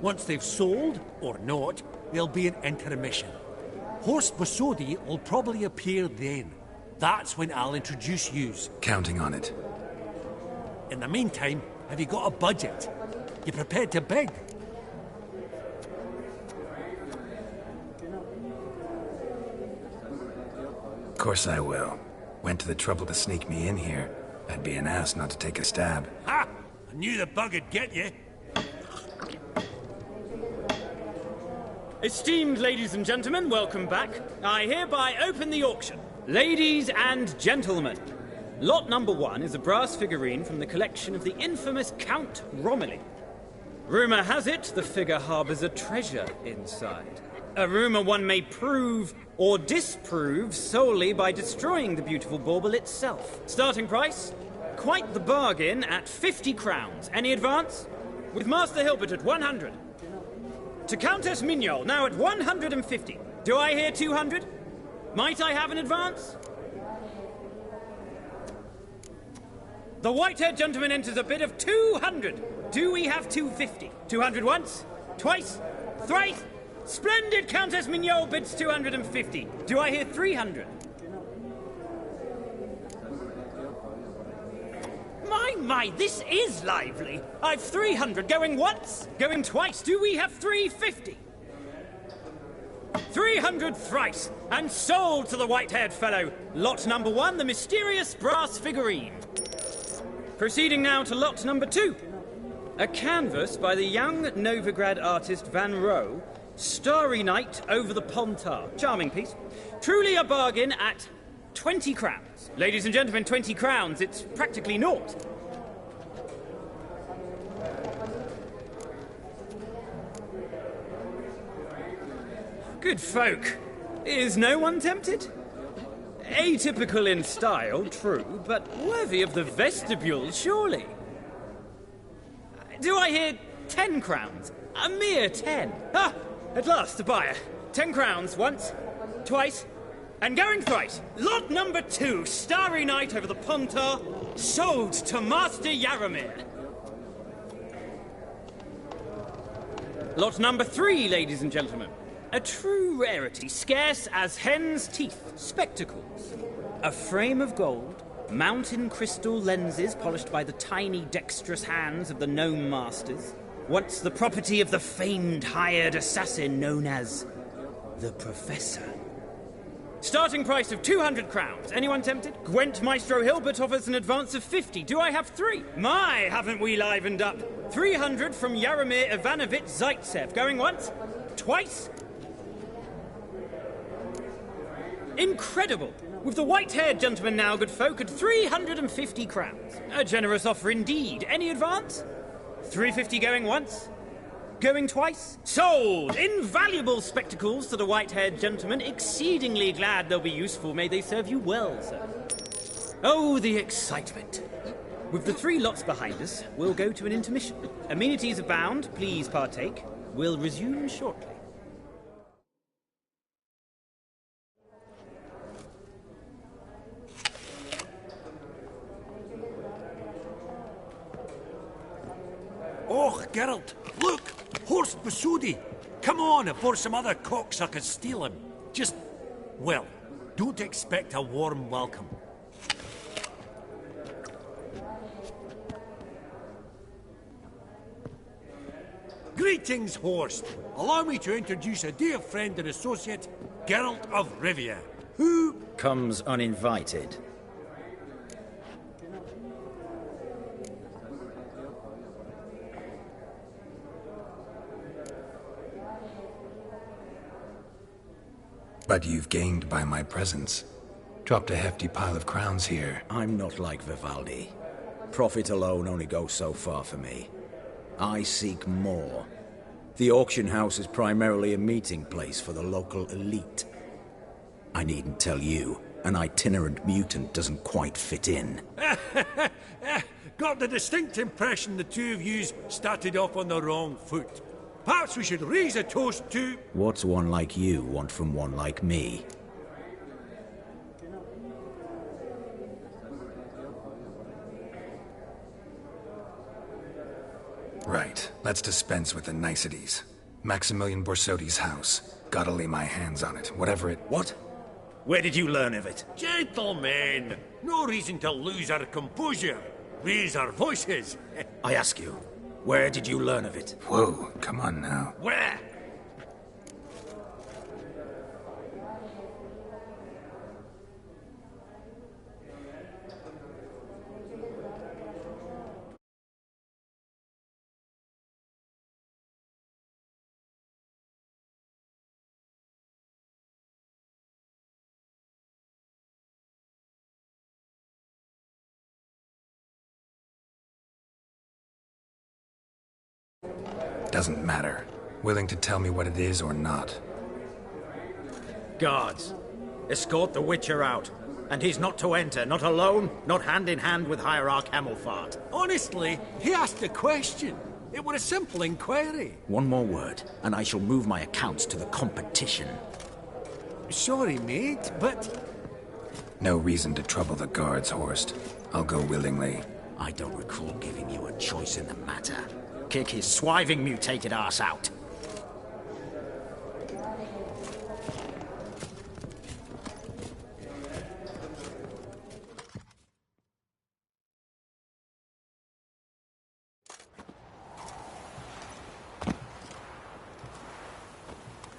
Once they've sold, or not, there'll be an intermission. Horst Bosodi will probably appear then. That's when I'll introduce yous. Counting on it. In the meantime, have you got a budget? You prepared to bid? Of course I will. Went to the trouble to sneak me in here. I'd be an ass not to take a stab. Ha! I knew the bug would get you. Esteemed ladies and gentlemen, welcome back. I hereby open the auction. Ladies and gentlemen, lot number 1 is a brass figurine from the collection of the infamous Count Romilly. Rumour has it the figure harbours a treasure inside. A rumour one may prove or disprove solely by destroying the beautiful bauble itself. Starting price? Quite the bargain at 50 crowns. Any advance? With Master Hilbert at 100. To Countess Mignol, now at 150. Do I hear 200? Might I have an advance? The white-haired gentleman enters a bid of 200. Do we have 250? 200 once? Twice? Thrice? Splendid! Countess Mignol bids 250. Do I hear 300? My, this is lively. I've 300 going once, going twice. Do we have 350? 300 thrice, and sold to the white-haired fellow. Lot number 1, the mysterious brass figurine. Proceeding now to lot number 2. A canvas by the young Novigrad artist Van Rohe, Starry Night over the Pontar. Charming piece. Truly a bargain at 20 crowns. Ladies and gentlemen, 20 crowns, it's practically naught. Good folk. Is no one tempted? Atypical in style, true, but worthy of the vestibule, surely. Do I hear 10 crowns? A mere 10. Ah, at last, a buyer. 10 crowns, once, twice, and going thrice. Lot number 2, Starry Night over the Pontar, sold to Master Yaromir. Lot number 3, ladies and gentlemen. A true rarity, scarce as hen's teeth. Spectacles. A frame of gold, mountain crystal lenses polished by the tiny, dexterous hands of the gnome masters. Once the property of the famed hired assassin known as the Professor. Starting price of 200 crowns. Anyone tempted? Gwent Maestro Hilbert offers an advance of 50. Do I have 3? My, haven't we livened up? 300 from Yaromir Ivanovich Zaitsev. Going once? Twice? Incredible! With the white-haired gentleman now, good folk, at 350 crowns. A generous offer indeed. Any advance? 350 going once? Going twice? Sold! Invaluable spectacles to the white-haired gentleman. Exceedingly glad they'll be useful. May they serve you well, sir. Oh, the excitement. With the 3 lots behind us, we'll go to an intermission. Amenities abound. Please partake. We'll resume shortly. Oh, Geralt, look! Horst Bosodi! Come on, before some other cocksuckers steal him. Just, well, don't expect a warm welcome. Greetings, Horst. Allow me to introduce a dear friend and associate, Geralt of Rivia, who comes uninvited. But you've gained by my presence. Dropped a hefty pile of crowns here. I'm not like Vivaldi. Profit alone only goes so far for me. I seek more. The auction house is primarily a meeting place for the local elite. I needn't tell you, an itinerant mutant doesn't quite fit in. Got the distinct impression the two of yous started off on the wrong foot. Perhaps we should raise a toast to... What's one like you want from one like me? Right. Let's dispense with the niceties. Maximilian Borsodi's house. Gotta lay my hands on it, whatever it... What? Where did you learn of it? Gentlemen, no reason to lose our composure. Raise our voices. I ask you, where did you learn of it? Whoa, come on now. Where? Doesn't matter. Willing to tell me what it is or not. Guards, escort the Witcher out. And he's not to enter, not alone, not hand in hand with Hierarch Hamelfart. Honestly, he asked a question. It were a simple inquiry. One more word, and I shall move my accounts to the competition. Sorry, mate, but... No reason to trouble the guards, Horst. I'll go willingly. I don't recall giving you a choice in the matter. Kick his swiving mutated ass out.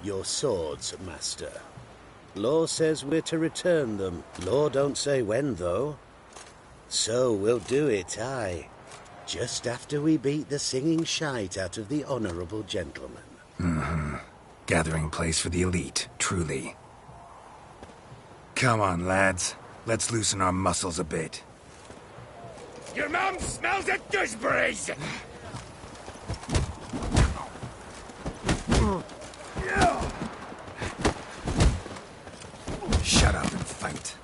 Your swords, master. Law says we're to return them. Law don't say when, though. So we'll do it, aye. Just after we beat the singing shite out of the honorable gentleman. Mm-hmm. Gathering place for the elite, truly. Come on, lads. Let's loosen our muscles a bit. Your mum smells of gooseberries! Shut up and fight.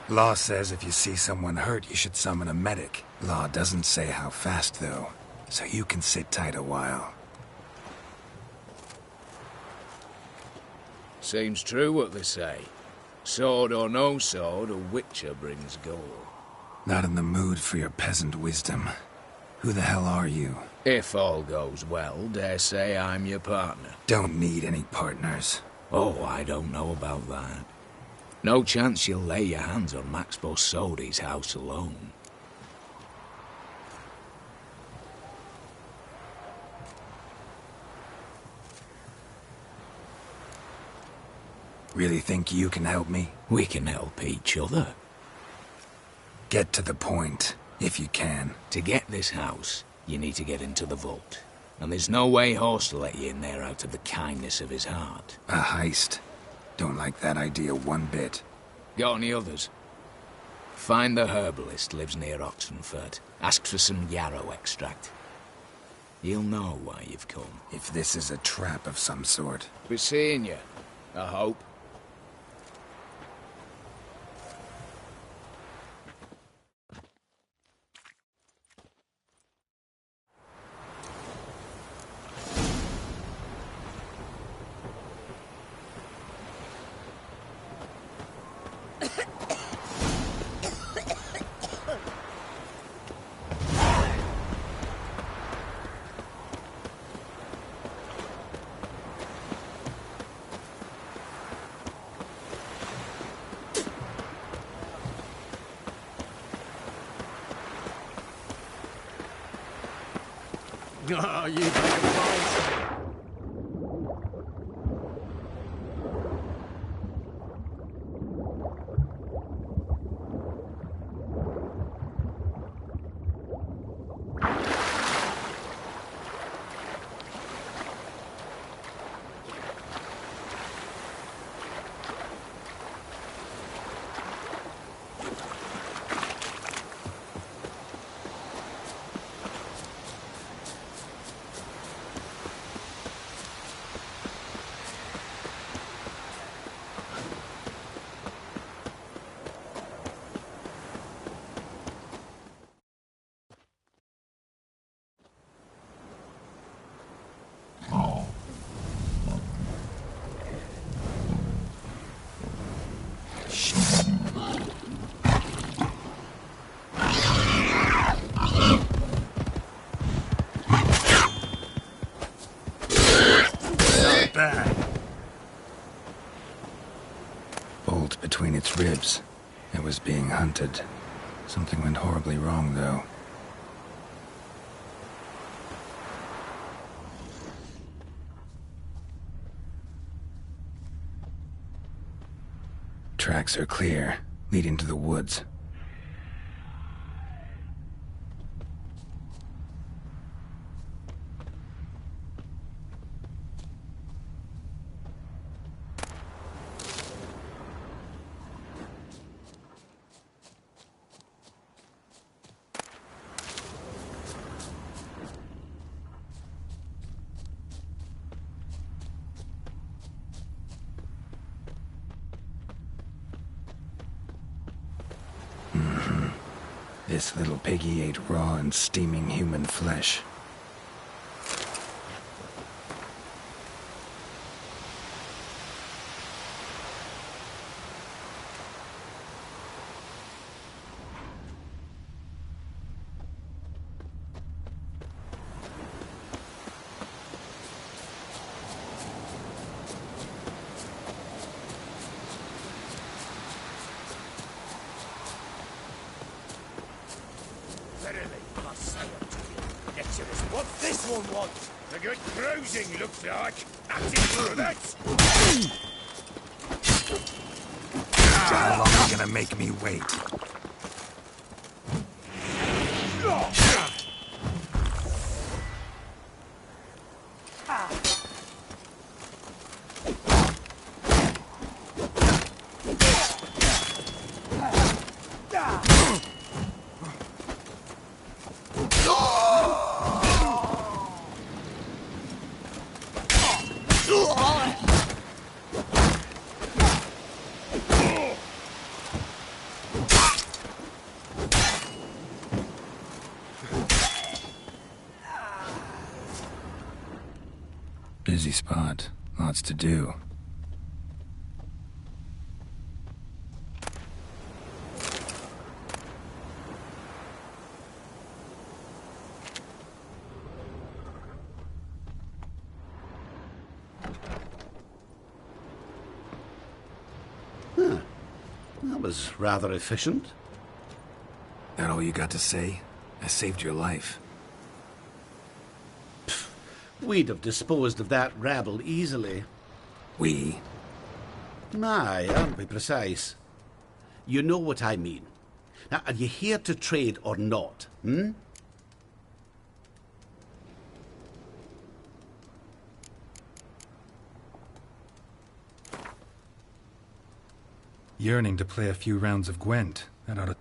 Law says if you see someone hurt, you should summon a medic. Law doesn't say how fast, though, so you can sit tight a while. Seems true what they say. Sword or no sword, a witcher brings gold. Not in the mood for your peasant wisdom. Who the hell are you? If all goes well, dare say I'm your partner. Don't need any partners. Oh, I don't know about that. No chance you'll lay your hands on Max Borsodi's house alone. Really think you can help me? We can help each other. Get to the point, if you can. To get this house, you need to get into the vault. And there's no way Horst will let you in there out of the kindness of his heart. A heist. Don't like that idea one bit. Got any others? Find the herbalist lives near Oxenfurt. Ask for some yarrow extract. He'll know why you've come. If this is a trap of some sort. Be seeing you, I hope. Oh, you fucking bad. Bolt between its ribs. It was being hunted. Something went horribly wrong, though. Tracks are clear, leading to the woods. This little piggy ate raw and steaming human flesh. What's this one want? A good bruising, looks like. That's it for that. How long are you gonna make me wait? Busy spot. Lots to do. Huh. That was rather efficient. That all you got to say? I saved your life. We'd have disposed of that rabble easily. We? Aye, aren't we precise? You know what I mean. Now, are you here to trade or not, hmm? Yearning to play a few rounds of Gwent. That ought to...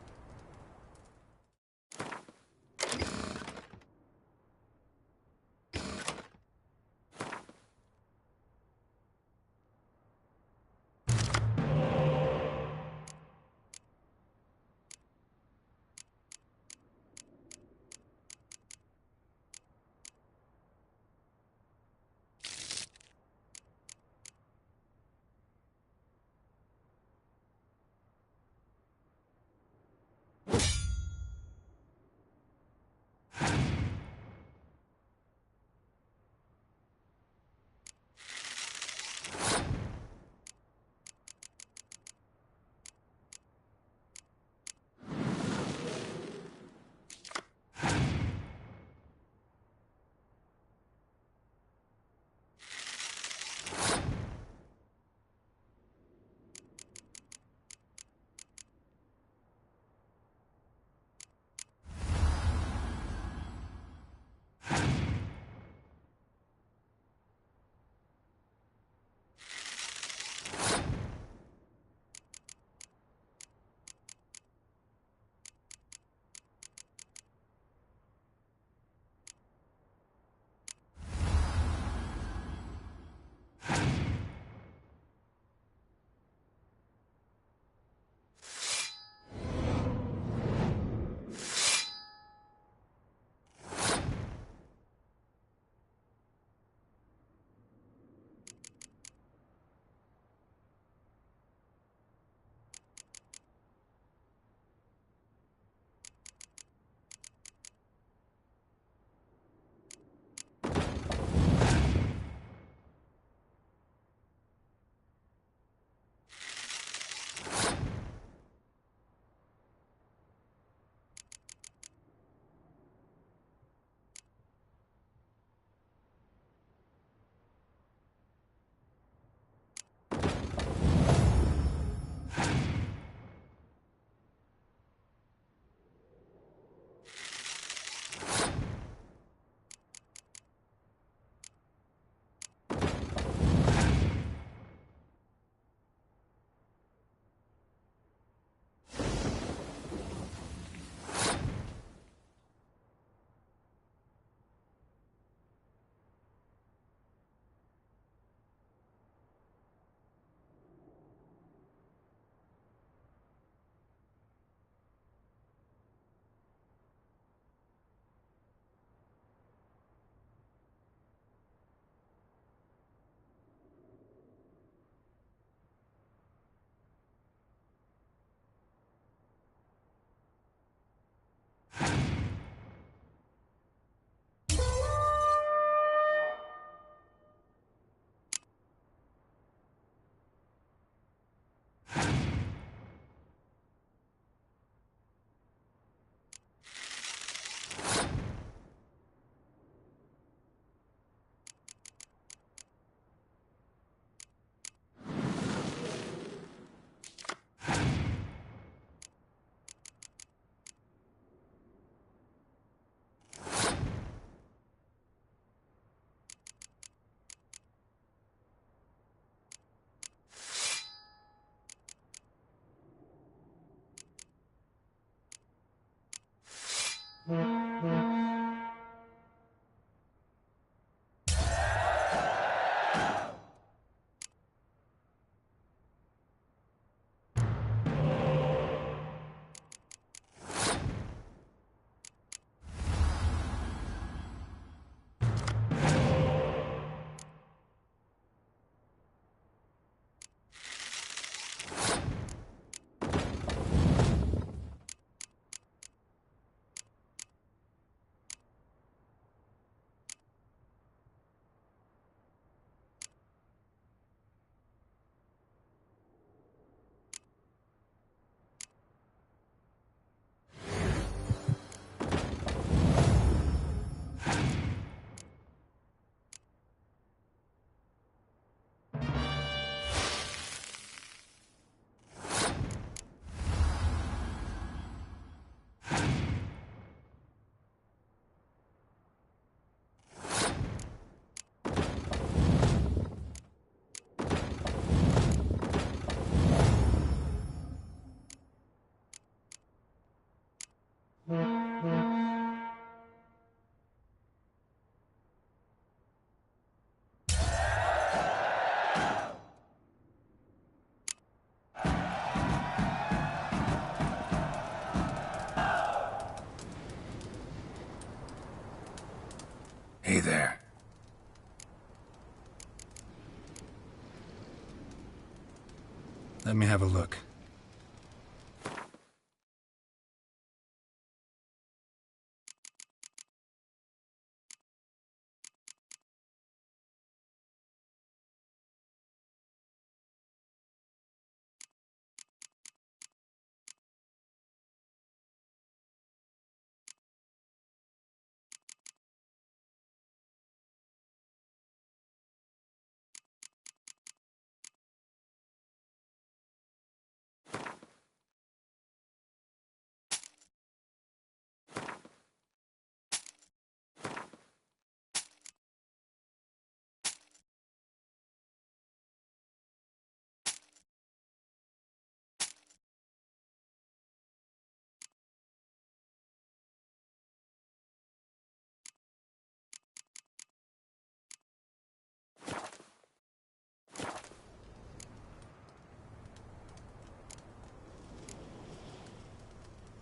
Let me have a look.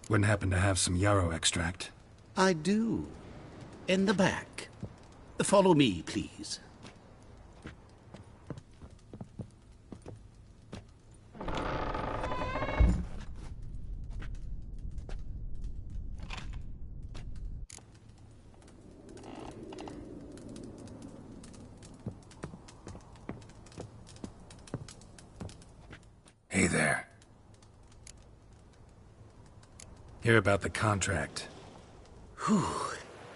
Wouldn't happen to have some yarrow extract? I do. In the back. Follow me, please. Hey there. Hear about the contract. Whew.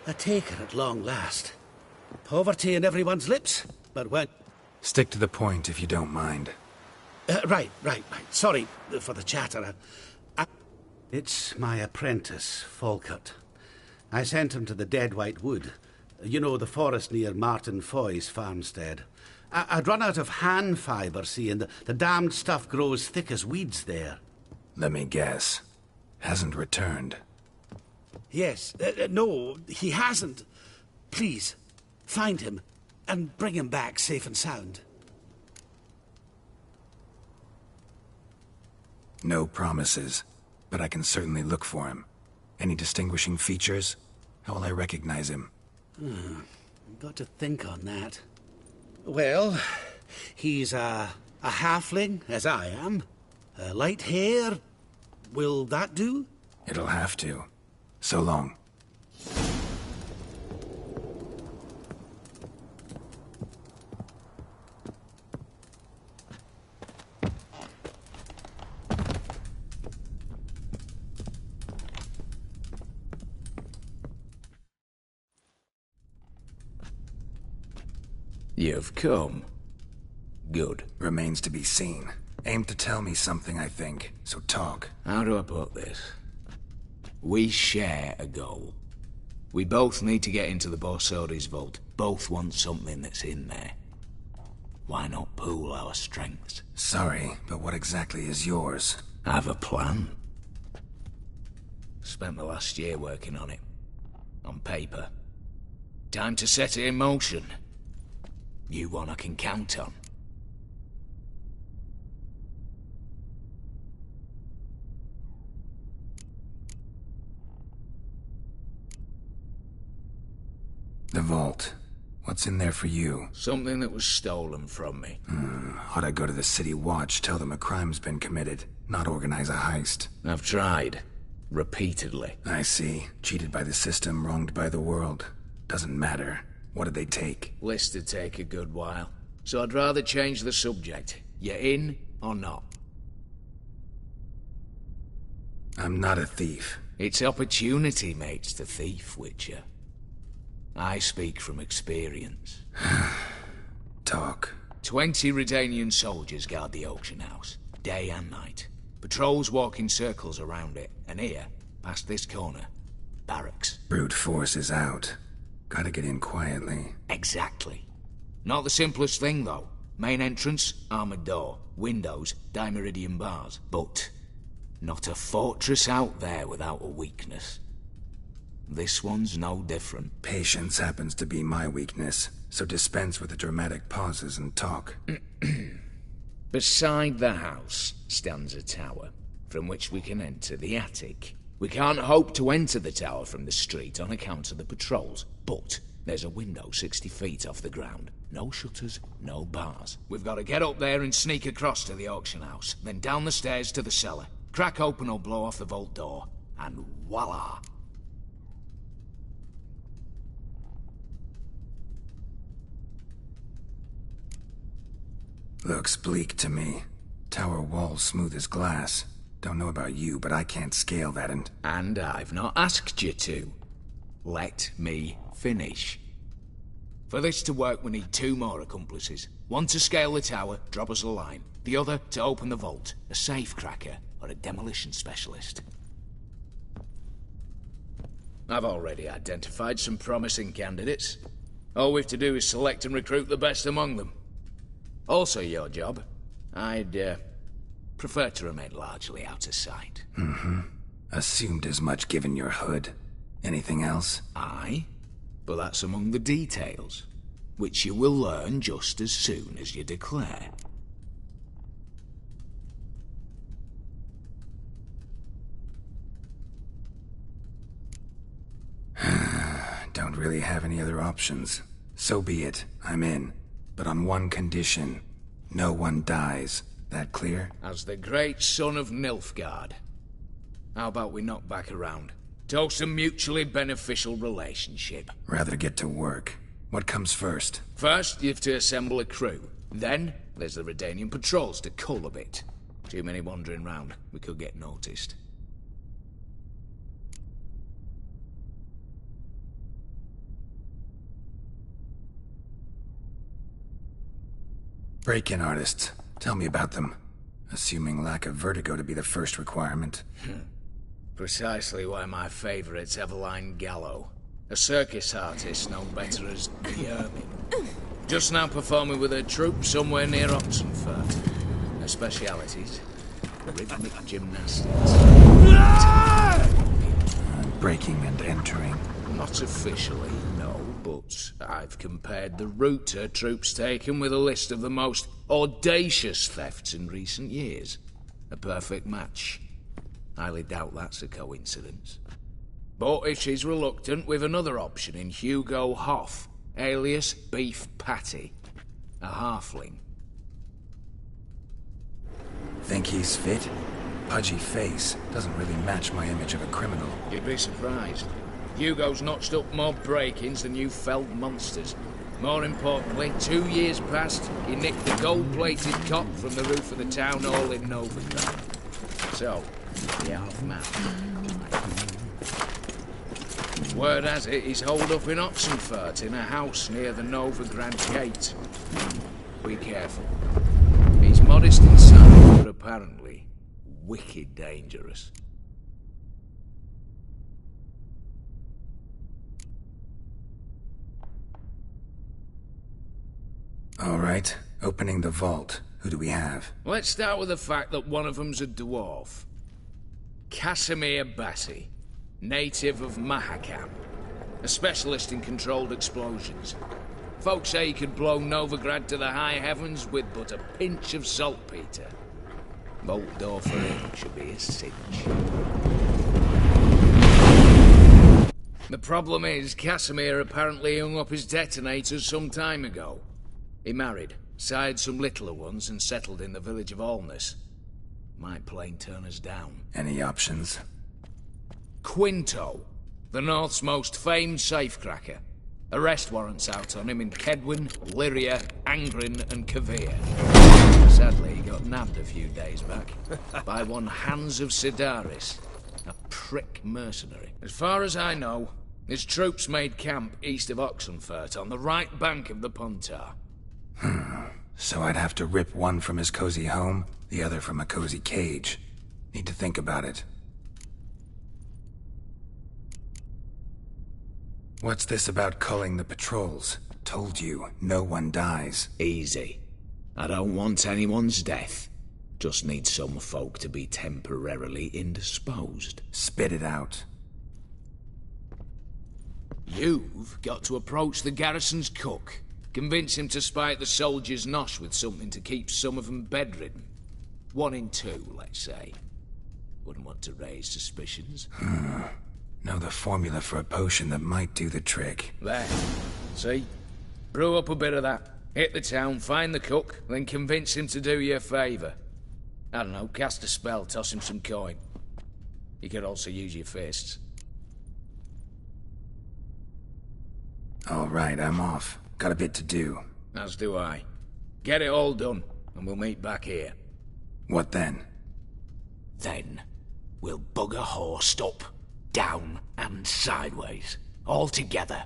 A taker at long last. Poverty in everyone's lips, but when... Stick to the point if you don't mind. Right. Sorry for the chatter. It's my apprentice, Falkert. I sent him to the Dead White Wood. You know, the forest near Martin Foy's farmstead. I'd run out of hand fibre, see, and the damned stuff grows thick as weeds there. Let me guess. Hasn't returned. Yes. No, he hasn't. Please, find him and bring him back safe and sound. No promises, but I can certainly look for him. Any distinguishing features? How will I recognize him? Got to think on that. Well, he's a halfling, as I am. Light hair. Will that do? It'll have to. So long. You've come. Good. Remains to be seen. Aim to tell me something, I think. So talk. How do I put this? We share a goal. We both need to get into the Borsodi's vault. Both want something that's in there. Why not pool our strengths? Sorry, but what exactly is yours? I have a plan. Spent the last year working on it. On paper. Time to set it in motion. You one I can count on. The vault. What's in there for you? Something that was stolen from me. Ought I go to the city watch, tell them a crime's been committed, not organize a heist? I've tried. Repeatedly. I see. Cheated by the system, wronged by the world. Doesn't matter. What did they take? List'd take a good while. So I'd rather change the subject. You in or not? I'm not a thief. It's opportunity makes the thief, Witcher. I speak from experience. Talk. 20 Redanian soldiers guard the auction house, day and night. Patrols walk in circles around it, and here, past this corner, barracks. Brute force is out. Gotta get in quietly. Exactly. Not the simplest thing, though. Main entrance, armored door. Windows, dimeridian bars. But not a fortress out there without a weakness. This one's no different. Patience happens to be my weakness, so dispense with the dramatic pauses and talk. Beside the house stands a tower, from which we can enter the attic. We can't hope to enter the tower from the street on account of the patrols, but There's a window 60 feet off the ground. No shutters, no bars. We've got to get up there and sneak across to the auction house, then down the stairs to the cellar. Crack open or blow off the vault door, and voila! Looks bleak to me. Tower walls smooth as glass. Don't know about you, but I can't scale that and... And I've not asked you to. Let me finish. For this to work, we need 2 more accomplices. One to scale the tower, drop us a line. The other to open the vault, a safecracker or a demolition specialist. I've already identified some promising candidates. All we've to do is select and recruit the best among them. Also your job. I'd prefer to remain largely out of sight. Assumed as much given your hood. Anything else? Aye, but that's among the details, which you will learn just as soon as you declare. Don't really have any other options. So be it. I'm in. But on one condition. No one dies. That clear? As the great son of Nilfgaard. How about we knock back around? Toast a mutually beneficial relationship. Rather get to work. What comes first? First, you have to assemble a crew. Then, there's the Redanian patrols to cull a bit. Too many wandering round. We could get noticed. Break-in artists. Tell me about them. Assuming lack of vertigo to be the first requirement. Precisely why my favourite's Eveline Gallo. A circus artist known better as the Ermine. Just now performing with her troupe somewhere near Oxenfurt. Her specialities? Rhythmic gymnastics. Breaking and entering. Not officially, no, but I've compared the route her troops taken with a list of the most audacious thefts in recent years. A perfect match. Highly doubt that's a coincidence. But if she's reluctant, we've another option in Hugo Hoff, alias Beef Patty. A halfling. Think he's fit? Pudgy face doesn't really match my image of a criminal. You'd be surprised. Hugo's notched up more break-ins than you felled monsters. More importantly, 2 years past, he nicked the gold-plated cop from the roof of the town hall in Novigrad. So, the half-man. Word has it, he's holed up in Oxenfurt in a house near the Novigrad gate. Be careful. He's modest inside, but apparently wicked dangerous. All right, opening the vault. Who do we have? Let's start with the fact that one of them's a dwarf. Casimir Bassi, native of Mahakam. A specialist in controlled explosions. Folks say he could blow Novigrad to the high heavens with but a pinch of saltpeter. Vault door for him should be a cinch. The problem is, Casimir apparently hung up his detonators some time ago. He married, sired some littler ones, and settled in the village of Alness. Might plain turn us down. Any options? Quinto, the North's most famed safecracker. Arrest warrants out on him in Kedwin, Lyria, Angrin, and Kavir. Sadly, he got nabbed a few days back by one Hans of Sidaris, a prick mercenary. As far as I know, his troops made camp east of Oxenfurt on the right bank of the Puntar. So I'd have to rip one from his cozy home, the other from a cozy cage. Need to think about it. What's this about culling the patrols? Told you, no one dies. Easy. I don't want anyone's death. Just need some folk to be temporarily indisposed. Spit it out. You've got to approach the garrison's cook. Convince him to spike the soldiers' nosh with something to keep some of them bedridden. 1 in 2, let's say. Wouldn't want to raise suspicions. Know the formula for a potion that might do the trick. There. See? Brew up a bit of that. Hit the town, find the cook, then convince him to do you a favour. I don't know, cast a spell, toss him some coin. You could also use your fists. All right, I'm off. Got a bit to do. As do I. Get it all done, and we'll meet back here. What then? Then, we'll bugger horsed up, down, and sideways. All together.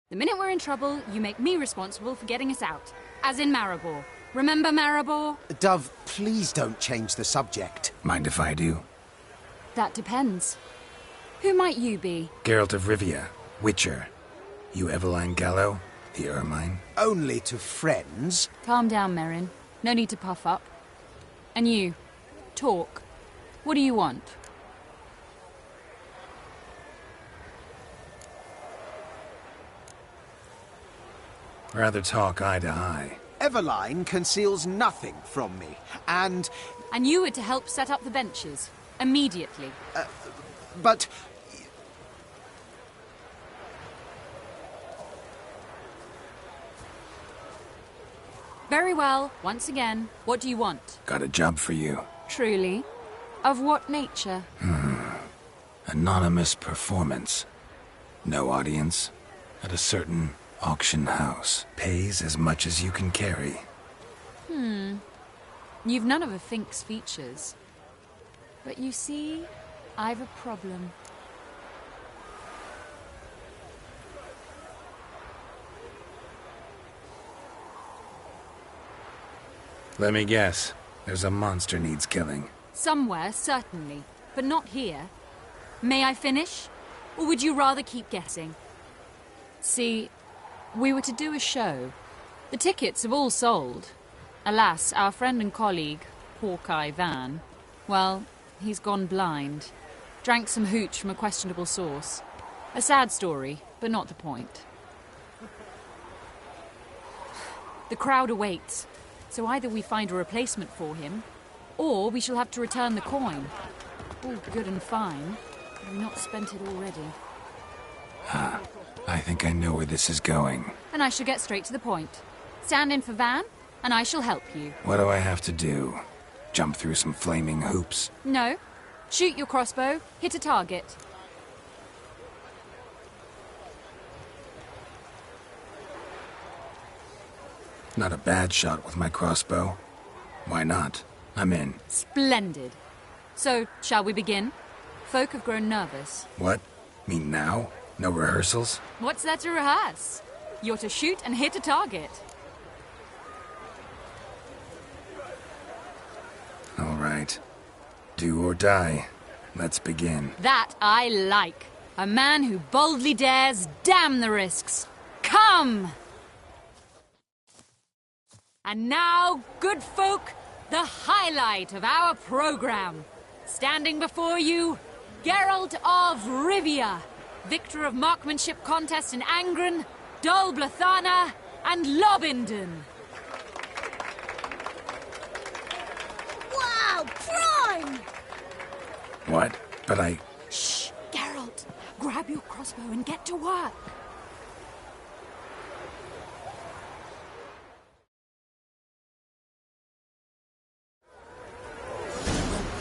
The minute we're in trouble, you make me responsible for getting us out. As in Maribor. Remember Maribor? Dove, please don't change the subject. Mind if I do? That depends. Who might you be? Geralt of Rivia, Witcher. You Eveline Gallo, the Ermine? Only to friends. Calm down, Merrin. No need to puff up. And you, talk. What do you want? Rather talk eye to eye. Eveline conceals nothing from me, and... And you were to help set up the benches. Immediately. But... Very well. Once again, what do you want? Got a job for you. Truly? Of what nature? Anonymous performance. No audience. At a certain auction house. Pays as much as you can carry. You've none of a Fink's features. But you see, I've a problem. Let me guess. There's a monster needs killing. Somewhere, certainly, but not here. May I finish? Or would you rather keep guessing? See, we were to do a show. The tickets have all sold. Alas, our friend and colleague, Hawkeye Van, well, he's gone blind. Drank some hooch from a questionable source. A sad story, but not the point. The crowd awaits, so either we find a replacement for him, or we shall have to return the coin. All good and fine, but we've not spent it already. I think I know where this is going. And I shall get straight to the point. Stand in for Van, and I shall help you. What do I have to do? Jump through some flaming hoops? No. Shoot your crossbow, hit a target. Not a bad shot with my crossbow. Why not? I'm in. Splendid. So, shall we begin? Folk have grown nervous. What? Mean now? No rehearsals? What's there to rehearse? You're to shoot and hit a target. All right. Do or die. Let's begin. That I like. A man who boldly dares, damn the risks. Come! And now, good folk, the highlight of our program. Standing before you, Geralt of Rivia, victor of marksmanship contest in Angren, Dol Blathana, and Lobindon. Wow, prime! What? But I... Shh, Geralt. Grab your crossbow and get to work.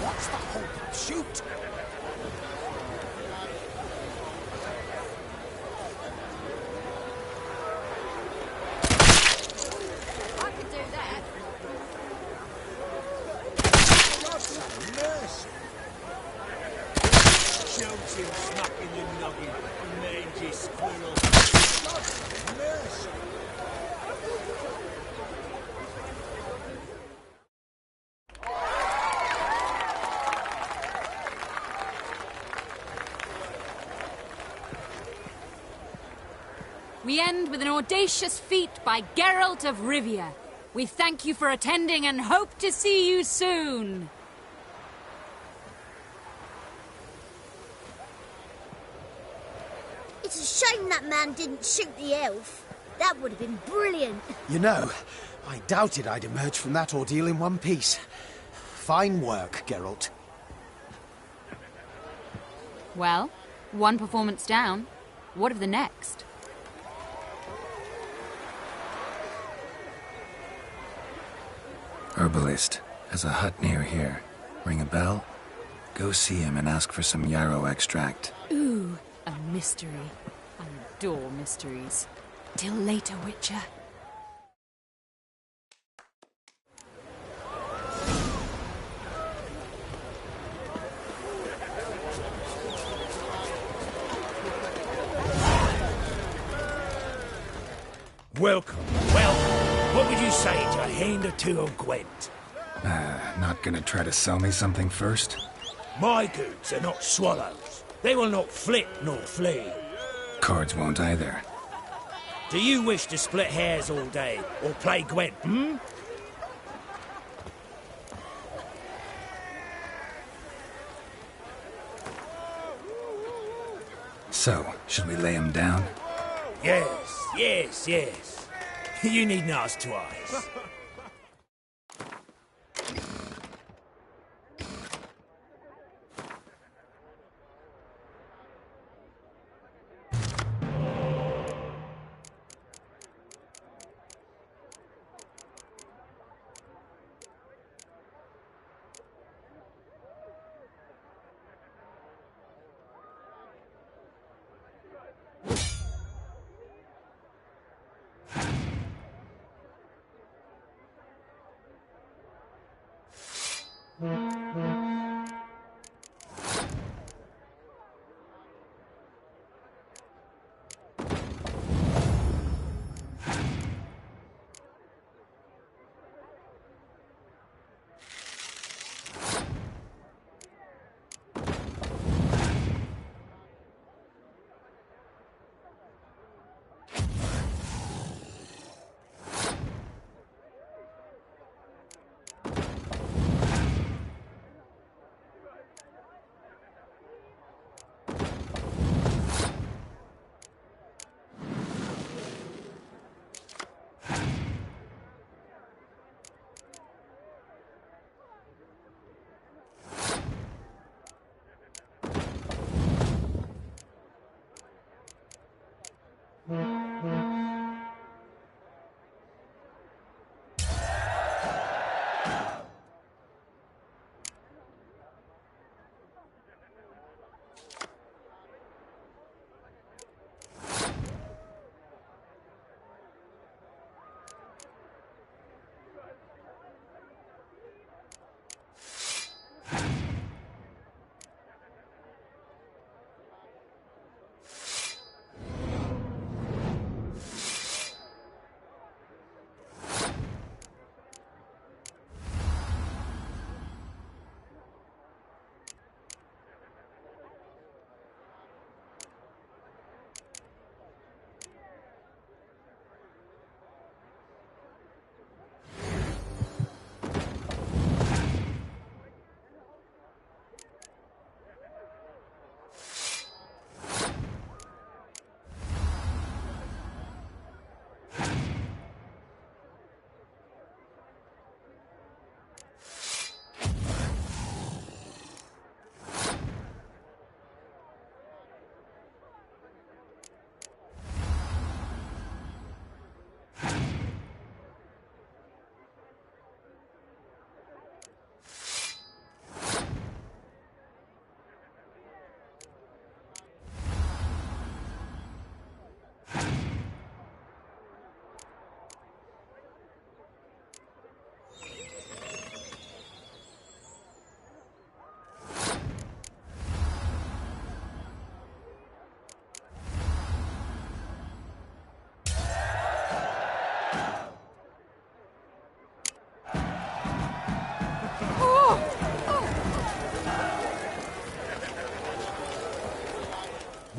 What's the hold up? Shoot! I could do that. Mercy! Shouting, smacking the noggin, mangy squirrel. Mercy! We end with an audacious feat by Geralt of Rivia. We thank you for attending and hope to see you soon. It's a shame that man didn't shoot the elf. That would have been brilliant. You know, I doubted I'd emerge from that ordeal in one piece. Fine work, Geralt. Well, one performance down. What of the next? Herbalist. Has a hut near here. Ring a bell? Go see him and ask for some yarrow extract. Ooh, a mystery. I adore mysteries. Till later, Witcher. Welcome, welcome. What would you say to a hand or two of Gwent? Not gonna try to sell me something first? My goods are not swallows. They will not flit nor flee. Cards won't either. Do you wish to split hairs all day, or play Gwent, hmm? So, should we lay him down? Yes, yes, yes. You needn't ask twice.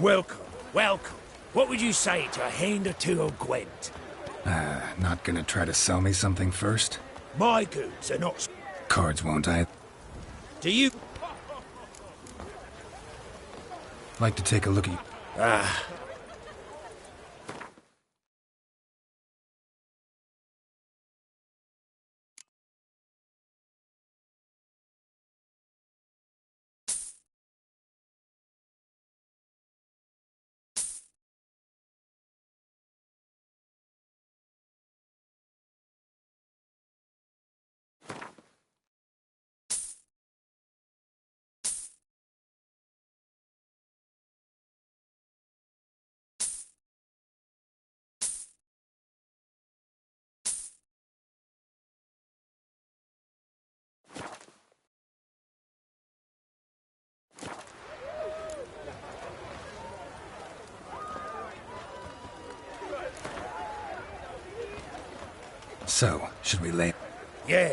Welcome, welcome. What would you say to a hand or two of Gwent? Not gonna try to sell me something first? My goods are not... Cards won't I? Do you... Like to take a look at... So, should we lay... Yeah.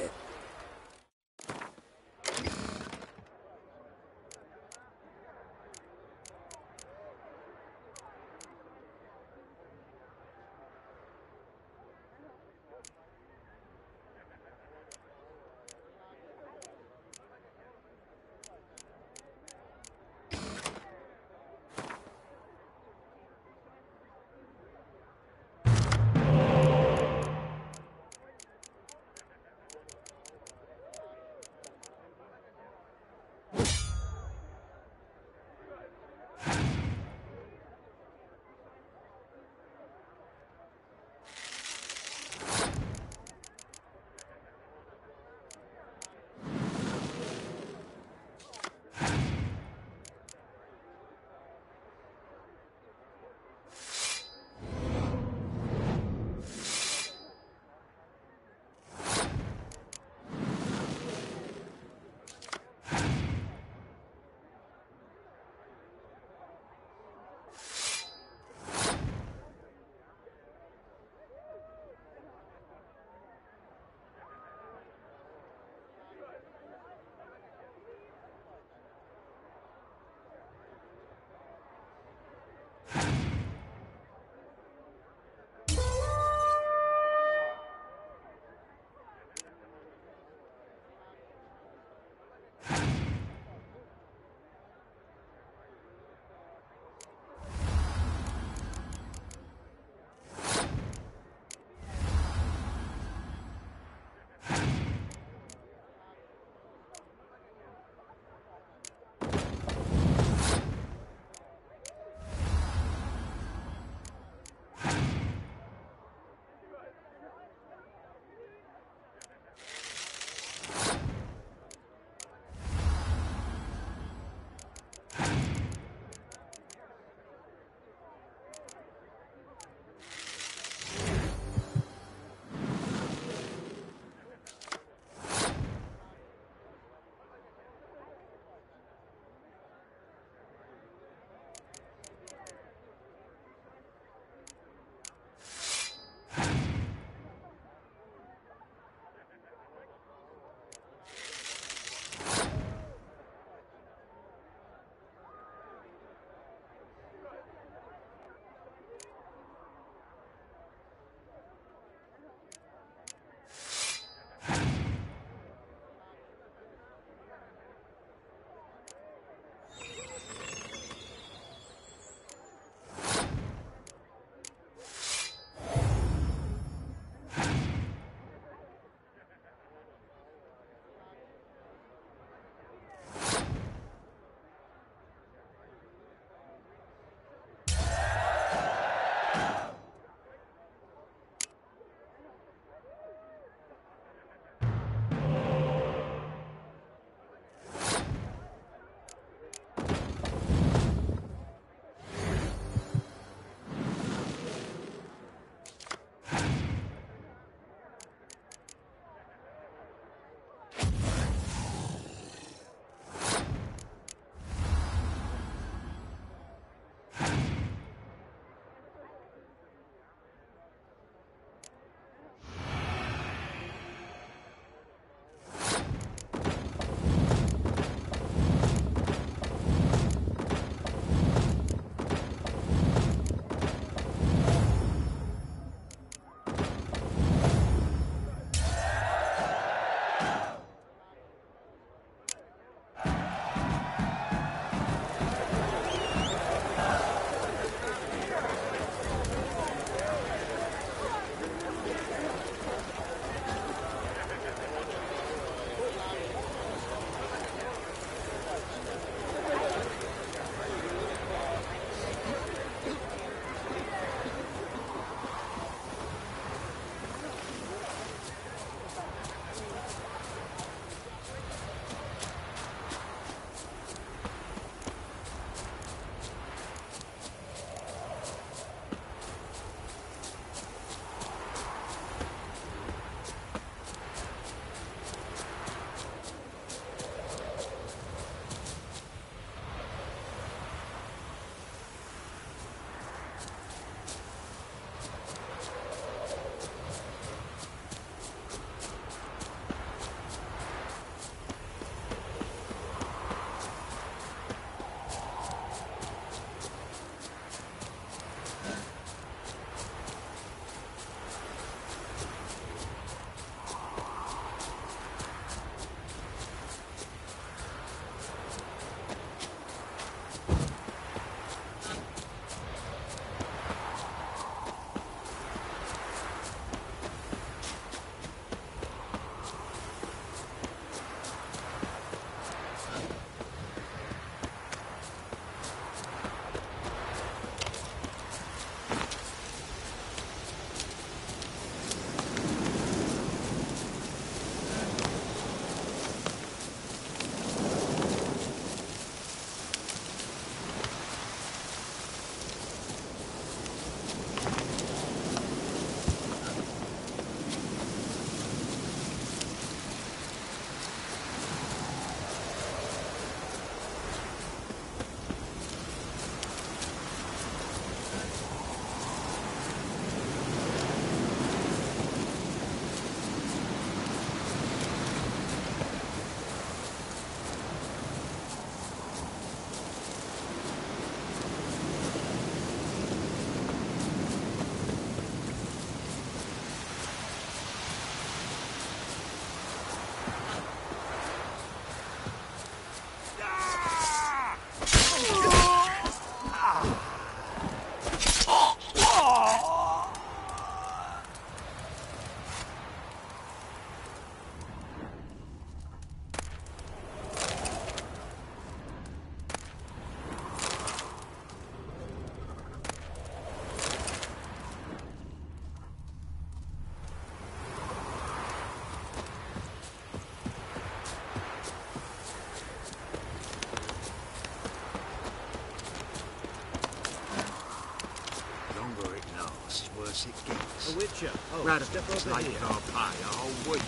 Witcher. Oh, Rather step over like here. our pay a whole week.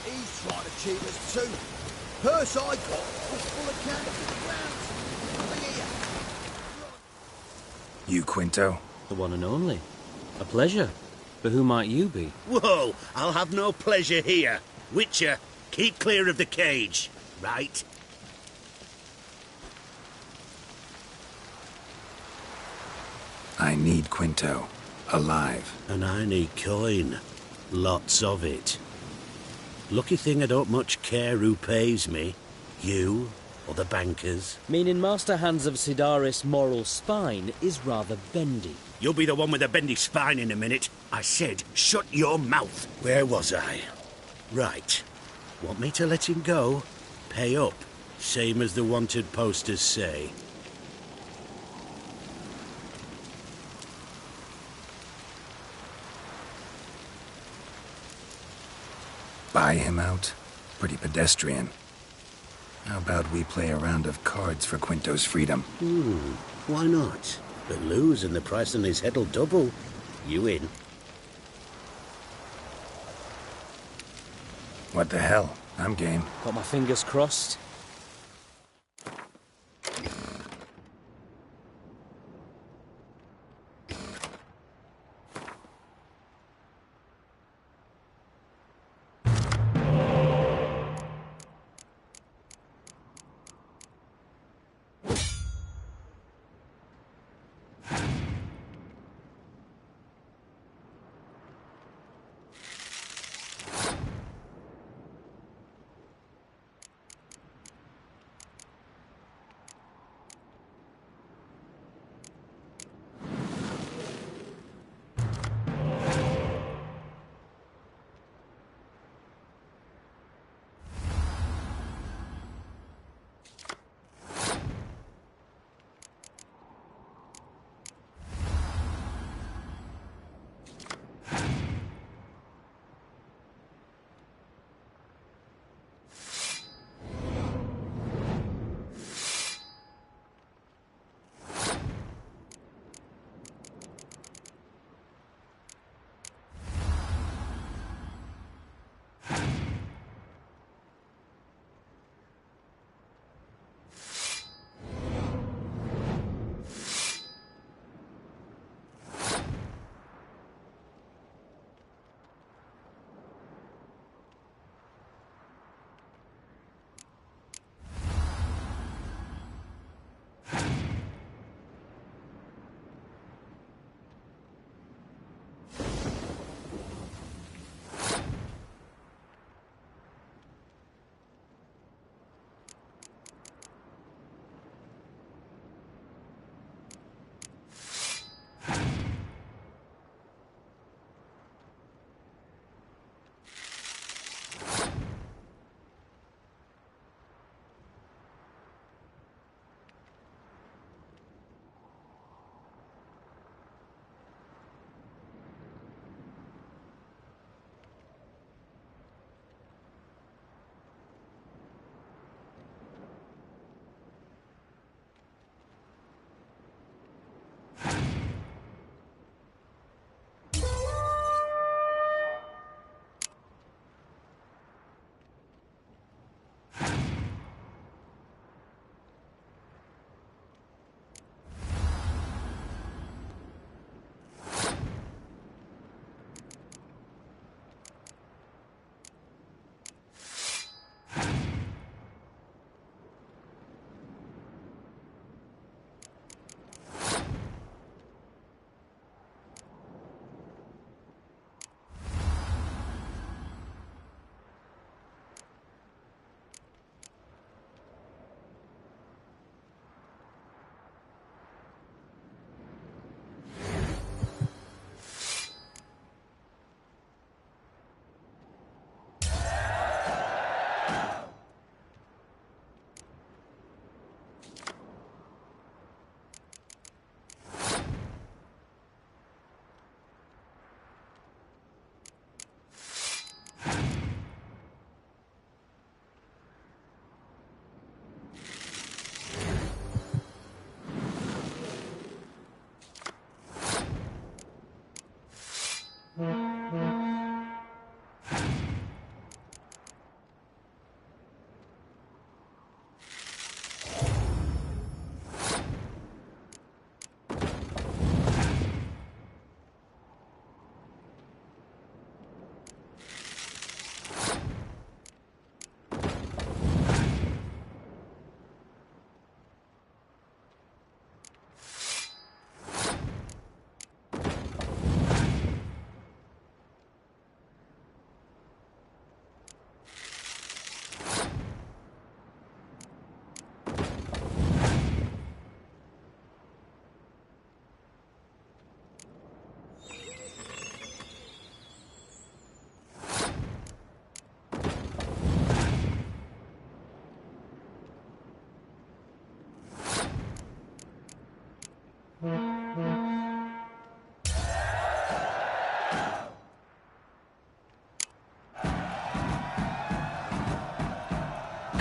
He's trying to cheat us too. Purse I got was full of cannons and rounds. You, Quinto? The one and only. A pleasure. But who might you be? Whoa, I'll have no pleasure here. Witcher, keep clear of the cage, right? I need Quinto. Alive. And I need coin. Lots of it. Lucky thing I don't much care who pays me. You or the bankers. Meaning Master Hans of Sidaris' moral spine is rather bendy. You'll be the one with the bendy spine in a minute. I said, shut your mouth. Where was I? Right. Want me to let him go? Pay up. Same as the wanted posters say. Buy him out? Pretty pedestrian. How about we play a round of cards for Quinto's freedom? Why not? But lose and the price on his head'll double. You in? What the hell? I'm game. Got my fingers crossed.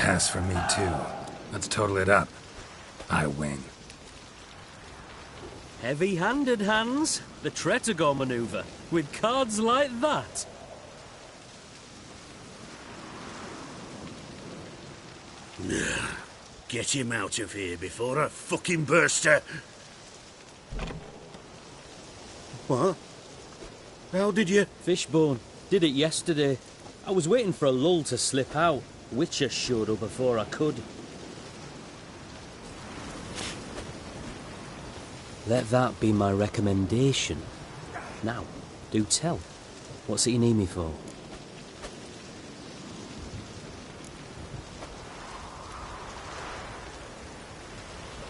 pass for me, too. Let's total it up. I win. Heavy-handed, Hans. The Tretogor maneuver. With cards like that. Get him out of here before I fucking burst her. What? How did you? Fishbone. Did it yesterday. I was waiting for a lull to slip out. Witcher showed up before I could. Let that be my recommendation. Now, do tell. What's it you need me for?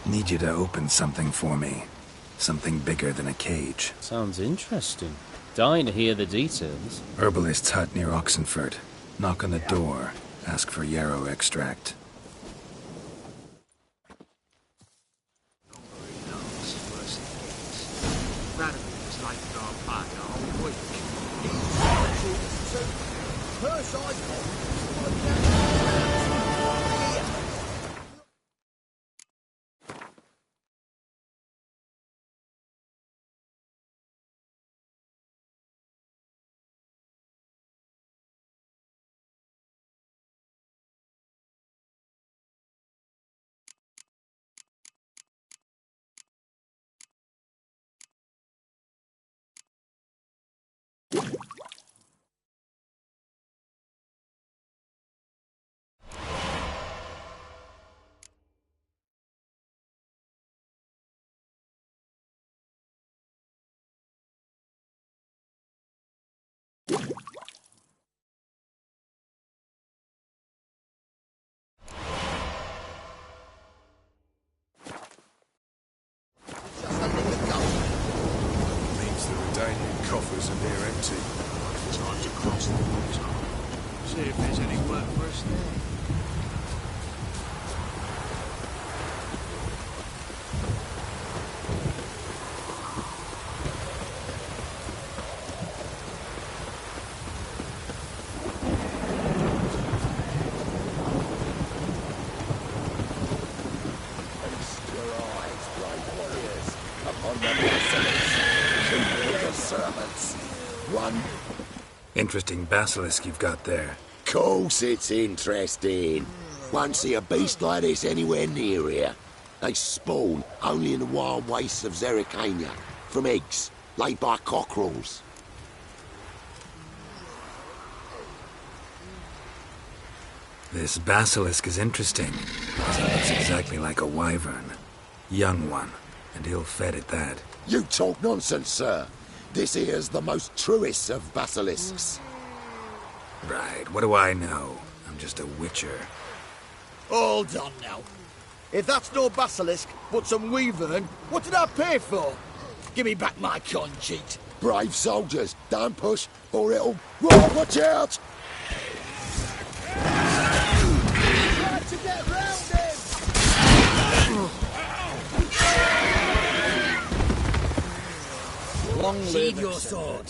Need you to open something for me. Something bigger than a cage. Sounds interesting. Dying to hear the details. Herbalist's hut near Oxenford. Knock on the door. Ask for yarrow extract. Coffers are near empty. Time to cross the water. See if there's any work for us there. Interesting basilisk you've got there. Course it's interesting. Won't see a beast like this anywhere near here. They spawn only in the wild wastes of Zerrikania, from eggs laid by cockerels. This basilisk is interesting. It looks exactly like a wyvern. Young one, and ill-fed at that. You talk nonsense, sir. This here's the most truest of basilisks. Right, what do I know? I'm just a witcher. Hold on now. If that's no basilisk, but some wyvern, what did I pay for? Give me back my coin, cheat. Brave soldiers, don't push, or it'll... Whoa, watch out! Try to get round him! Long Sheathe your sword.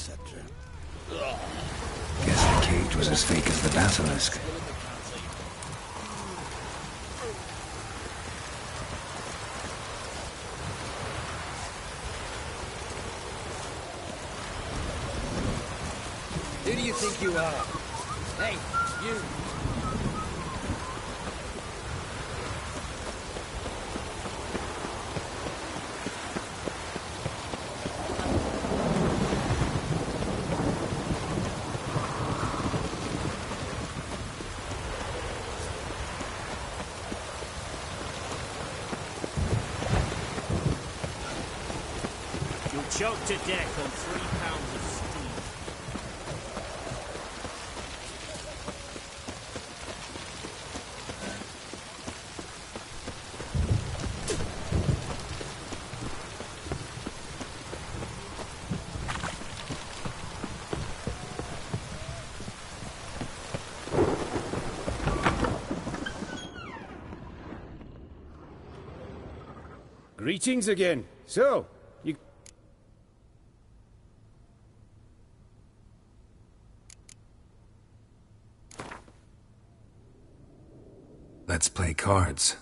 Guess the cage was as fake as the basilisk. Who do you think you are? Hey, you! Choked to death on 3 pounds of steam. Greetings again. So, you... Let's play cards.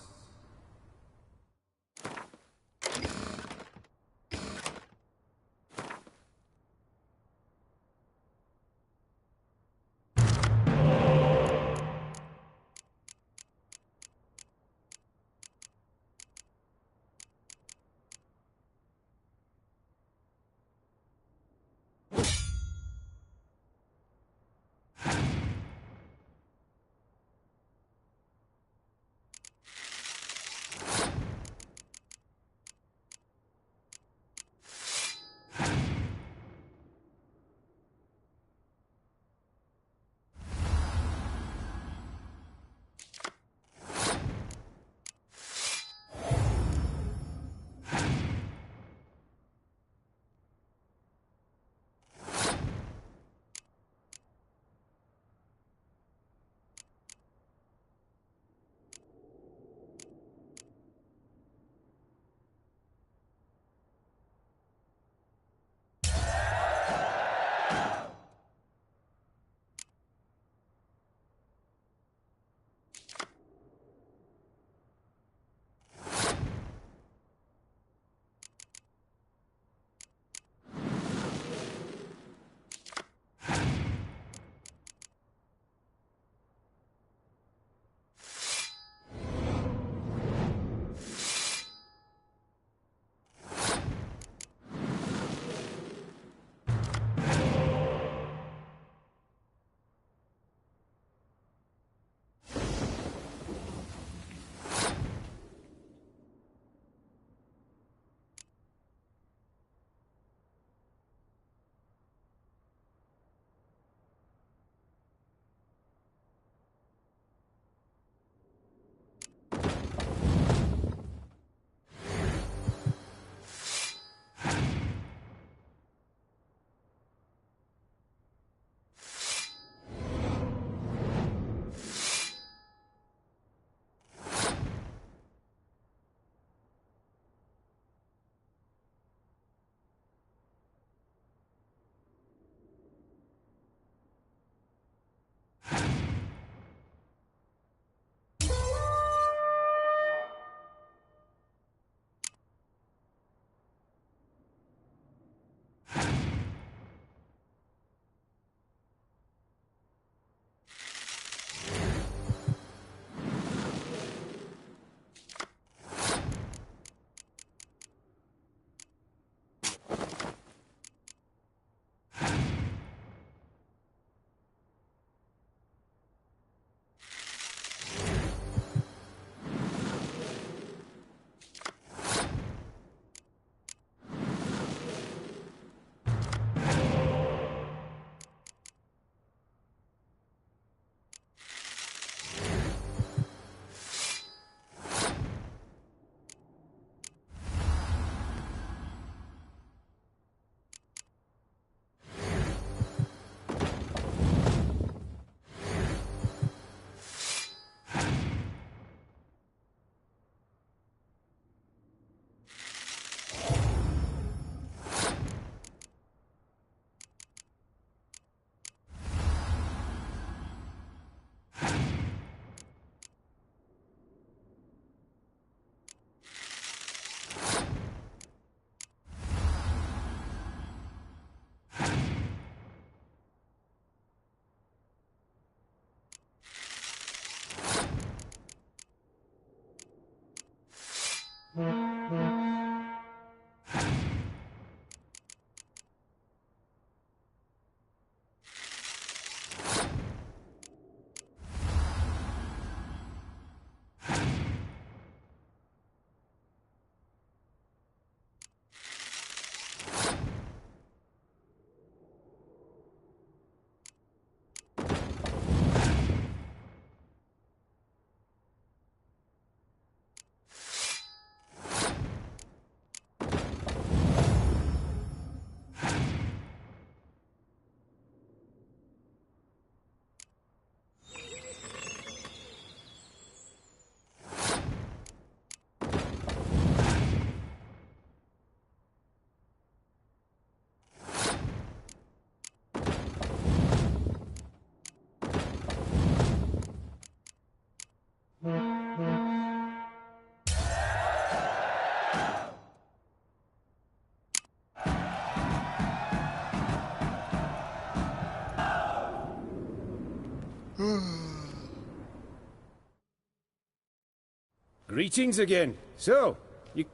Greetings again. So, you...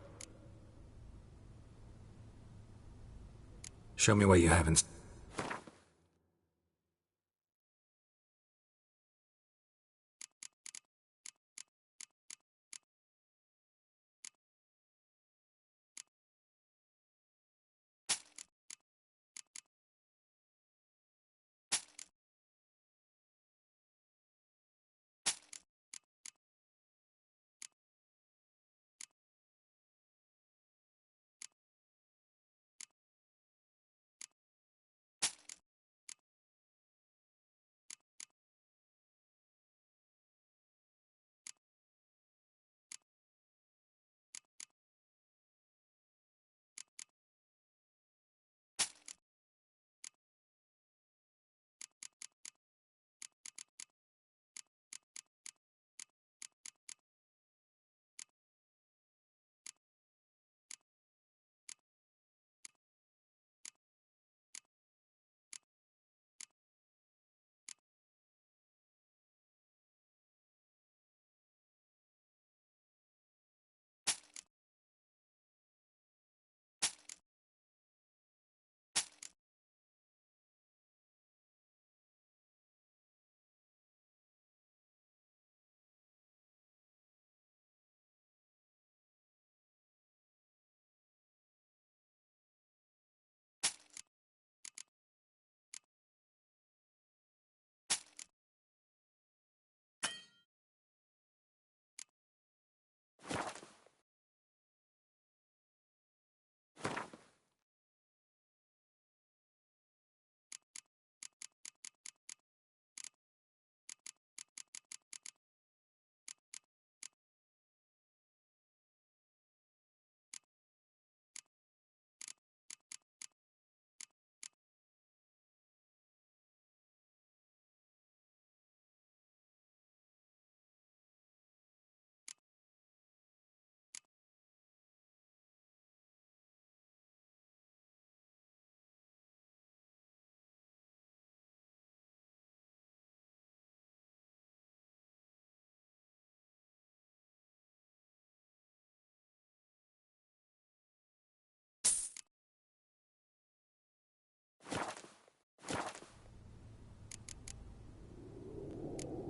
Show me what you haven't...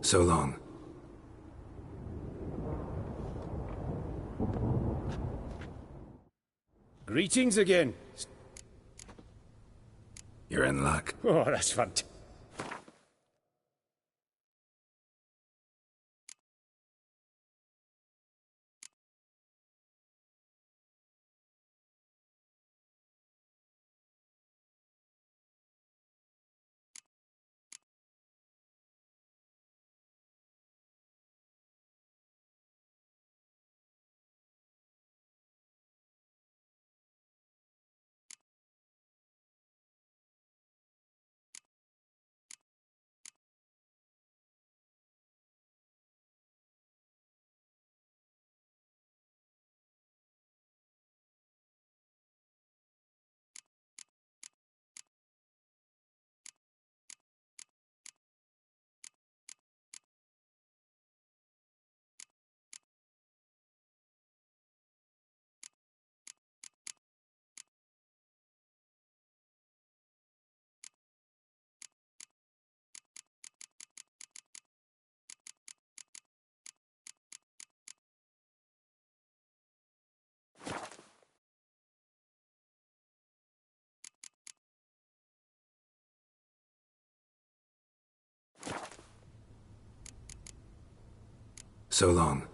So long. Greetings again. You're in luck. Oh, that's fantastic. So long.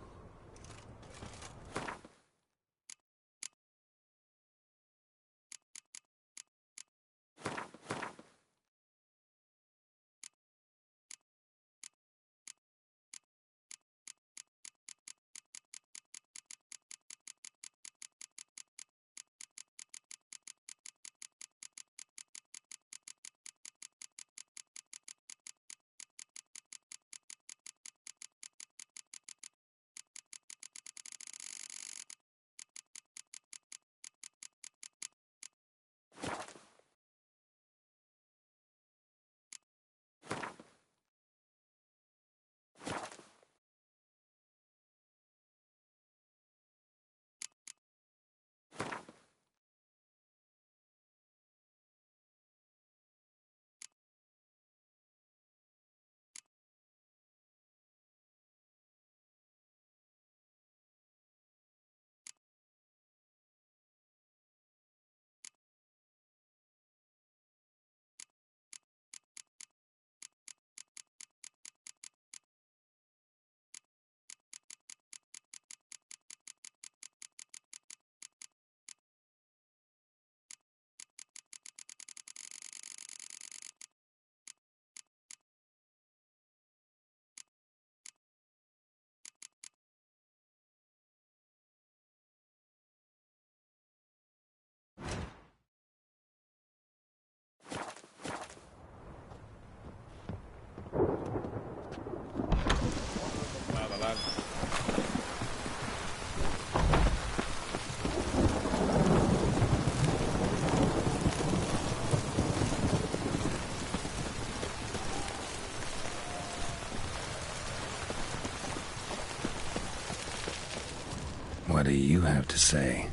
What do you have to say?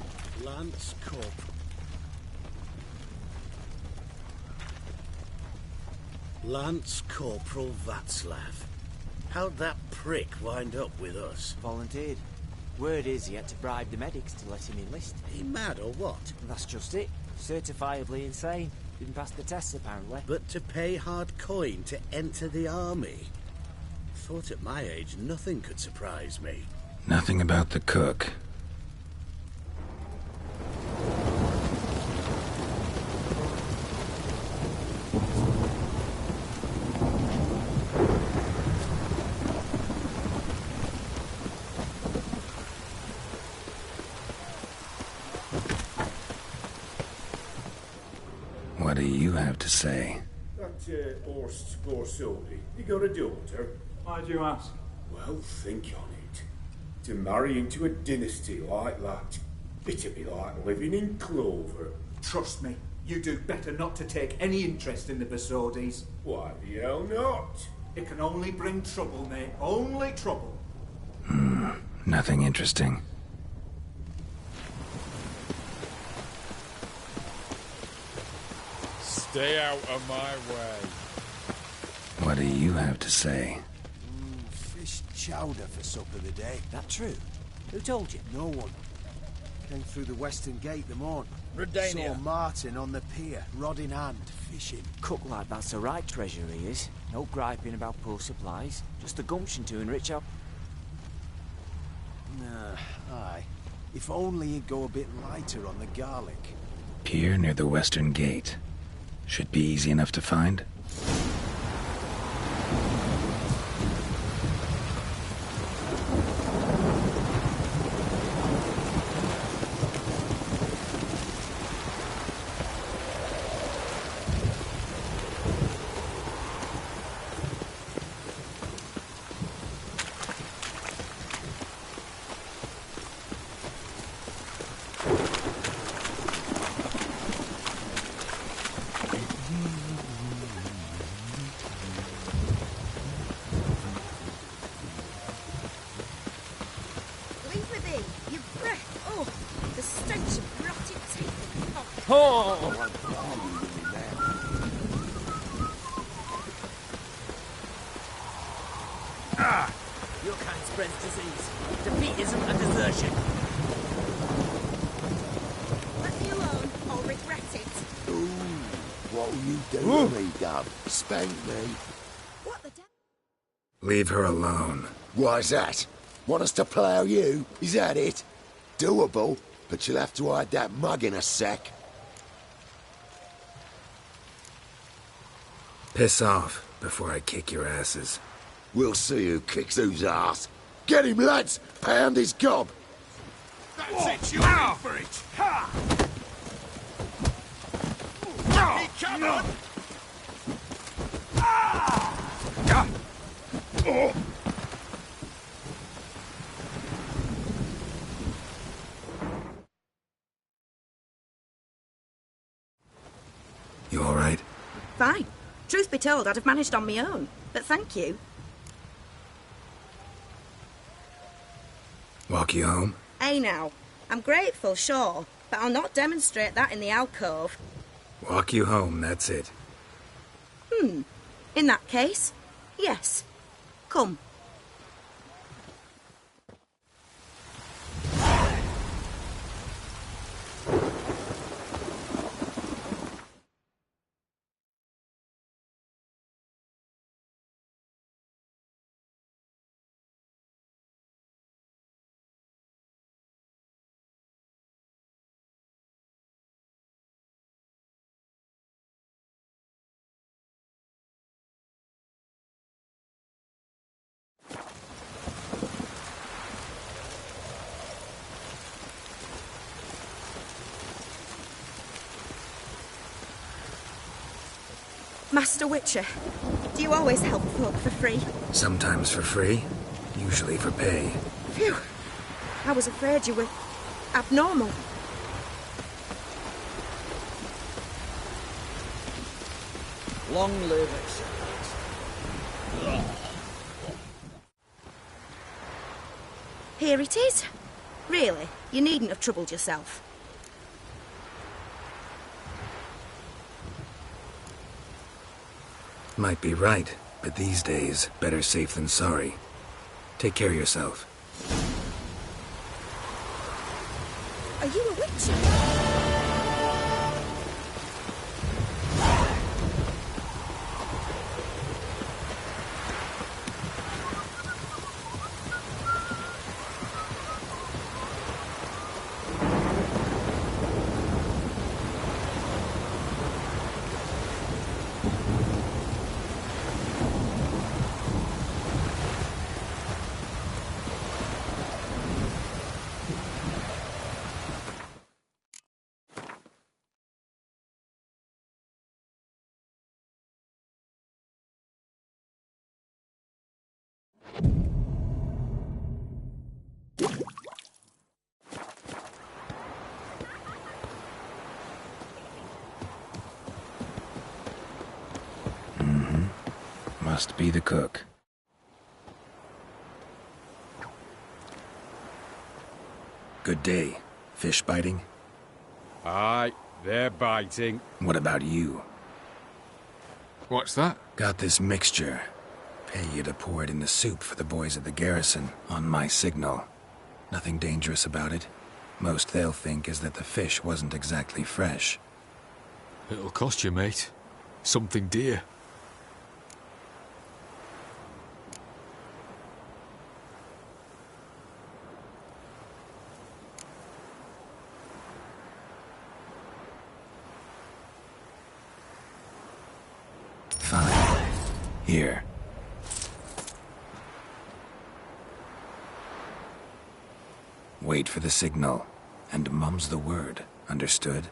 Lance Corporal. Lance Corporal Václav. How'd that prick wind up with us? Volunteered. Word is he had to bribe the medics to let him enlist. He mad or what? That's just it. Certifiably insane. Didn't pass the tests, apparently. But to pay hard coin to enter the army? Thought at my age nothing could surprise me. Nothing about the cook. What do you have to say? That Horst Borsodi, you got a daughter? Why do you ask? Well, think on it. To marry into a dynasty like that, it'd be like living in clover. Trust me, you do better not to take any interest in the Borsodis. Why the hell not? It can only bring trouble, mate. Only trouble. Nothing interesting. Stay out of my way. What do you have to say? Fish chowder for supper today. That true? Who told you? No one. Came through the western gate the morning. Redania. Saw Martin on the pier, rod in hand, fishing. Cook like that's the right treasure he is. No griping about poor supplies. Just the gumption to enrich up. Nah, aye. If only he'd go a bit lighter on the garlic. Pier near the western gate. Should be easy enough to find. Leave with thee. Your breath. Oh, the stench of rotted teeth. Your kind spreads disease. Defeatism and desertion. Let me alone, I'll regret it. Ooh, what will you do to me, Dove? Spank me. What the devil? Leave her alone. Why's that? Want us to plough you? Is that it? Doable, but you'll have to hide that mug in a sec. Piss off before I kick your asses. We'll see who kicks whose ass. Get him, lads! Pound his gob! That's it, you aim for it! Ha! Come on! You alright? Fine. Truth be told, I'd have managed on my own. But thank you. Walk you home? Hey now, I'm grateful, sure, but I'll not demonstrate that in the alcove. Walk you home, that's it. In that case, yes. Come. Master Witcher, do you always help folk for free? Sometimes for free, usually for pay. Phew. I was afraid you were abnormal. Long live excellence. Here it is. Really, you needn't have troubled yourself. Might be right, but these days, better safe than sorry. Take care of yourself. Are you a witcher? Must be the cook. Good day. Fish biting? Aye, they're biting. What about you? What's that? Got this mixture. Pay you to pour it in the soup for the boys at the garrison, on my signal. Nothing dangerous about it. Most they'll think is that the fish wasn't exactly fresh. It'll cost you, mate. Something dear. Fine. Here. Wait for the signal, and mum's the word. Understood?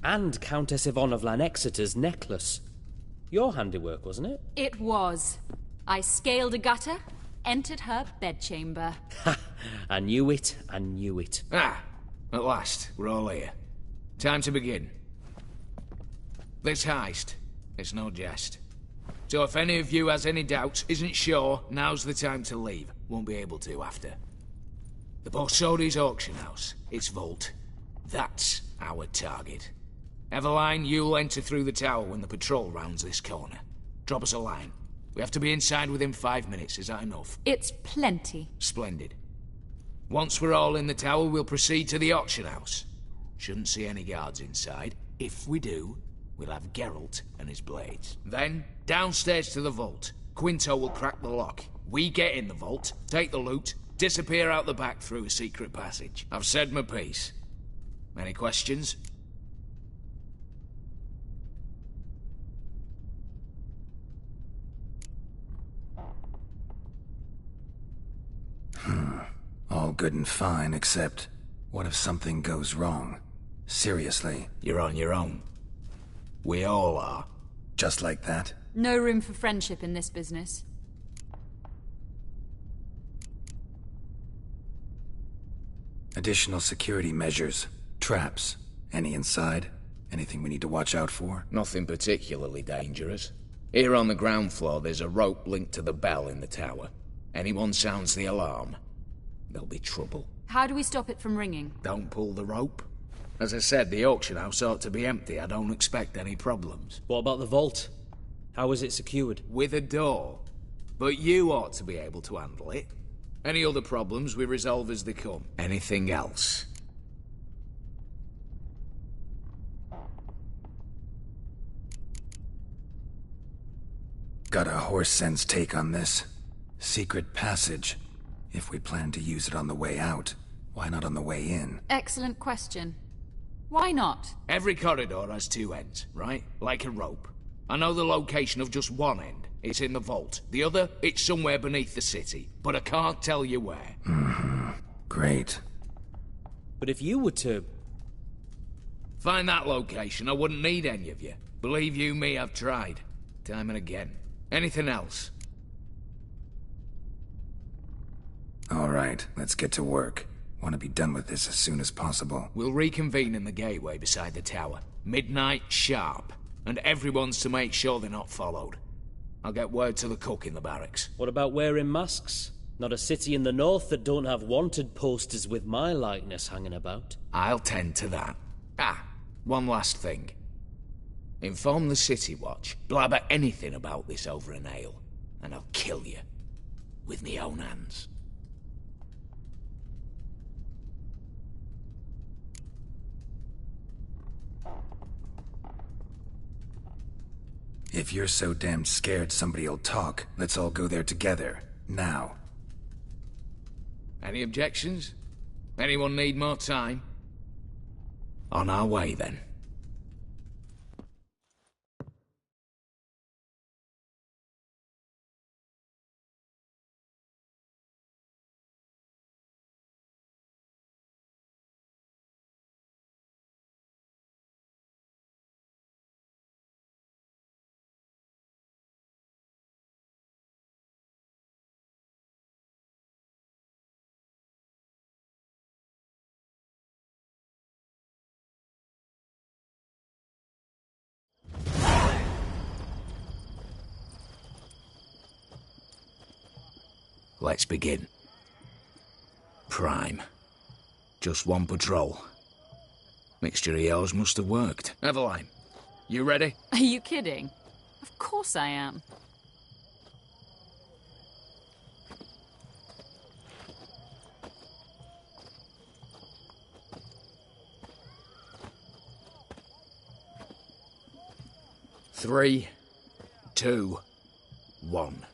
And Countess Yvonne of Lanexeter's necklace. Your handiwork, wasn't it? It was. I scaled a gutter, entered her bedchamber. Ha! I knew it, I knew it. Ah, at last, we're all here. Time to begin. This heist, it's no jest. So if any of you has any doubts, isn't sure, now's the time to leave. Won't be able to after. The Borsodi's auction house, its vault. That's our target. Eveline, you'll enter through the tower when the patrol rounds this corner. Drop us a line. We have to be inside within 5 minutes, is that enough? It's plenty. Splendid. Once we're all in the tower, we'll proceed to the auction house. Shouldn't see any guards inside. If we do, we'll have Geralt and his blades. Then, downstairs to the vault. Quinto will crack the lock. We get in the vault, take the loot, disappear out the back through a secret passage. I've said my piece. Any questions? All good and fine, except... what if something goes wrong? Seriously. You're on your own. We all are. Just like that? No room for friendship in this business. Additional security measures. Traps. Any inside? Anything we need to watch out for? Nothing particularly dangerous. Here on the ground floor, there's a rope linked to the bell in the tower. Anyone sounds the alarm, there'll be trouble. How do we stop it from ringing? Don't pull the rope. As I said, the auction house ought to be empty. I don't expect any problems. What about the vault? How is it secured? With a door. But you ought to be able to handle it. Any other problems we resolve as they come. Anything else? Got a horse sense take on this. Secret passage. If we plan to use it on the way out, why not on the way in? Excellent question. Why not? Every corridor has two ends, right? Like a rope. I know the location of just one end. It's in the vault. The other, it's somewhere beneath the city. But I can't tell you where. Great. But if you were to... find that location, I wouldn't need any of you. Believe you me, I've tried. Time and again. Anything else? All right, let's get to work. Want to be done with this as soon as possible. We'll reconvene in the gateway beside the tower. Midnight sharp. And everyone's to make sure they're not followed. I'll get word to the cook in the barracks. What about wearing masks? Not a city in the north that don't have wanted posters with my likeness hanging about. I'll tend to that. Ah, one last thing. Inform the City Watch. Blabber anything about this over an ale, and I'll kill you. With me own hands. If you're so damn scared somebody'll talk, let's all go there together. Now. Any objections? Anyone need more time? On our way, then. Let's begin. Prime. Just one patrol. Mixture of yours must have worked. Eveline, you ready? Are you kidding? Of course I am. Three, 2, 1.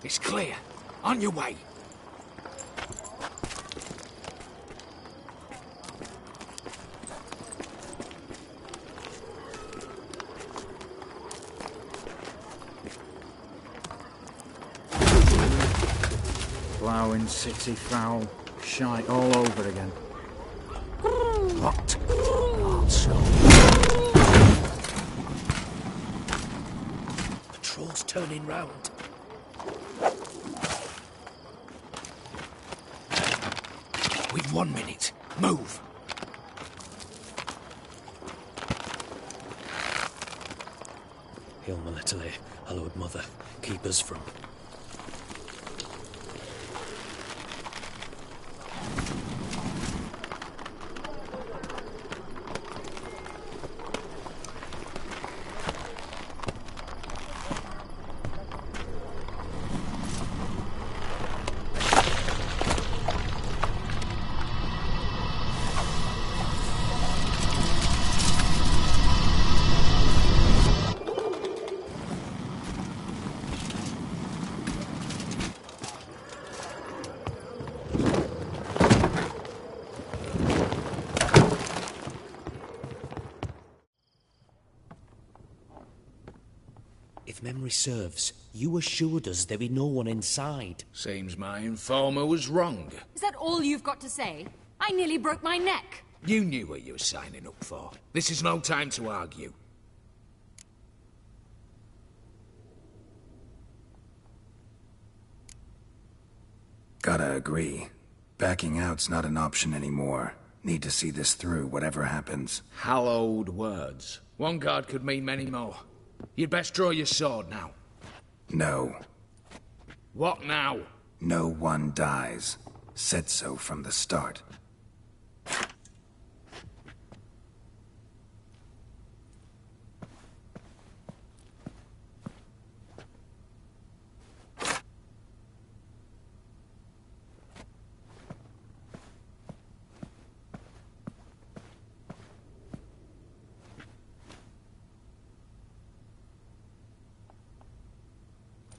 It's clear. On your way. ruined city, foul shite all over again. What? Also. Patrol's turning round. We've 1 minute. Move. Hail Melitele, hallowed mother, keep us from... If memory serves, you assured us there be no one inside. Seems my informer was wrong. Is that all you've got to say? I nearly broke my neck. You knew what you were signing up for. This is no time to argue. Gotta agree. Backing out's not an option anymore. Need to see this through, whatever happens. Hallowed words. One guard could mean many more. You'd best draw your sword now. No. What now? No one dies. Said so from the start.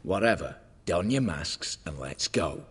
Whatever. Don your masks and let's go.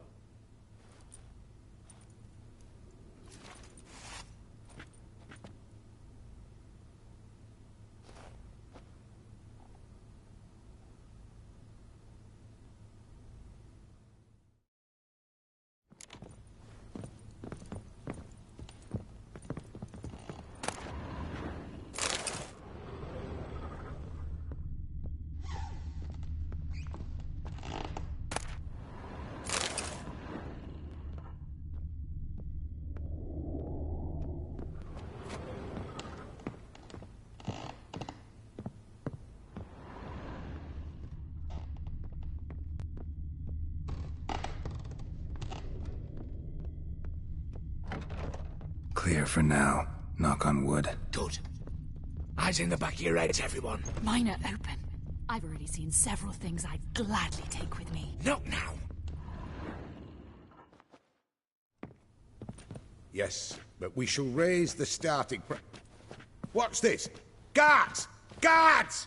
Clear for now. Knock on wood. Good. Eyes in the back of your heads, everyone. Mine are open. I've already seen several things I'd gladly take with me. Not now. Yes, but we shall raise the starting What's this? Guards! Guards!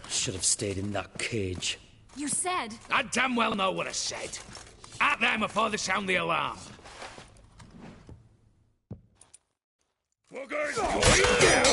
Should have stayed in that cage. You said... I damn well know what I said. At them before they sound the alarm. We're going down!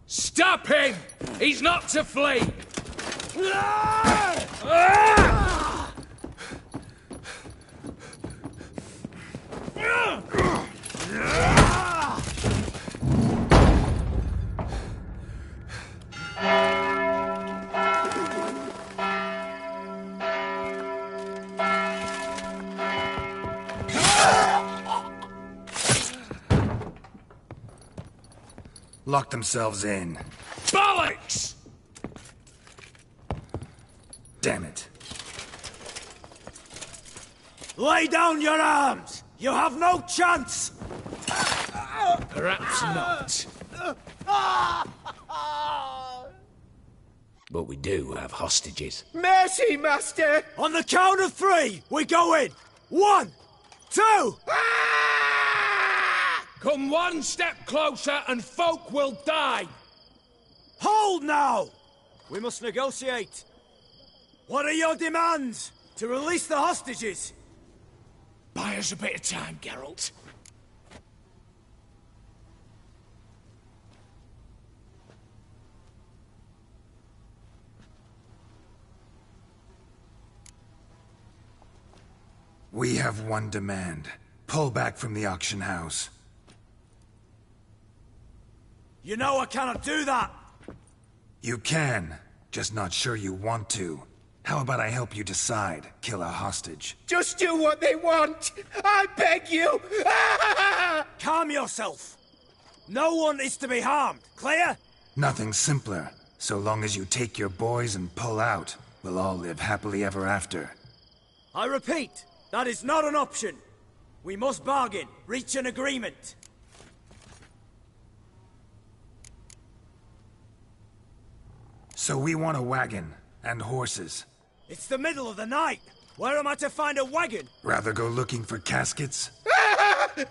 Stop him! He's not to flee! Lock themselves in. Bollocks! Damn it. Lay down your arms! You have no chance! Perhaps not. But we do have hostages. Mercy, Master! On the count of 3, we go in! 1, 2! Come one step closer and folk will die! Hold now! We must negotiate. What are your demands? To release the hostages? Buy us a bit of time, Geralt. We have one demand. Pull back from the auction house. You know I cannot do that! You can, just not sure you want to. How about I help you decide? Kill a hostage. Just do what they want! I beg you! Calm yourself! No one is to be harmed, clear? Nothing simpler. So long as you take your boys and pull out, we'll all live happily ever after. I repeat, that is not an option. We must bargain, reach an agreement. So we want a wagon, and horses. It's the middle of the night. Where am I to find a wagon? Rather go looking for caskets?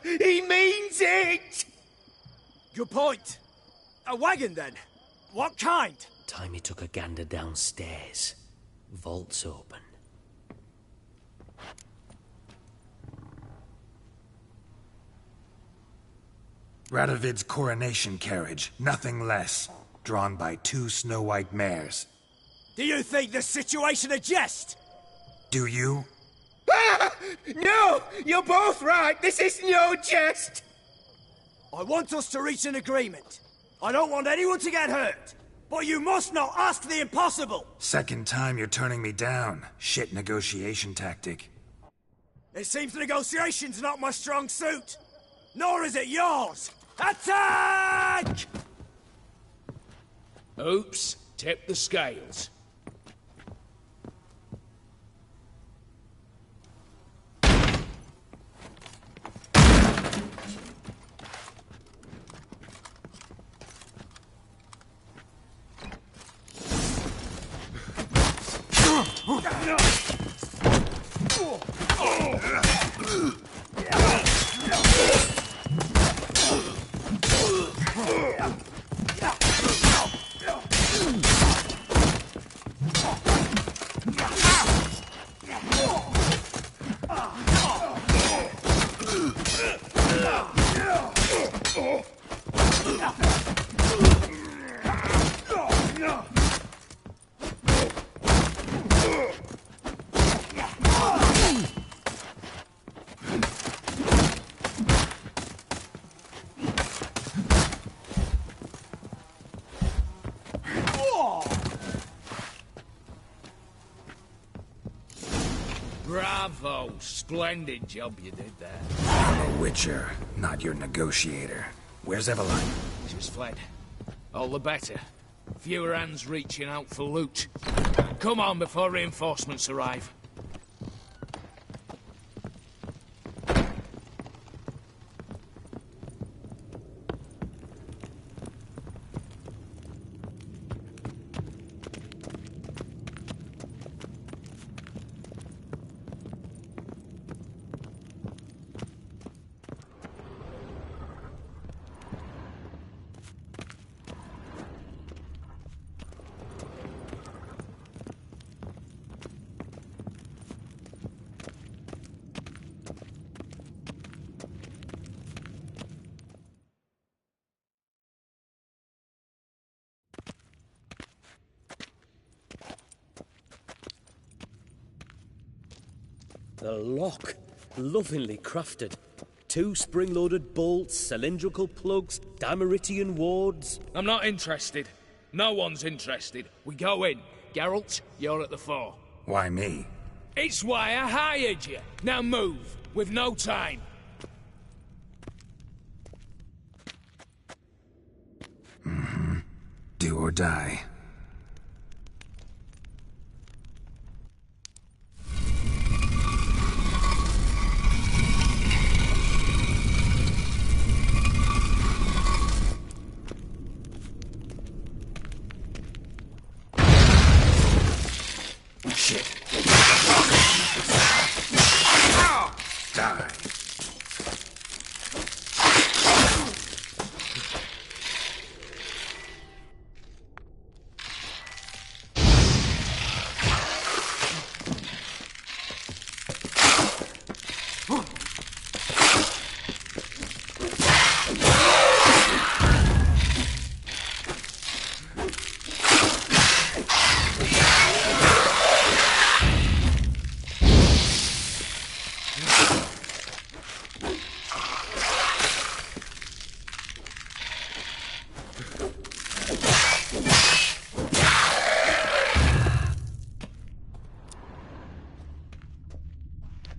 He means it! Good point. A wagon, then? What kind? Time he took a gander downstairs. Vault's open. Radovid's coronation carriage, nothing less. Drawn by 2 snow-white mares. Do you think this situation a jest? Do you? No! You're both right! This is no jest! I want us to reach an agreement. I don't want anyone to get hurt. But you must not ask the impossible! Second time you're turning me down. Shit negotiation tactic. It seems negotiation's not my strong suit. Nor is it yours! Attack! Oops, tip the scales. Bravo! Splendid job you did there. I'm a witcher, not your negotiator. Where's Eveline? She's fled. All the better. Fewer hands reaching out for loot. Come on before reinforcements arrive. The lock. Lovingly crafted. 2 spring-loaded bolts, cylindrical plugs, Dimeritian wards. I'm not interested. No one's interested. We go in. Geralt, you're at the fore. Why me? It's why I hired you. Now move. We've no time. Mm-hmm. Do or die. die.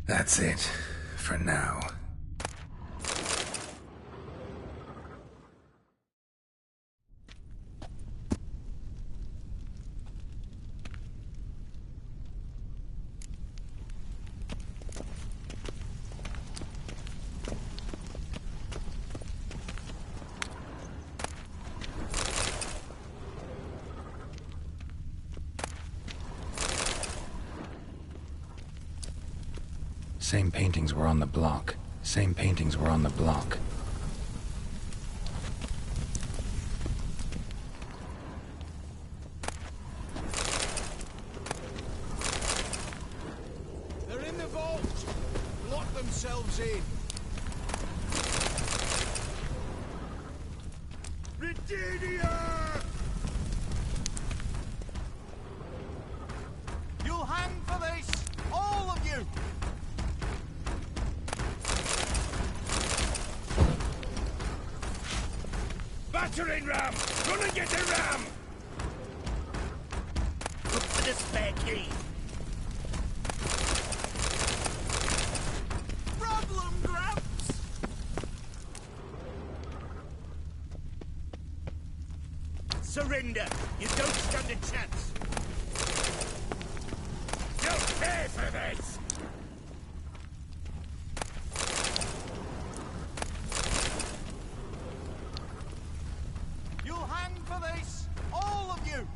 That's it, for now. Same paintings were on the block. Same paintings were on the block. They're in the vault! Lock themselves in! Virginia! You'll hang for this! All of you! Battering ram! Run and get a ram! Look for the spare key! Problem, Gramps! Surrender! You don't stand a chance! You'll pay for this! You'll hang for this! All of you!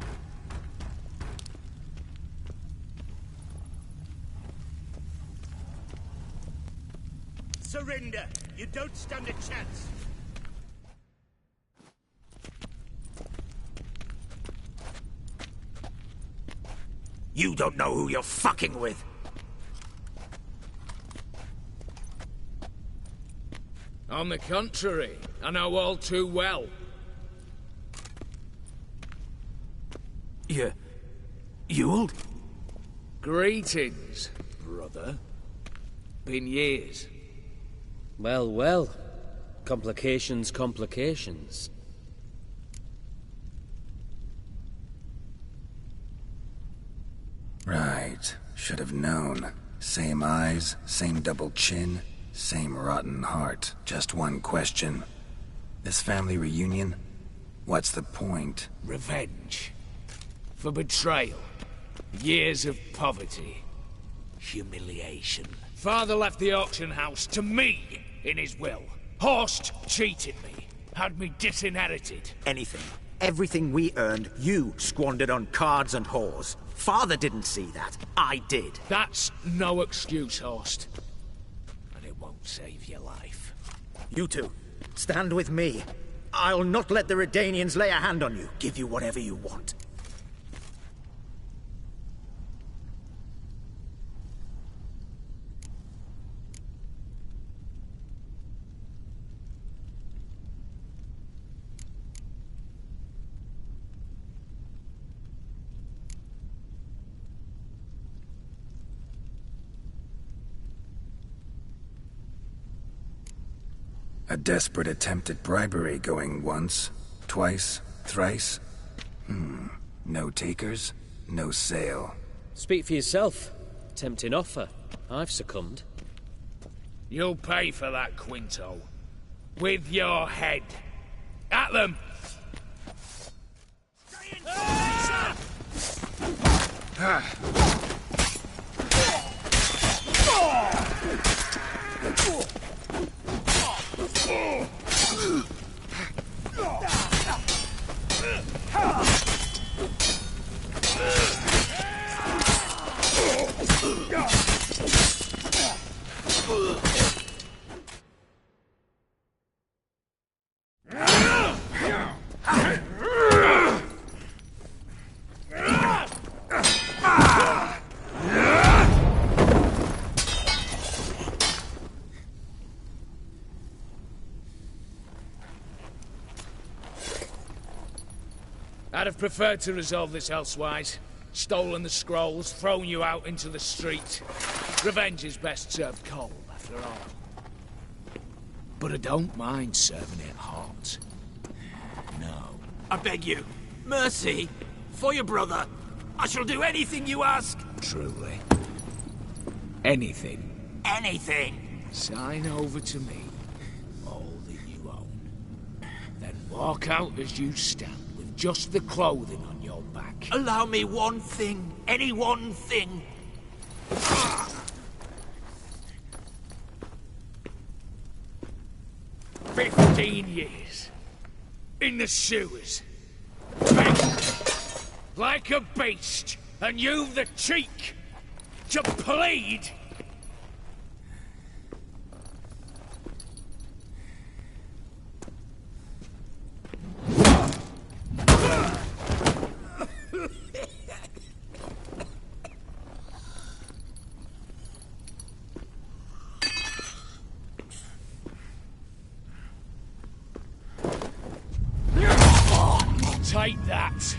Surrender! You don't stand a chance! You don't know who you're fucking with. On the contrary, I know all too well. You old? Greetings, brother. Been years. Well, well. Complications, complications. Right. Should have known. Same eyes, same double chin, same rotten heart. Just one question. This family reunion? What's the point? Revenge. For betrayal. Years of poverty. Humiliation. Father left the auction house to me in his will. Horst cheated me. Had me disinherited. Anything. Everything we earned, you squandered on cards and whores. Father didn't see that. I did. That's no excuse, Horst. And it won't save your life. You two, stand with me. I'll not let the Redanians lay a hand on you. Give you whatever you want. A desperate attempt at bribery going once, twice, thrice. No takers, no sale. Speak for yourself. Tempting offer. I've succumbed. You'll pay for that, Quinto. With your head. At them! I'd have preferred to resolve this elsewise. Stolen the scrolls, thrown you out into the street. Revenge is best served cold, after all. But I don't mind serving it hot. No. I beg you, mercy, for your brother. I shall do anything you ask. Truly. Anything. Anything. Sign over to me all that you own. Then walk out as you stand with just the clothing on your back. Allow me one thing. Any one thing. 15 years. In the sewers. Begging. Like a beast. And you've the cheek to plead. Take that.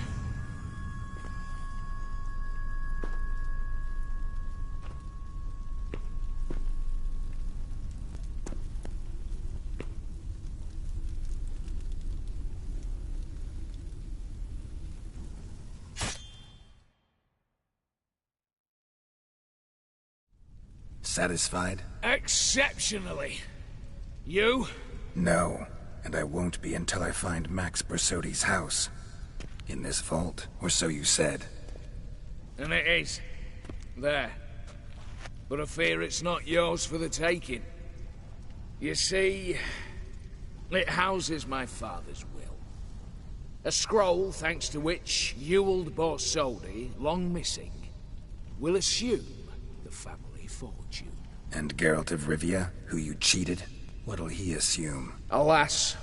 Satisfied? Exceptionally. You? No, and I won't be until I find Max Bersodi's house. In this vault, or so you said. And it is. There. But I fear it's not yours for the taking. You see, it houses my father's will. A scroll thanks to which Ewald Borsodi, long missing, will assume the family fortune. And Geralt of Rivia, who you cheated, what'll he assume? Alas,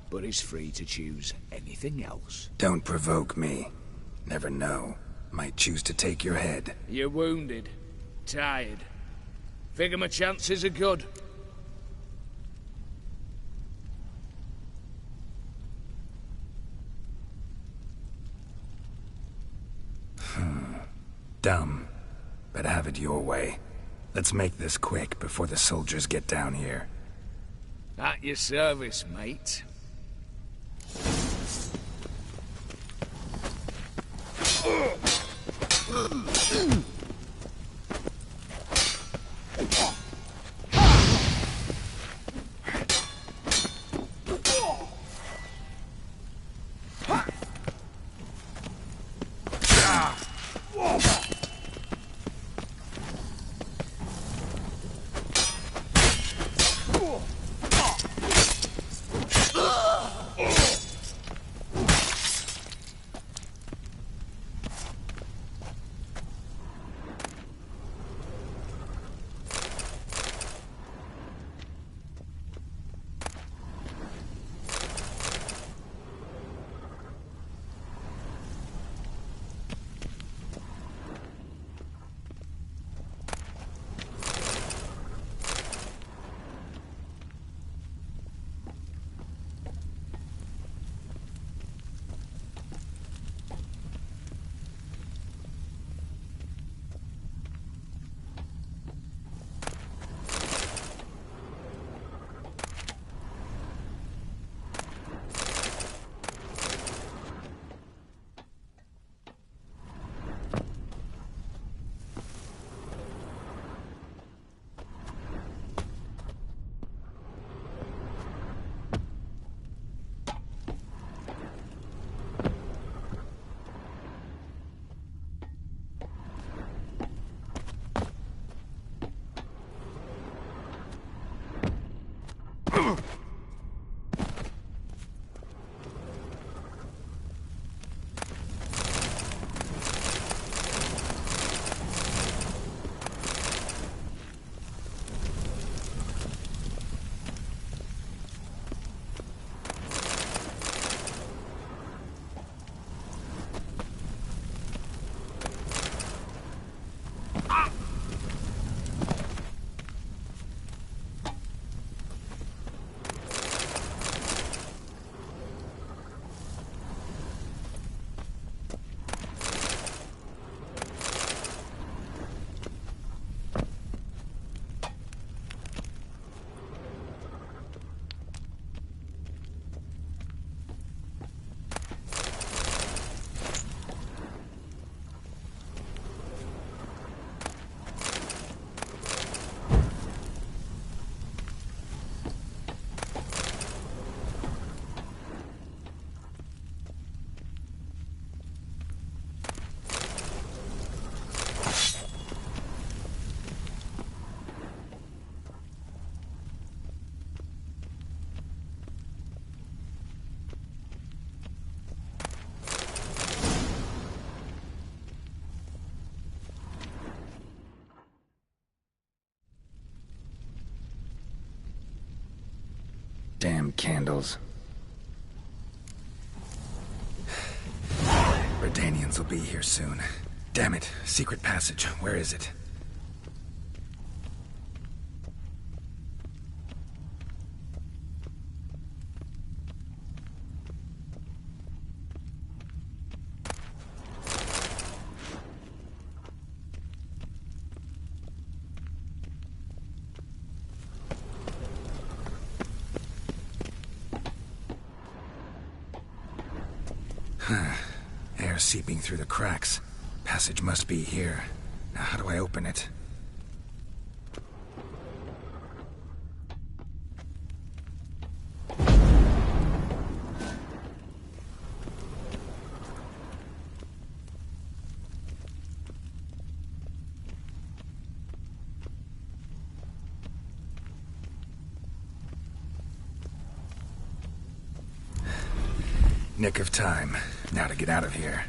but he's free to choose anything else. Don't provoke me. Never know. Might choose to take your head. You're wounded. Tired. Figure my chances are good. Dumb. But have it your way. Let's make this quick before the soldiers get down here. At your service, mate. Damn candles. Redanians will be here soon. Damn it. Secret passage. Where is it? Air seeping through the cracks. Passage must be here. Now, how do I open it? Nick of time. Now to get out of here.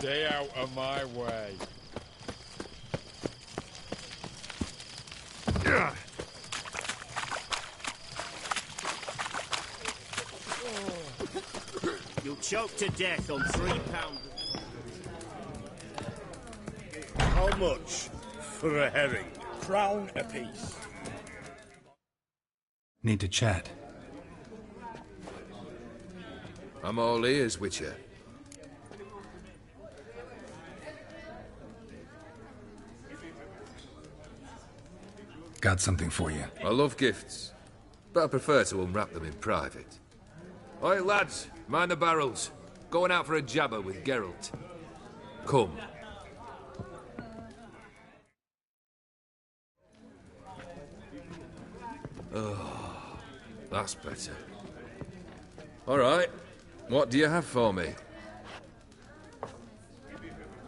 Stay out of my way. You'll choke to death on £3. How much for a herring? Crown apiece. Need to chat. I'm all ears, Witcher. Got something for you. I love gifts, but I prefer to unwrap them in private. Oi, lads, mind the barrels. Going out for a jabber with Geralt. Come. Oh, that's better. All right, what do you have for me?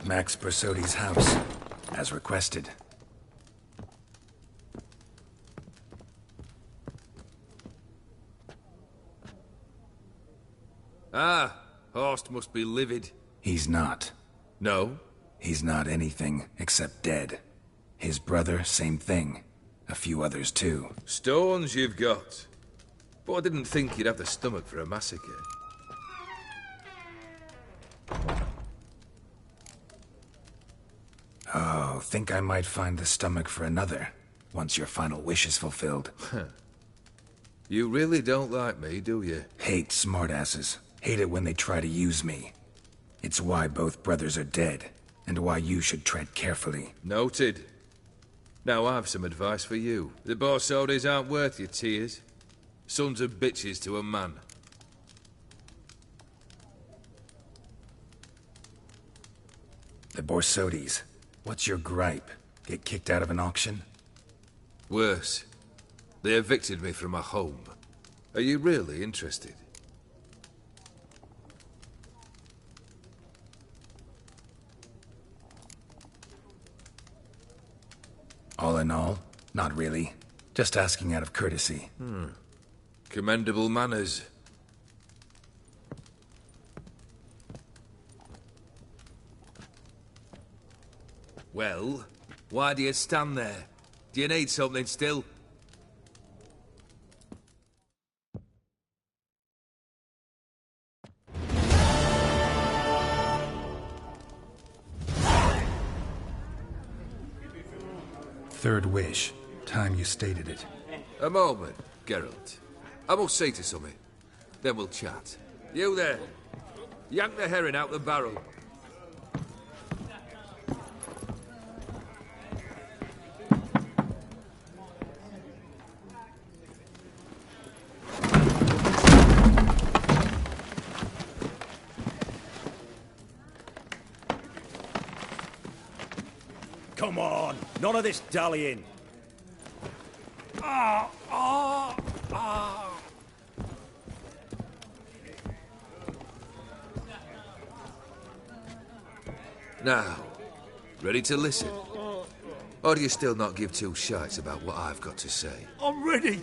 Max Bersodi's house, as requested. Ah, Horst must be livid. He's not. No? He's not anything except dead. His brother, same thing. A few others too. Stones you've got. But I didn't think you'd have the stomach for a massacre. Oh, think I might find the stomach for another, once your final wish is fulfilled. You really don't like me, do you? Hate smartasses. Hate it when they try to use me. It's why both brothers are dead, and why you should tread carefully. Noted. Now I've some advice for you. The Borsodis aren't worth your tears. Sons of bitches to a man. The Borsodis. What's your gripe? Get kicked out of an auction? Worse. They evicted me from my home. Are you really interested? All in all, not really. Just asking out of courtesy. Commendable manners. Well, why do you stand there? Do you need something still? Third wish. Time you stated it. A moment, Geralt. I must see to something. Then we'll chat. You there. Yank the herring out the barrel. Come on, none of this dallying. Now, ready to listen? Or do you still not give two shites about what I've got to say? I'm ready.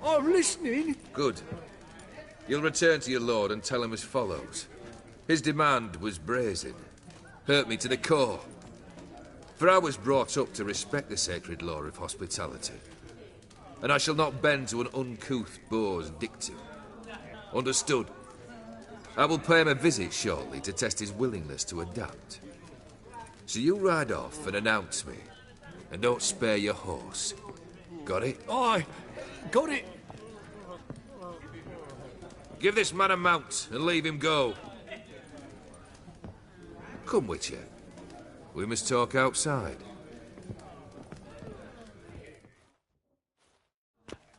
I'm listening. Good. You'll return to your lord and tell him as follows. His demand was brazen. Hurt me to the core. For I was brought up to respect the sacred law of hospitality. And I shall not bend to an uncouth boor's dictum. Understood? I will pay him a visit shortly to test his willingness to adapt. So you ride off and announce me. And don't spare your horse. Got it? Aye, got it. Give this man a mount and leave him go. Come, Witcher. We must talk outside.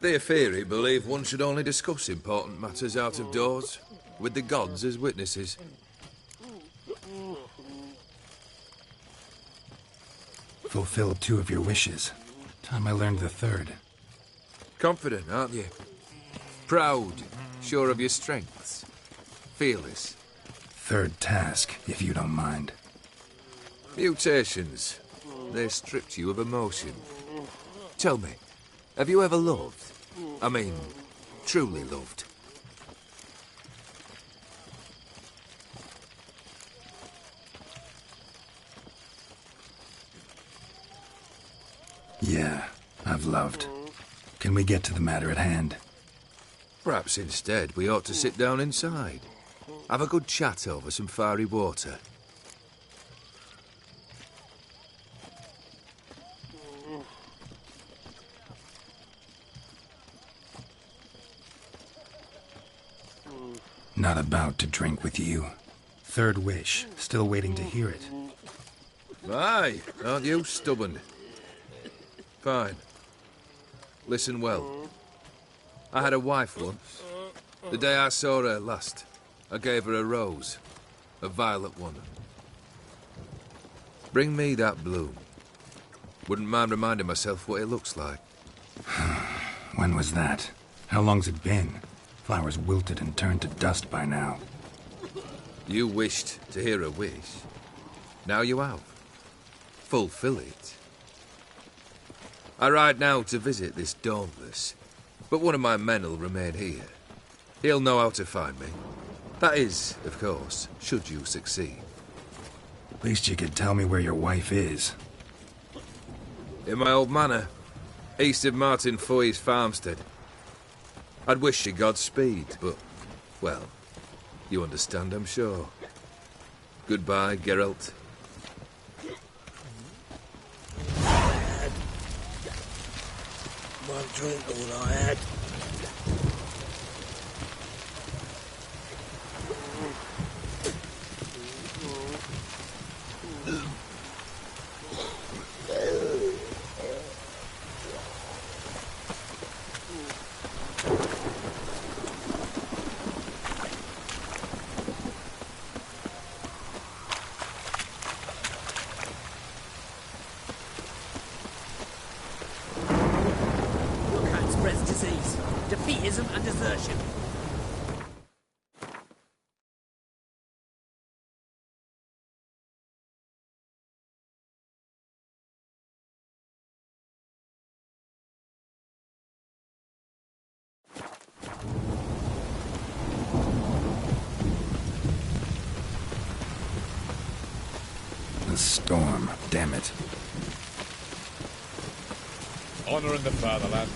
The Aetheri believe one should only discuss important matters out of doors, with the gods as witnesses. Fulfilled 2 of your wishes. Time I learned the 3rd. Confident, aren't you? Proud, sure of your strengths. Fearless. 3rd task, if you don't mind. Mutations. They stripped you of emotion. Tell me, have you ever loved? I mean, truly loved? Yeah, I've loved. Can we get to the matter at hand? Perhaps instead we ought to sit down inside. Have a good chat over some fiery water. Not about to drink with you. 3rd wish. Still waiting to hear it. Aye, aren't you stubborn? Fine. Listen well. I had a wife once. The day I saw her last, I gave her a rose. A violet one. Bring me that bloom. Wouldn't mind reminding myself what it looks like. When was that? How long's it been? Flowers wilted and turned to dust by now. You wished to hear a wish. Now you have. Fulfill it. I ride now to visit this Dauntless, but one of my men will remain here. He'll know how to find me. That is, of course, should you succeed. Least you could tell me where your wife is. In my old manor, east of Martin Foy's farmstead. I'd wish you Godspeed, but, well, you understand, I'm sure. Goodbye, Geralt. One drink all I had. Disease, defeatism and desertion. A storm, damn it. Honor in the fatherland.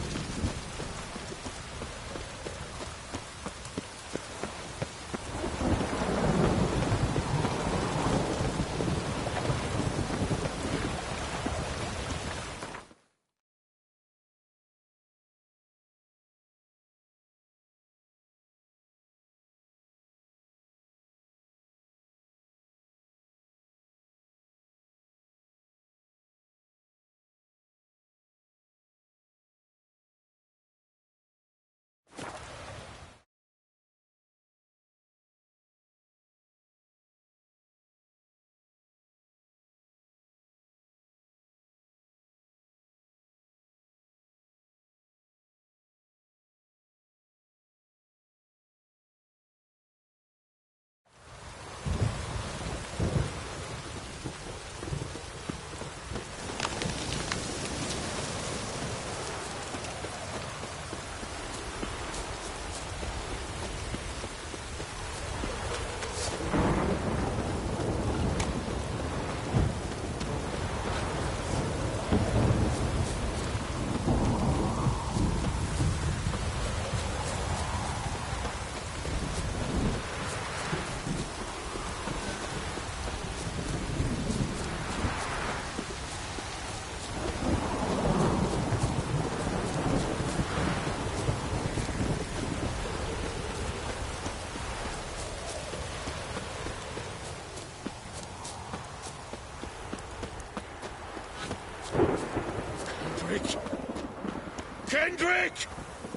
Kendrick!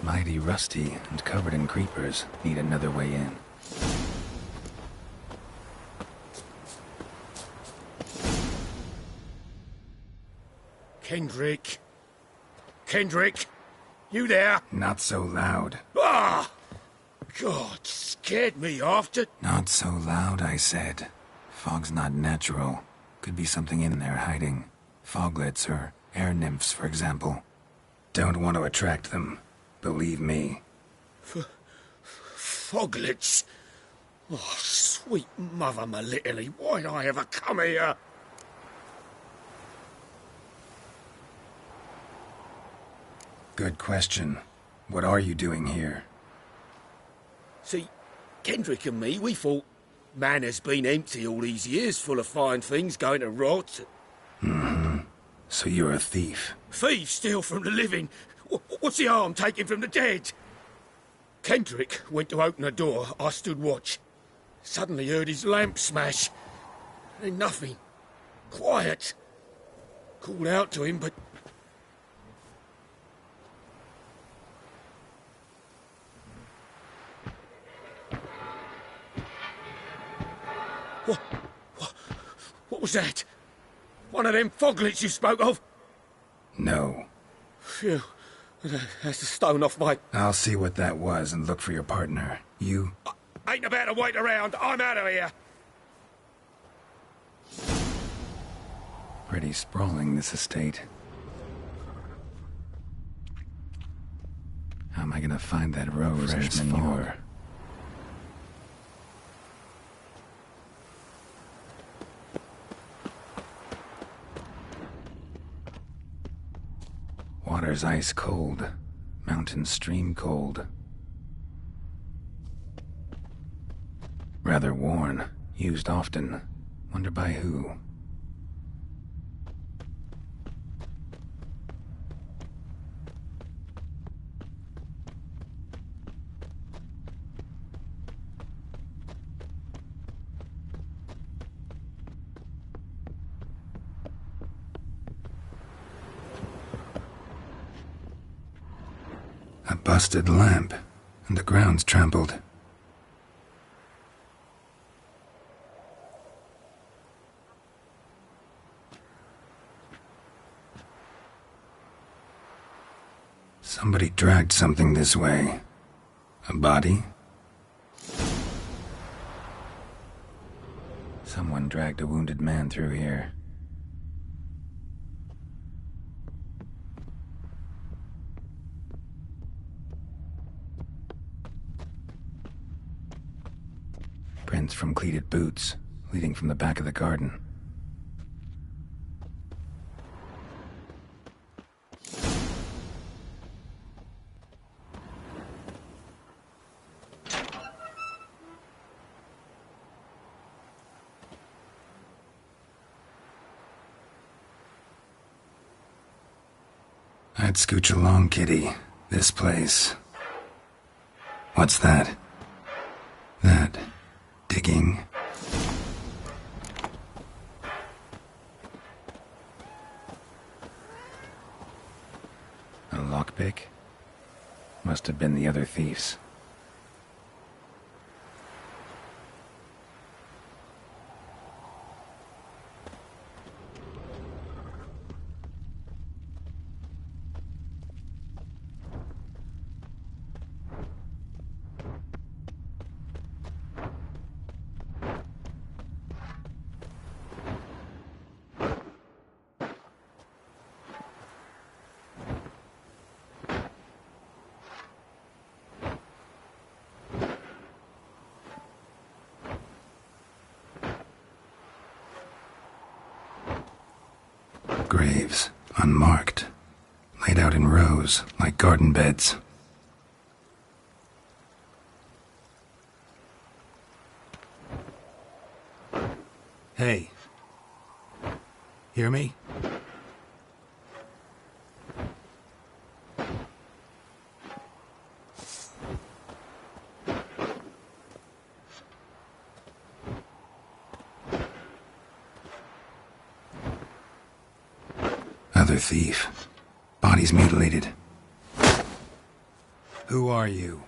Mighty rusty and covered in creepers. Need another way in. Kendrick? Kendrick? You there? Not so loud. Ah! God, scared me after... Not so loud, I said. Fog's not natural. Could be something in there hiding. Foglets or air nymphs, for example. Don't want to attract them. Believe me. Foglets? Oh, sweet mother Melitterly, why'd I ever come here? Good question. What are you doing here? See, Kendrick and me, we thought man has been empty all these years, full of fine things going to rot. Mm-hmm. So you're a thief. Thieves steal from the living. What's the harm taking from the dead? Kendrick went to open the door. I stood watch. Suddenly heard his lamp smash. Then nothing. Quiet. Called out to him, but... What was that? One of them foglets you spoke of? No. Phew. That's a stone off my... I'll see what that was and look for your partner. You... Ain't about to wait around. I'm out of here. Pretty sprawling, this estate. How am I gonna find that rose in this manure? Water's ice cold. Mountain stream cold. Rather worn. Used often. Wonder by who? A busted lamp, and the ground's trampled. Somebody dragged something this way. A body? Someone dragged a wounded man through here. Prints from cleated boots, leading from the back of the garden. I'd scooch along, kitty. This place. What's that? That... digging? A lockpick? Must have been the other thieves. Graves, unmarked, laid out in rows like garden beds. Hey. Hear me? Other thief. Bodies mutilated. Who are you?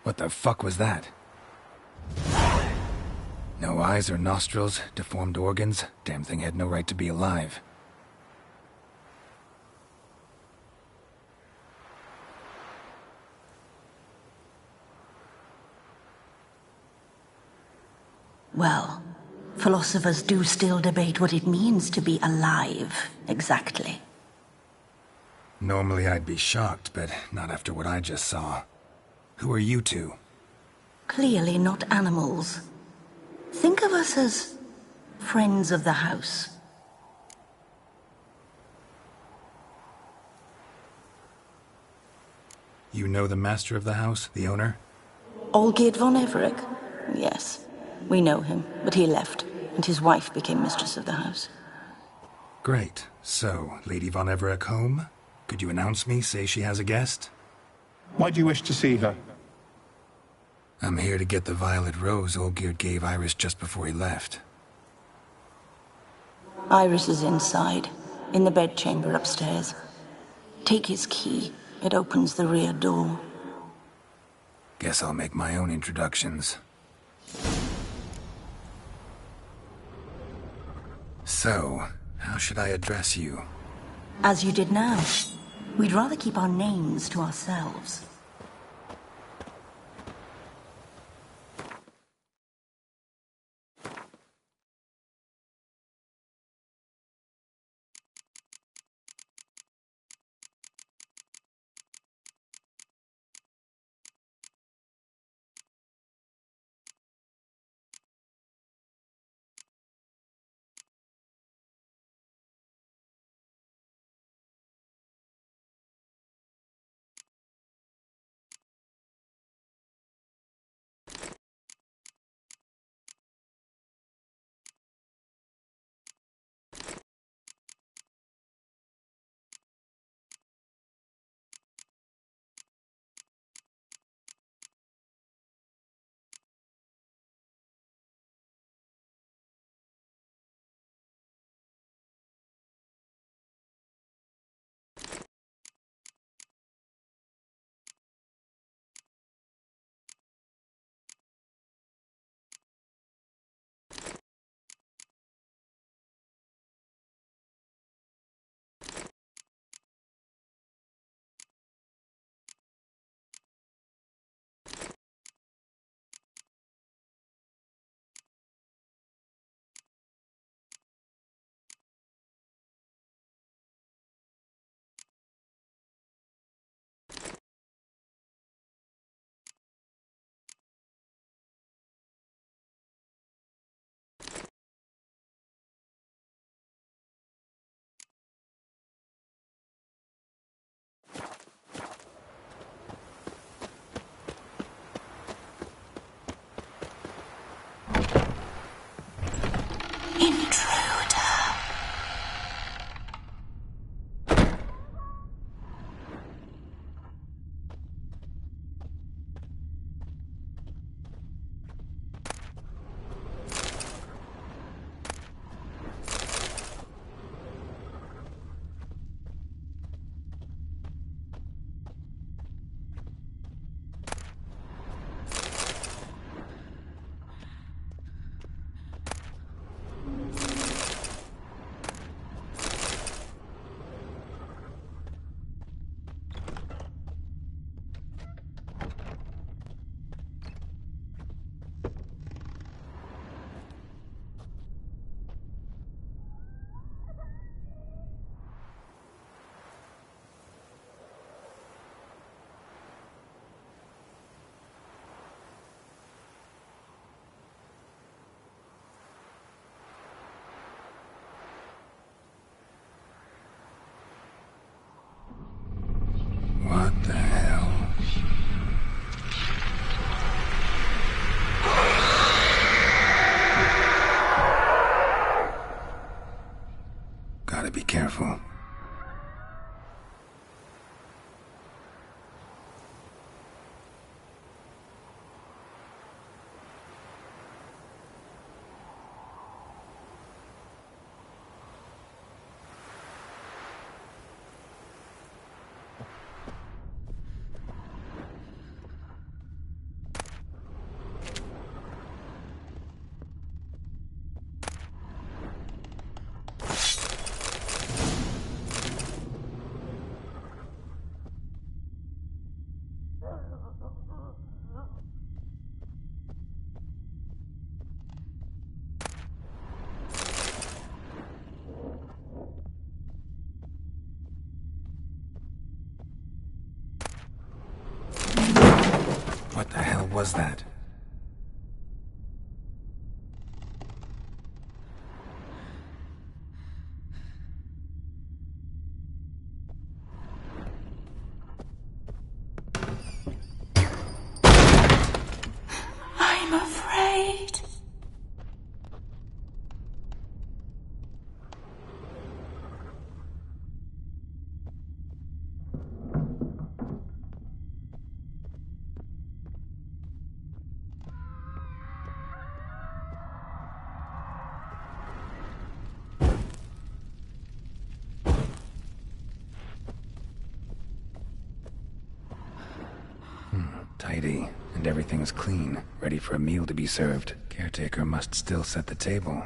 What the fuck was that? No eyes or nostrils, deformed organs. Damn thing had no right to be alive. Well, philosophers do still debate what it means to be alive, exactly. Normally I'd be shocked, but not after what I just saw. Who are you two? Clearly not animals. Think of us as friends of the house. You know the master of the house, the owner? Olgierd von Everec? Yes, we know him, but he left, and his wife became mistress of the house. Great. So, Lady von Everec home? Could you announce me, say she has a guest? Why do you wish to see her? I'm here to get the violet rose Olgierd gave Iris just before he left. Iris is inside, in the bedchamber upstairs. Take his key. It opens the rear door. Guess I'll make my own introductions. So, how should I address you? As you did now. We'd rather keep our names to ourselves. Gotta be careful. What the hell was that? I'm afraid. Tidy, and everything's clean, ready for a meal to be served. Caretaker must still set the table.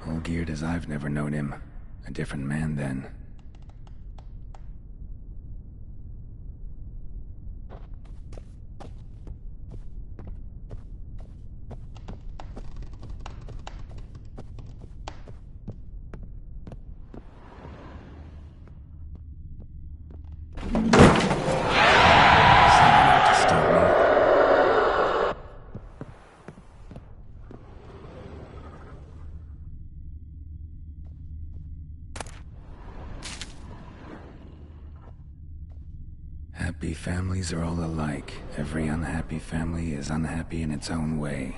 All geared as I've never known him. A different man then. Happy families are all alike. Every unhappy family is unhappy in its own way.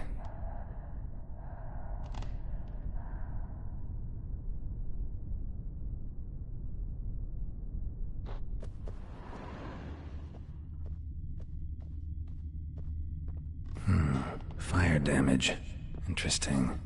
Fire damage. Interesting.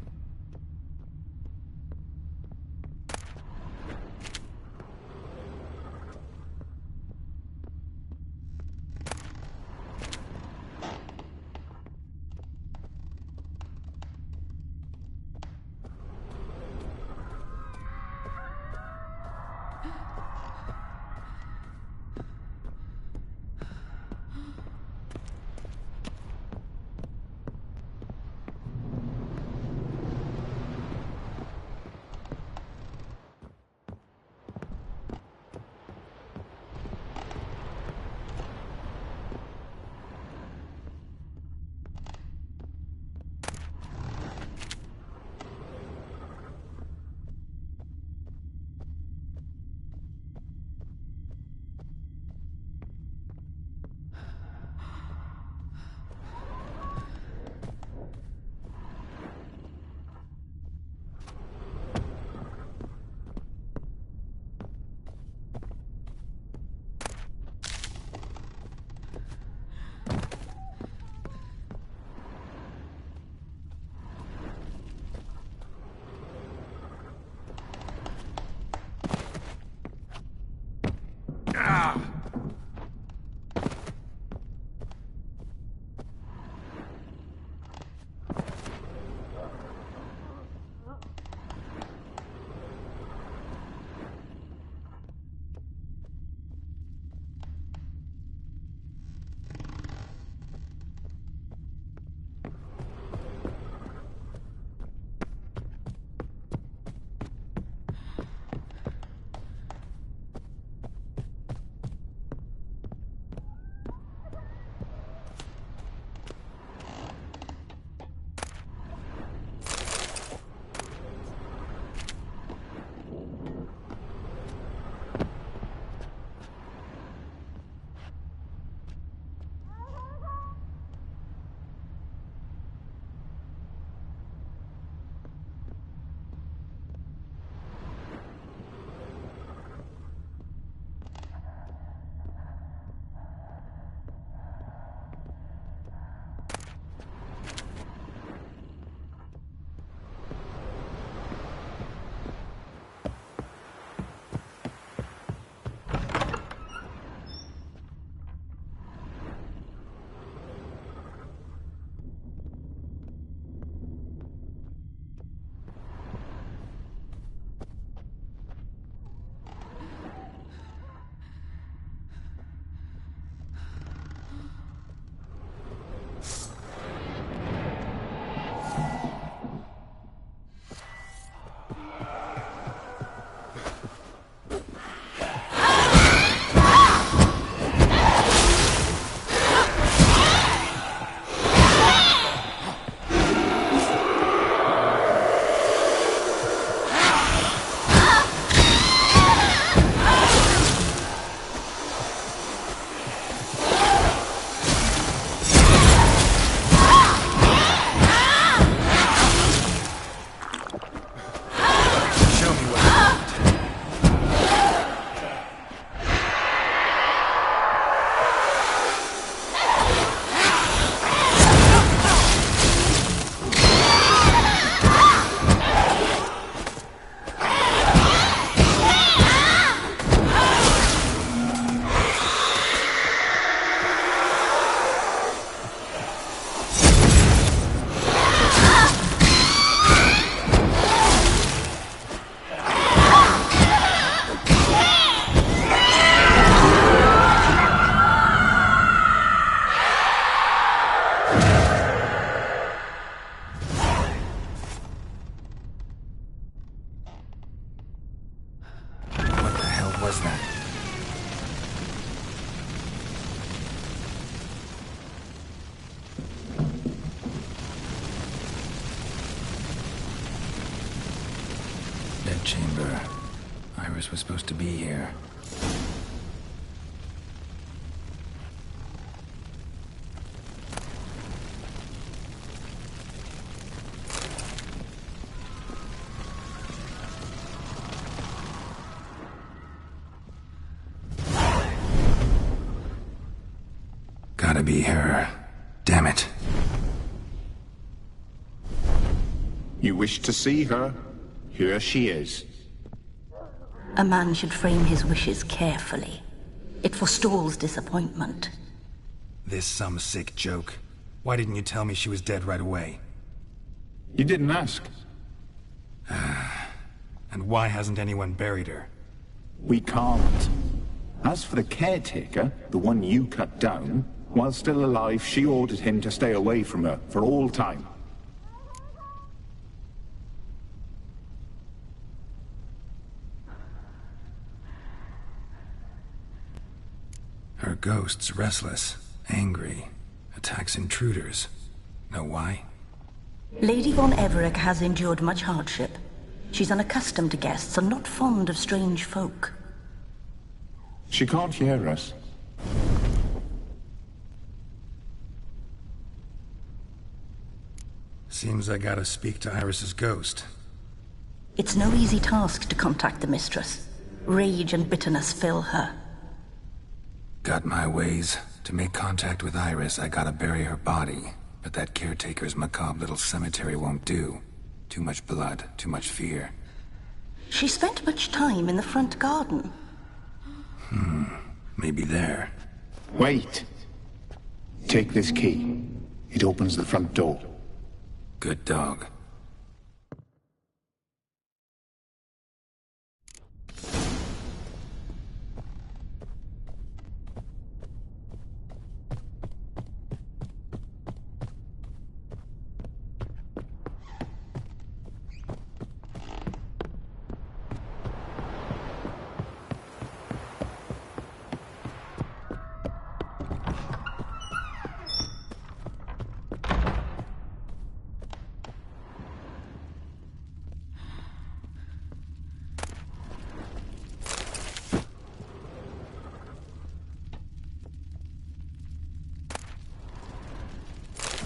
chamber. Iris was supposed to be here. Gotta be her. Damn it. You wish to see her? Here she is. A man should frame his wishes carefully. It forestalls disappointment. This some sick joke. Why didn't you tell me she was dead right away? You didn't ask. And why hasn't anyone buried her? We can't. As for the caretaker, the one you cut down, while still alive, she ordered him to stay away from her for all time. Her ghost's restless, angry, attacks intruders. Know why? Lady von Everett has endured much hardship. She's unaccustomed to guests and not fond of strange folk. She can't hear us. Seems I gotta speak to Iris's ghost. It's no easy task to contact the mistress. Rage and bitterness fill her. Got my ways. To make contact with Iris, I gotta bury her body. But that caretaker's macabre little cemetery won't do. Too much blood, too much fear. She spent much time in the front garden. Maybe there. Wait. Take this key. It opens the front door. Good dog.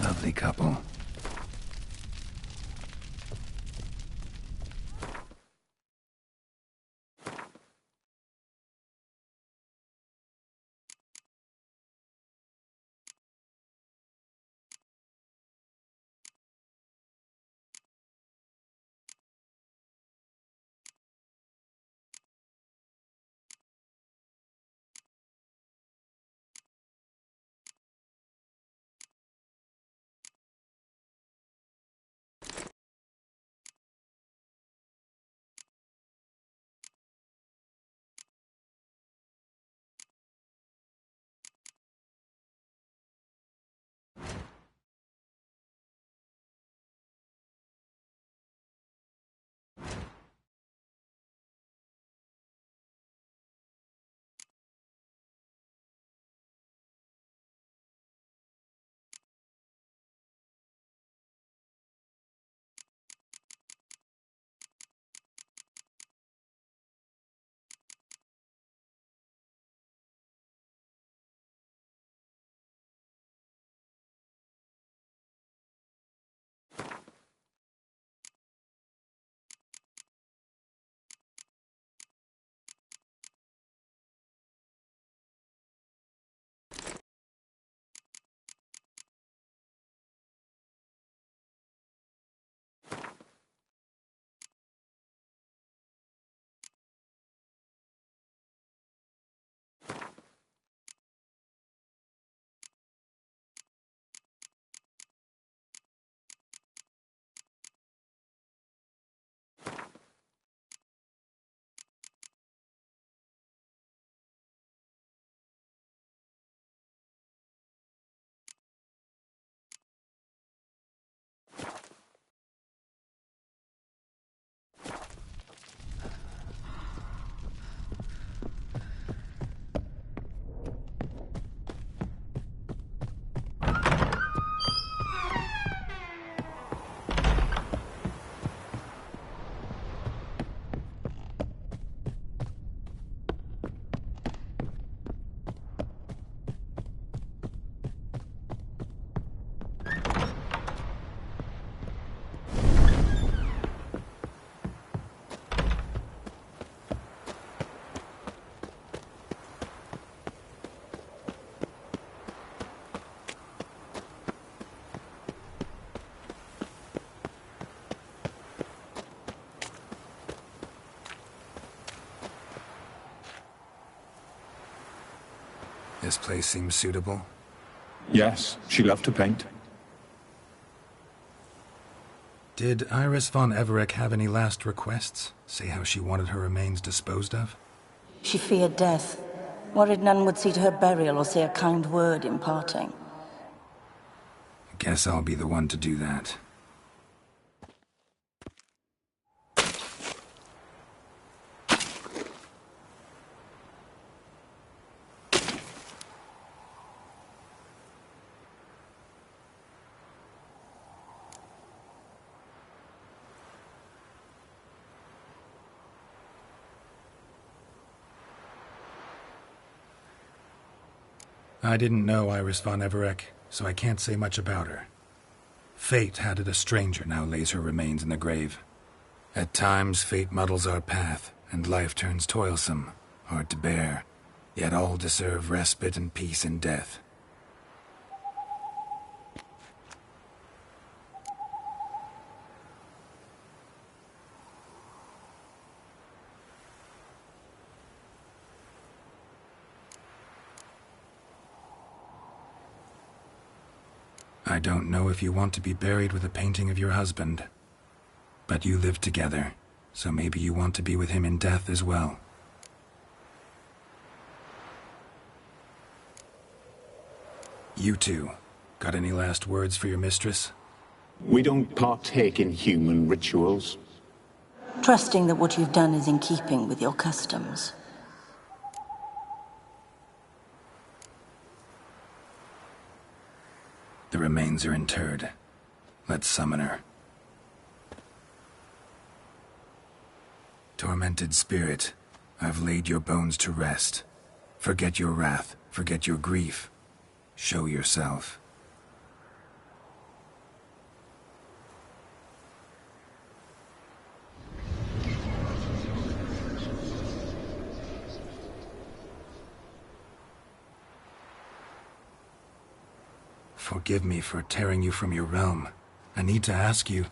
Lovely couple. this place seems suitable? Yes, she loved to paint. Did Iris von Everec have any last requests? Say how she wanted her remains disposed of? She feared death. Worried none would see to her burial or say a kind word in parting. Guess I'll be the one to do that. I didn't know Iris von Everec, so I can't say much about her. Fate had it a stranger now lays her remains in the grave. At times, fate muddles our path, and life turns toilsome, hard to bear. Yet all deserve respite and peace in death. I don't know if you want to be buried with a painting of your husband, but you lived together, so maybe you want to be with him in death as well. You two, got any last words for your mistress? We don't partake in human rituals. Trusting that what you've done is in keeping with your customs. The remains are interred. Let's summon her. Tormented spirit, I've laid your bones to rest. Forget your wrath, forget your grief. Show yourself. Forgive me for tearing you from your realm. I need to ask you.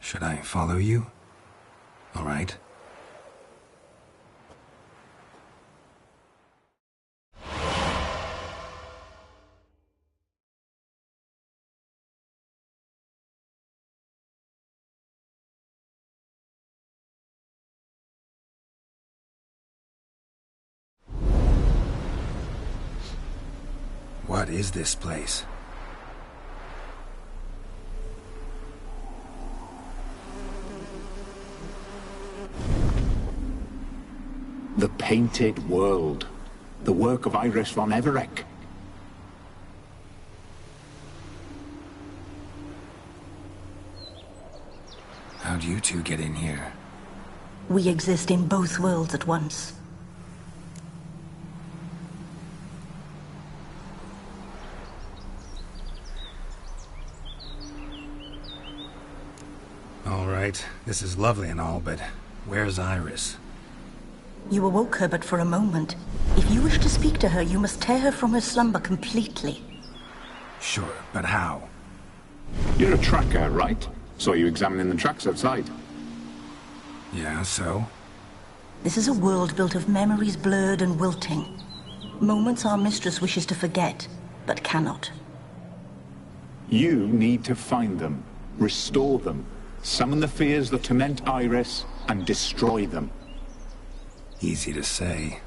Should I follow you? All right. What is this place? The Painted World. The work of Iris von Everec. How'd you two get in here? We exist in both worlds at once. All right, this is lovely and all, but where's Iris? You awoke her but for a moment. If you wish to speak to her, you must tear her from her slumber completely. Sure, but how? You're a tracker, right? Saw you examining the tracks outside. Yeah, so? This is a world built of memories blurred and wilting. Moments our mistress wishes to forget, but cannot. You need to find them, restore them, summon the fears that torment Iris, and destroy them. Easy to say.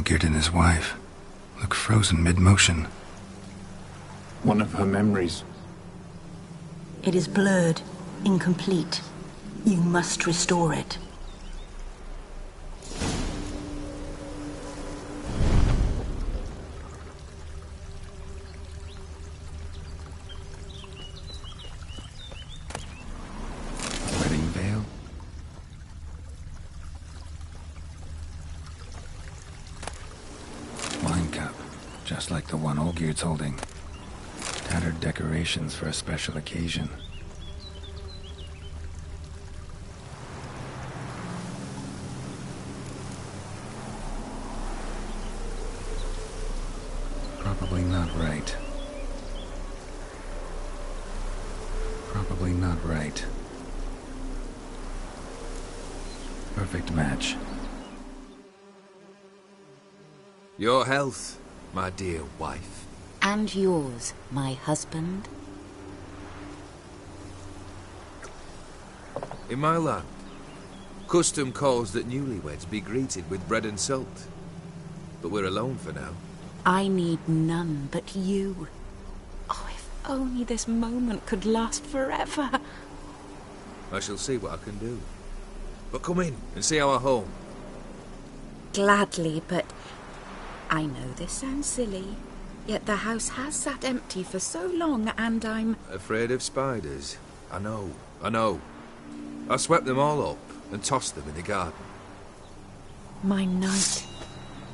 Olgierd and his wife look frozen mid-motion. One of her memories. It is blurred, incomplete. You must restore it. Wedding veil? Wine cup, just like the one Olgierd's holding. Tattered decorations for a special occasion. Probably not right. Probably not right. Perfect match. Your health, my dear wife. And yours, my husband. In my land, custom calls that newlyweds be greeted with bread and salt. But we're alone for now. I need none but you. Oh, if only this moment could last forever. I shall see what I can do. But come in and see our home. Gladly, but I know this sounds silly, yet the house has sat empty for so long, and I'm Afraid of spiders? I know, I know. I swept them all up and tossed them in the garden. my knight.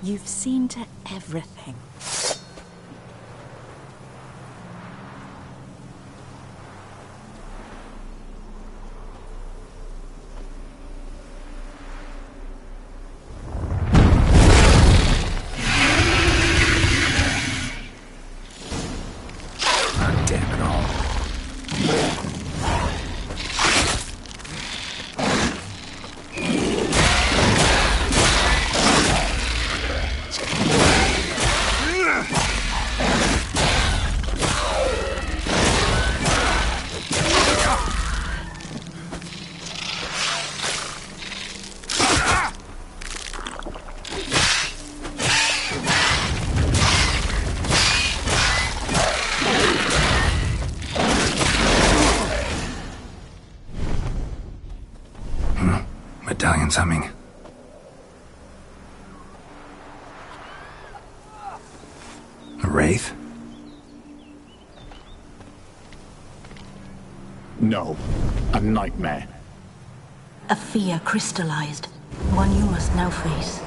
You've seen to everything. Medallion's humming. A wraith? No. A nightmare. A fear crystallized. One you must now face.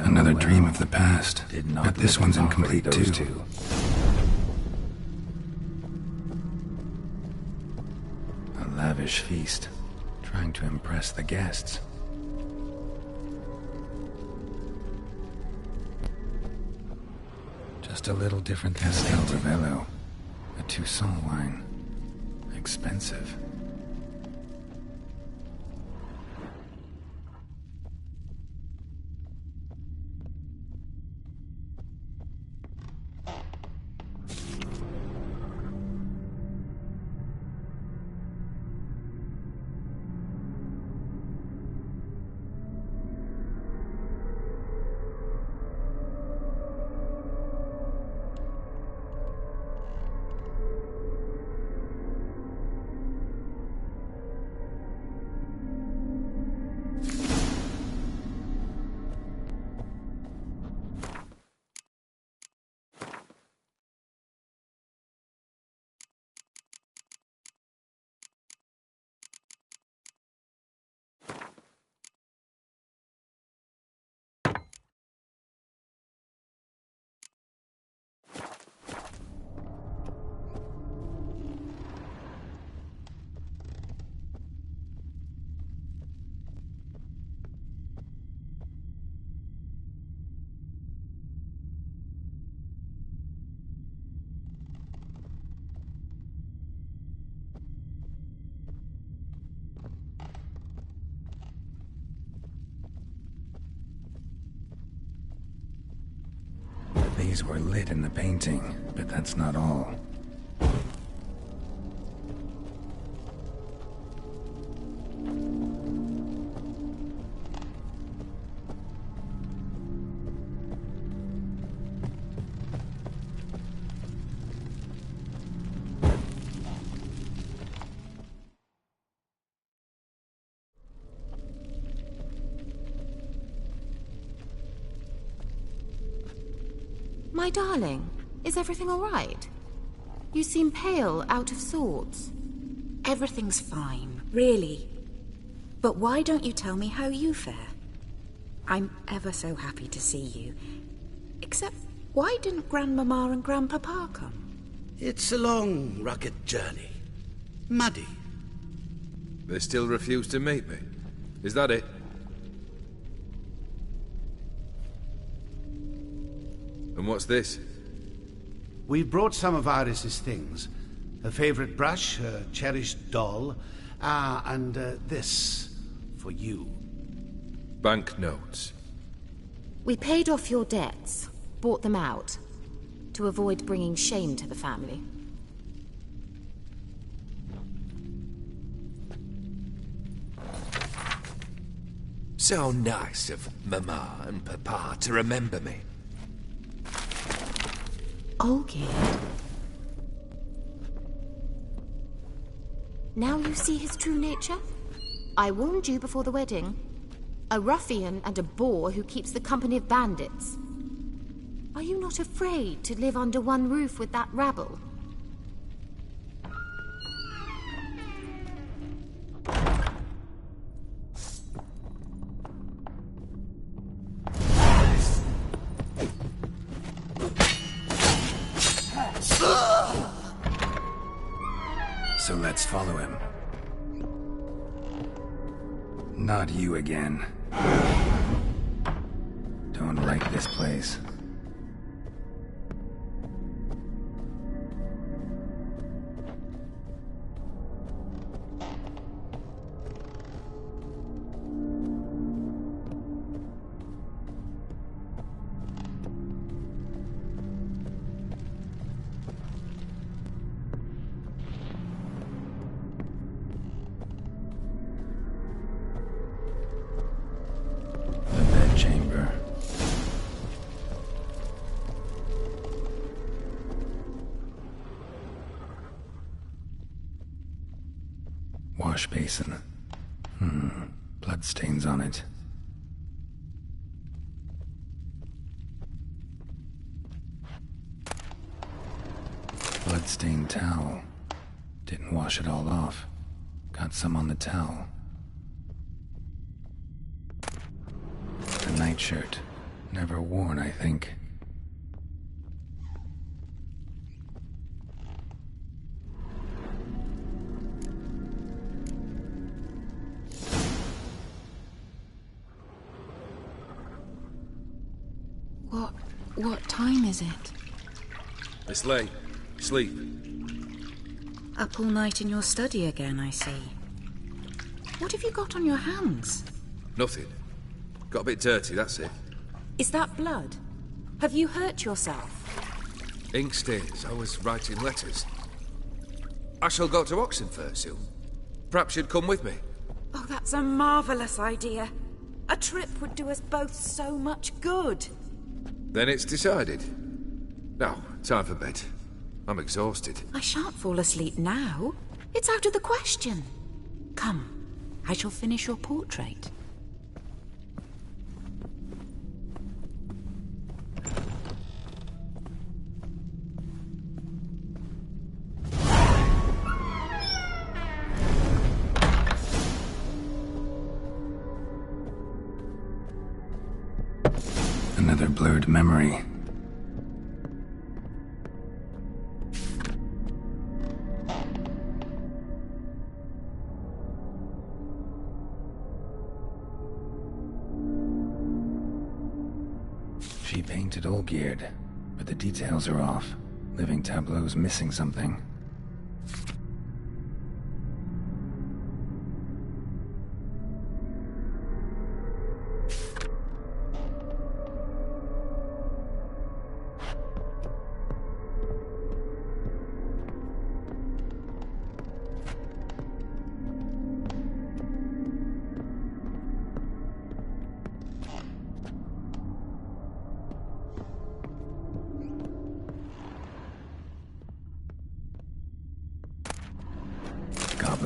Another dream of the past, but this one's incomplete too. A lavish feast, trying to impress the guests. Just a little different than Castel Ravello, a Toussaint wine. Expensive. These were lit in the painting, but that's not all. My darling, is everything all right? You seem pale, out of sorts. Everything's fine, really. But why don't you tell me how you fare? I'm ever so happy to see you. Except, why didn't Grandmama and Grandpapa come? It's a long, rugged journey. Muddy. They still refuse to meet me. Is that it? And what's this? We brought some of Iris's things. Her favorite brush, her cherished doll, and this for you. Banknotes. We paid off your debts, bought them out, to avoid bringing shame to the family. So nice of Mama and Papa to remember me. Olgierd. Now you see his true nature? I warned you before the wedding. A ruffian and a boor who keeps the company of bandits. Are you not afraid to live under one roof with that rabble? So let's follow him. Not you again. Don't like this place. Wash basin. Bloodstains on it. Bloodstained towel. Didn't wash it all off. Got some on the towel. A nightshirt. Never worn, I think. What time is it? It's late. Sleep. Up all night in your study again, I see. What have you got on your hands? Nothing. Got a bit dirty, that's it. Is that blood? Have you hurt yourself? Ink stains. I was writing letters. I shall go to Oxenfurt soon. Perhaps you'd come with me. Oh, that's a marvellous idea. A trip would do us both so much good. Then it's decided. Now, time for bed. I'm exhausted. I shan't fall asleep now. It's out of the question. Come, I shall finish your portrait. Another blurred memory. She painted Olgierd, but the details are off. Living tableau's missing something.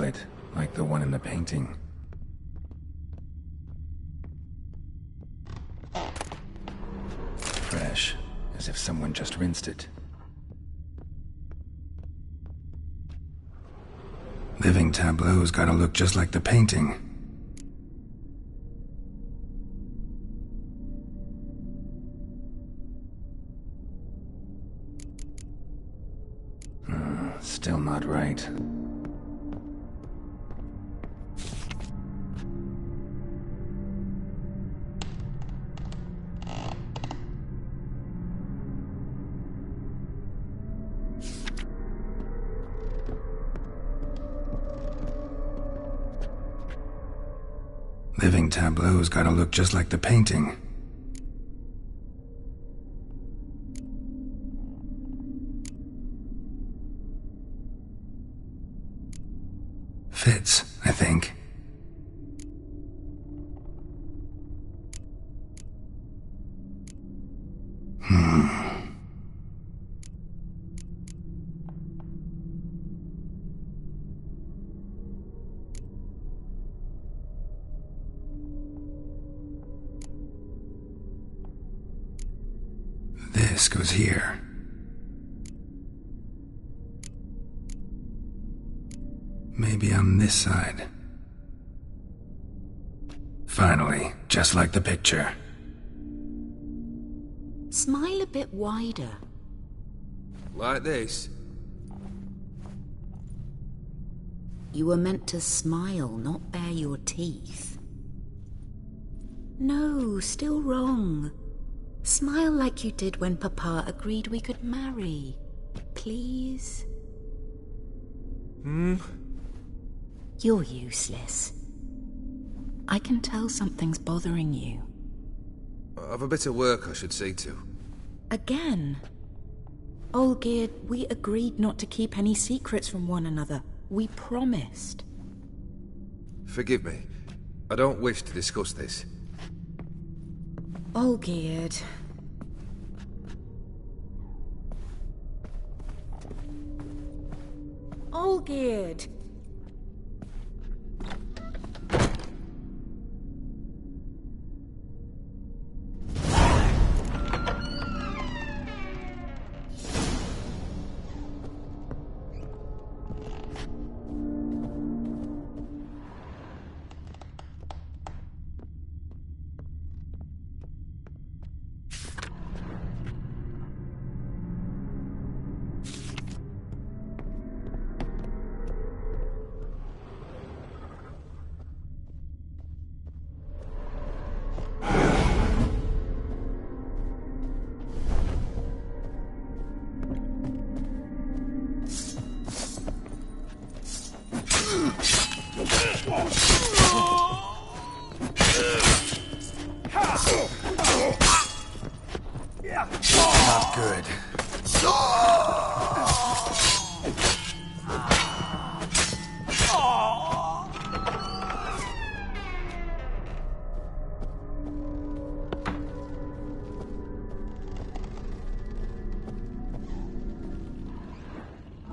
tablet, like the one in the painting. Fresh, as if someone just rinsed it. Living tableau's gotta look just like the painting. Still not right. Living tableau's gotta look just like the painting. Fits, I think. This goes here. Maybe on this side. Finally, just like the picture. Smile a bit wider. Like this? You were meant to smile, not bare your teeth. No, still wrong. Smile like you did when Papa agreed we could marry. Please? You're useless. I can tell something's bothering you. I've a bit of work I should see to. Again? Olgierd, we agreed not to keep any secrets from one another. We promised. Forgive me. I don't wish to discuss this. Olgierd. Olgierd! Not good.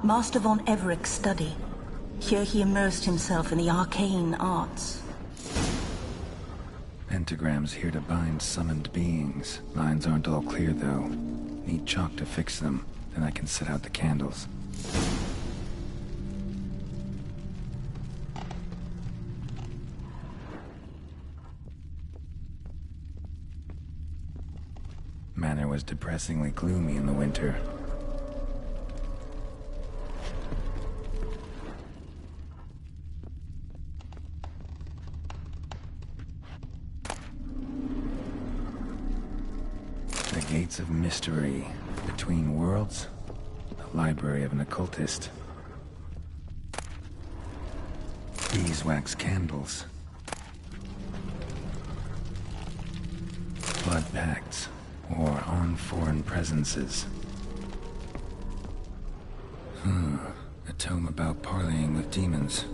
Master von Everett's study. Here he immersed himself in the arcane arts. Pentagrams here to bind summoned beings. Lines aren't all clear, though. Need chalk to fix them, then I can set out the candles. Manor was depressingly gloomy in the winter. The Gates of Mystery. Between Worlds? The library of an occultist. Beeswax candles. Blood pacts. Or on foreign presences. A tome about parleying with demons.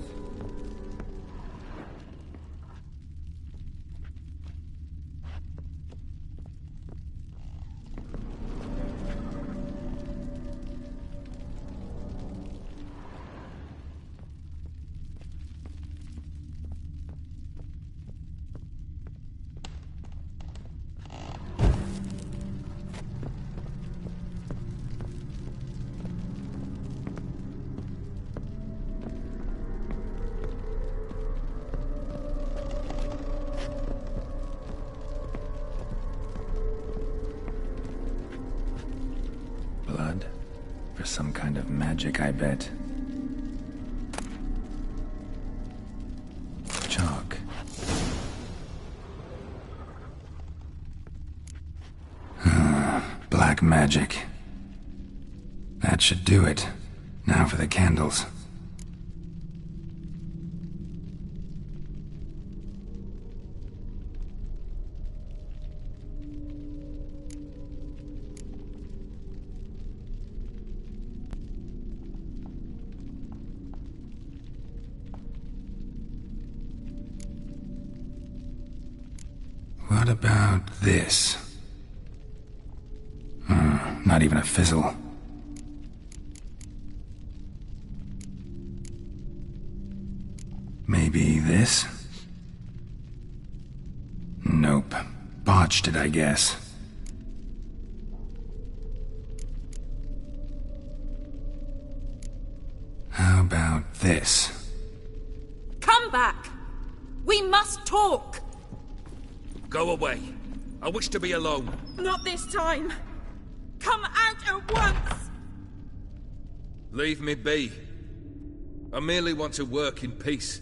For some kind of magic, I bet. Chalk. Black magic. That should do it. Now for the candles. What about this? Not even a fizzle. Maybe this? Nope. Botched it, I guess. How about this? Come back! We must talk! Go away. I wish to be alone. Not this time! Come out at once! Leave me be. I merely want to work in peace.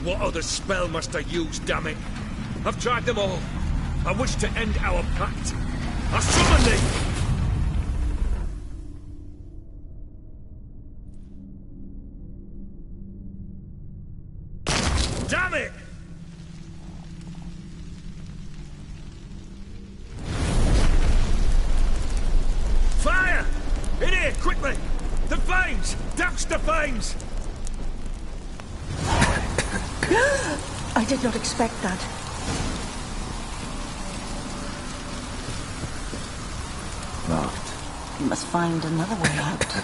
What other spell must I use, damn it? I've tried them all. I wish to end our pact. I summon thee! Damn it! Fire! In here, quickly! The flames! Douse the flames! I did not expect that. Locked. You must find another way out.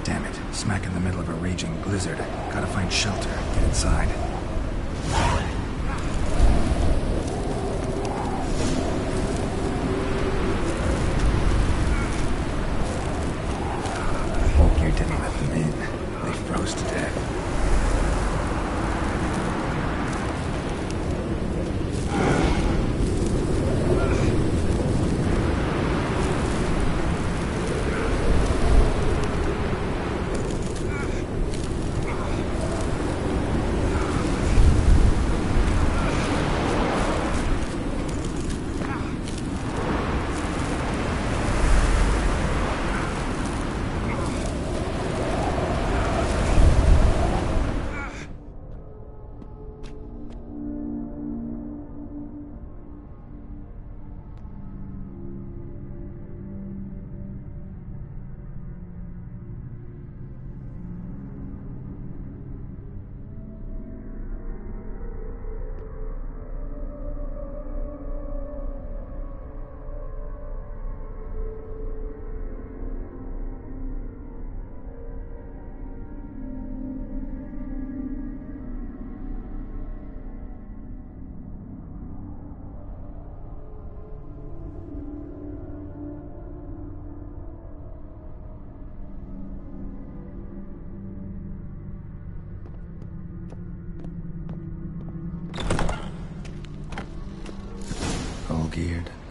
Damn it. Smack in the middle of a raging blizzard. Gotta find shelter. Get inside. Hope you didn't let them in. They froze to death.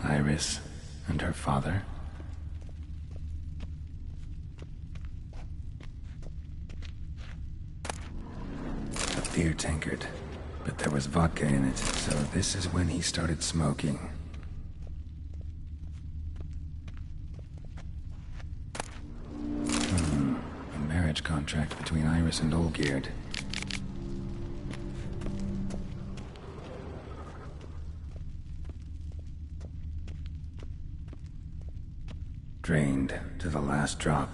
Iris and her father. A beer tankard, but there was vodka in it, so this is when he started smoking. A marriage contract between Iris and Olgierd. Drained to the last drop.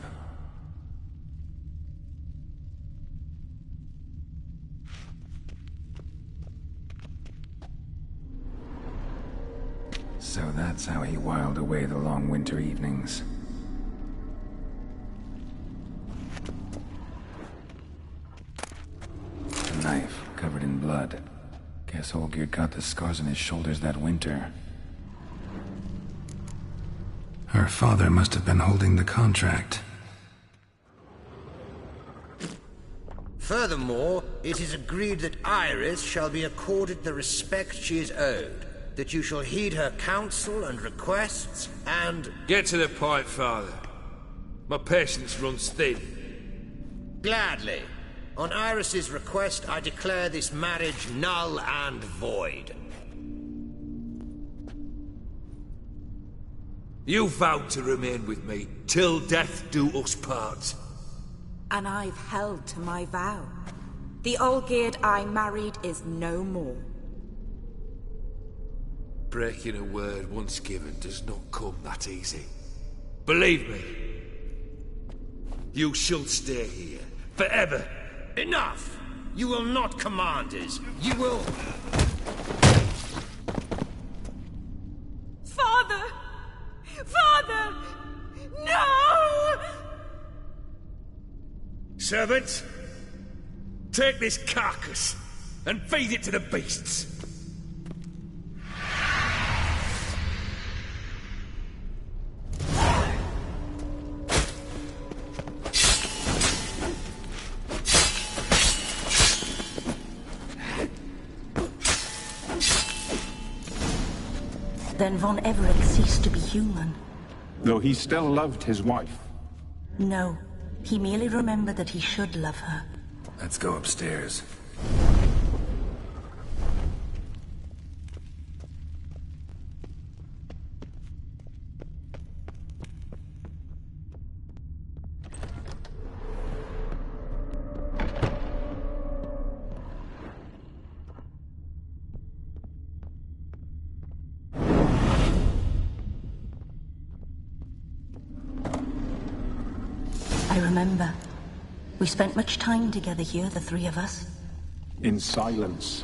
So that's how he whiled away the long winter evenings. A knife covered in blood. Guess Olgierd got the scars on his shoulders that winter. Her father must have been holding the contract. Furthermore, it is agreed that Iris shall be accorded the respect she is owed, that you shall heed her counsel and requests, and... Get to the point, Father. My patience runs thin. Gladly. On Iris's request, I declare this marriage null and void. You vowed to remain with me, till death do us part. And I've held to my vow. The Olgierd I married is no more. Breaking a word once given does not come that easy. Believe me. You shall stay here, forever. Enough! You will not command us. You will... Father! Father! No! Servants, take this carcass and feed it to the beasts. Then Von Everett ceased to be human. Though he still loved his wife. No, he merely remembered that he should love her. Let's go upstairs. I remember. We spent much time together here, the three of us. In silence.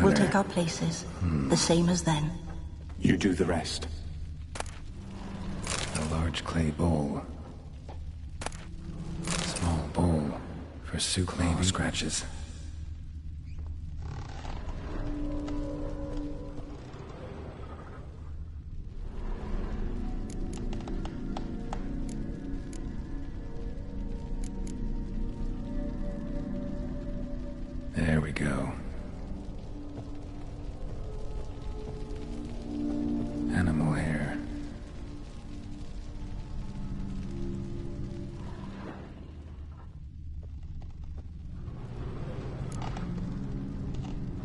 We'll take our places, the same as then. You do the rest. A large clay bowl. Small bowl for soup claw scratches. There we go. Animal hair.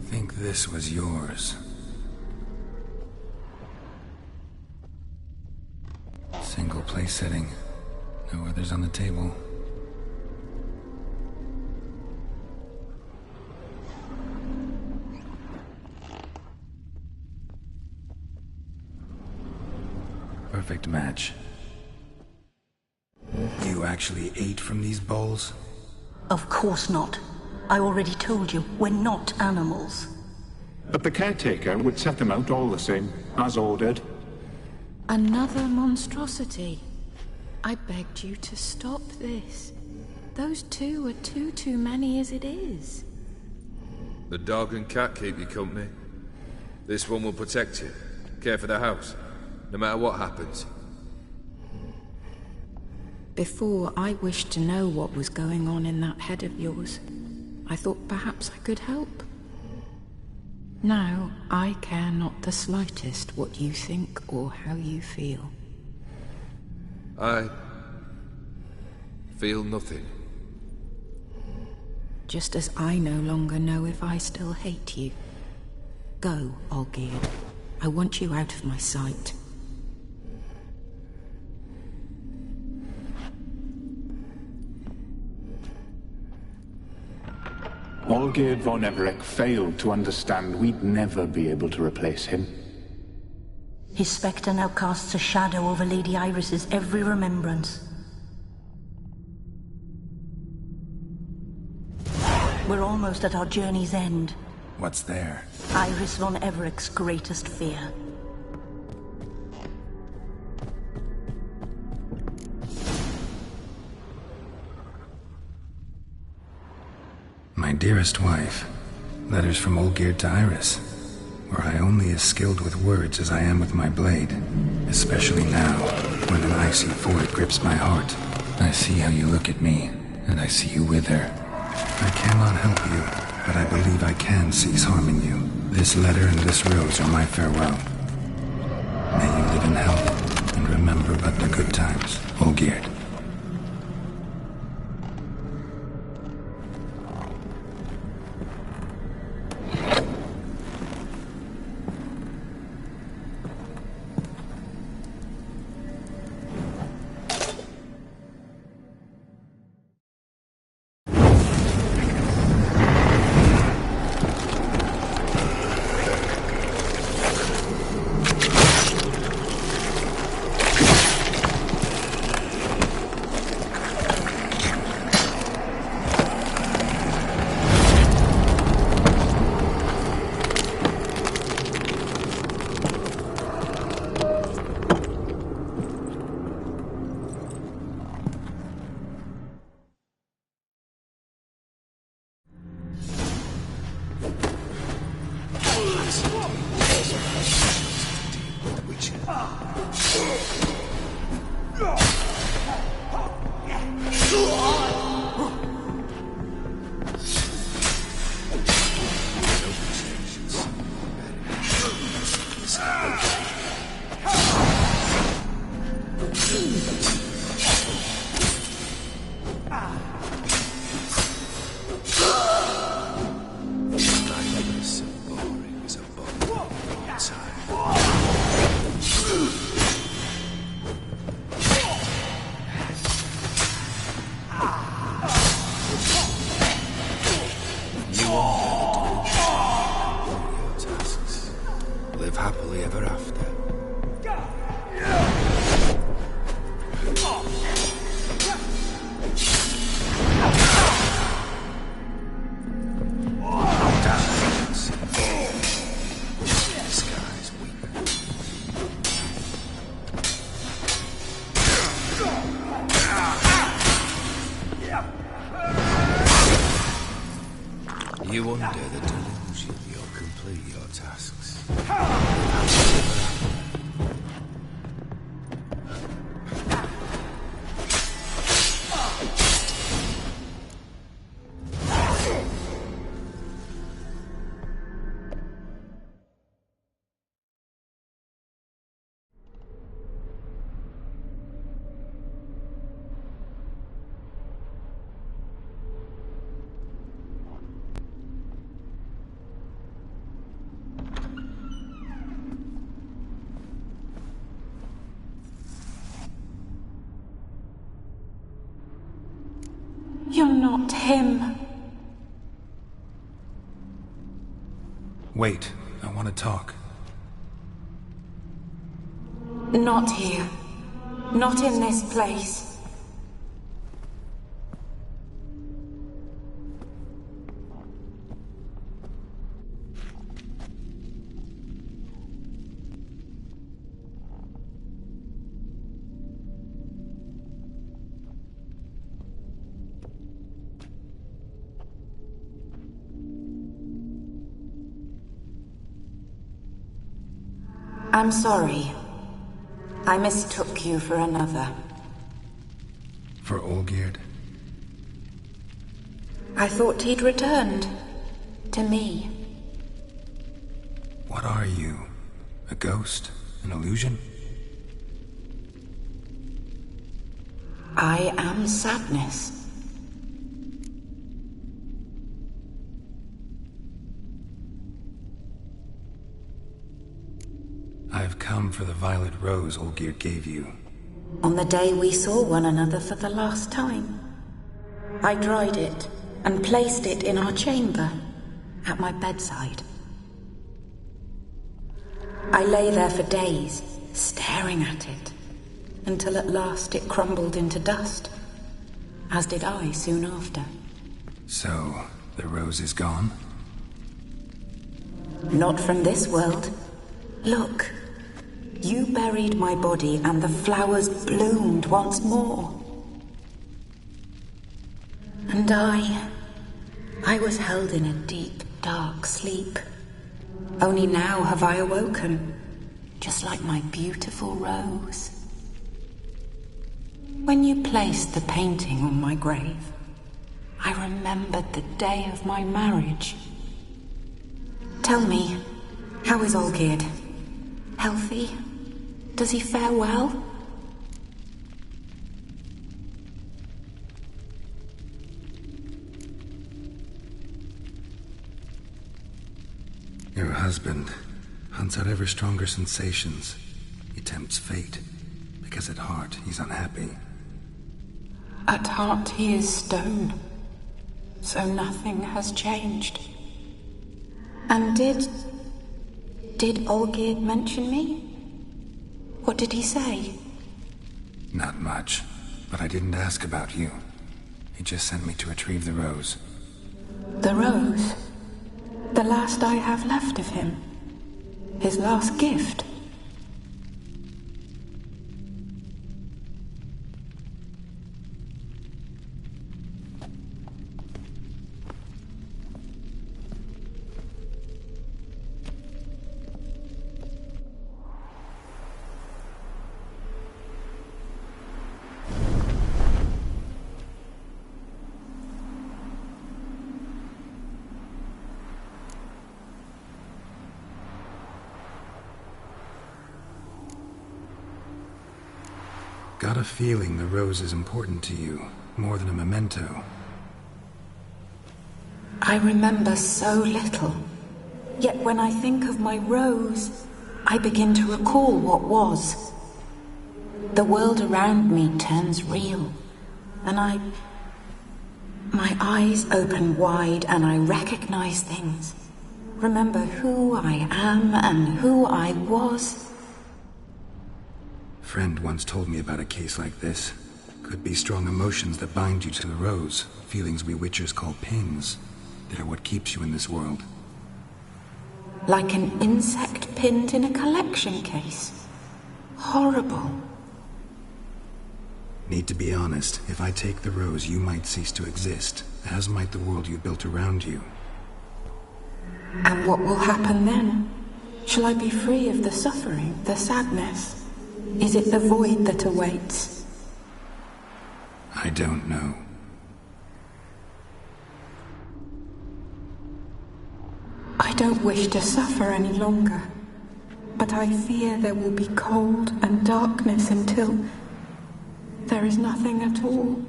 Think this was yours. Single place setting. No others on the table. Perfect match. You actually ate from these bowls? Of course not. I already told you, we're not animals. But the caretaker would set them out all the same, as ordered. Another monstrosity. I begged you to stop this. Those two are too many as it is. The dog and cat keep you company. This one will protect you. Care for the house. No matter what happens. Before, I wished to know what was going on in that head of yours. I thought perhaps I could help. Now, I care not the slightest what you think or how you feel. I feel nothing. Just as I no longer know if I still hate you. Go, Olgierd. I want you out of my sight. Olgierd von Everec failed to understand we'd never be able to replace him. His spectre now casts a shadow over Lady Iris's every remembrance. We're almost at our journey's end. What's there? Iris von Everec's greatest fear. My dearest wife. Letters from Olgierd to Iris. Were I only as skilled with words as I am with my blade. Especially now, when an icy void grips my heart. I see how you look at me, and I see you wither. I cannot help you, but I believe I can cease harming you. This letter and this rose are my farewell. May you live in health, and remember but the good times, Olgierd. You under the delusion you'll complete your tasks. You're not him. Wait, I want to talk. Not here. Not in this place. I'm sorry. I mistook you for another. For Olgierd? I thought he'd returned. To me. What are you? A ghost? An illusion? I am sadness. I've come for the violet rose Olgierd gave you. On the day we saw one another for the last time, I dried it and placed it in our chamber, at my bedside. I lay there for days, staring at it, until at last it crumbled into dust, as did I soon after. So, the rose is gone? Not from this world. Look, you buried my body and the flowers bloomed once more. And I was held in a deep, dark sleep. Only now have I awoken, just like my beautiful rose. When you placed the painting on my grave, I remembered the day of my marriage. Tell me, how is Olgierd? Healthy? Does he fare well? Your husband hunts out ever stronger sensations. He tempts fate, because at heart he's unhappy. At heart he is stone, so nothing has changed. And did Olgierd mention me? What did he say? Not much, but I didn't ask about you. He just sent me to retrieve the rose. The rose? The last I have left of him? His last gift? Got a feeling the rose is important to you, more than a memento. I remember so little. Yet when I think of my rose, I begin to recall what was. The world around me turns real, and my eyes open wide and I recognize things. Remember who I am and who I was. Friend once told me about a case like this. Could be strong emotions that bind you to the rose, feelings we witchers call pins. They're what keeps you in this world. Like an insect pinned in a collection case. Horrible. Need to be honest, if I take the rose, you might cease to exist, as might the world you built around you. And what will happen then? Shall I be free of the suffering, the sadness? Is it the void that awaits? I don't know. I don't wish to suffer any longer, but I fear there will be cold and darkness until there is nothing at all.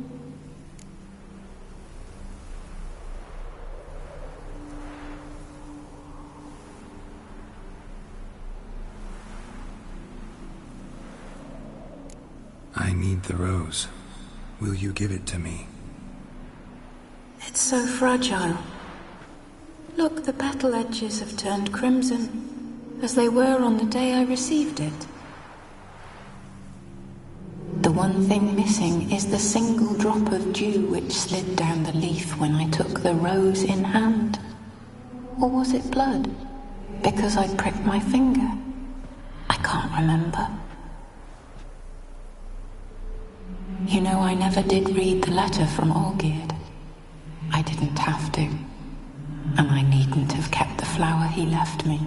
I need the rose. Will you give it to me? It's so fragile. Look, the petal edges have turned crimson, as they were on the day I received it. The one thing missing is the single drop of dew which slid down the leaf when I took the rose in hand. Or was it blood? Because I pricked my finger? I can't remember. You know, I never did read the letter from Olgierd. I didn't have to. And I needn't have kept the flower he left me.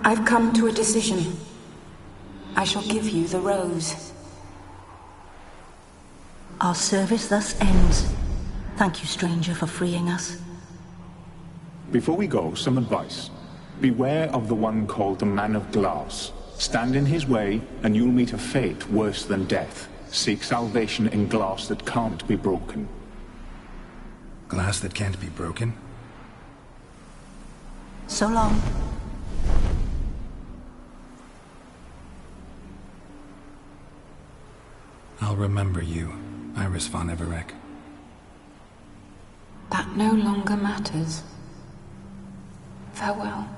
I've come to a decision. I shall give you the rose. Our service thus ends. Thank you, stranger, for freeing us. Before we go, some advice. Beware of the one called the Man of Glass. Stand in his way, and you'll meet a fate worse than death. Seek salvation in glass that can't be broken. Glass that can't be broken? So long. I'll remember you, Iris von Everec. That no longer matters. Farewell.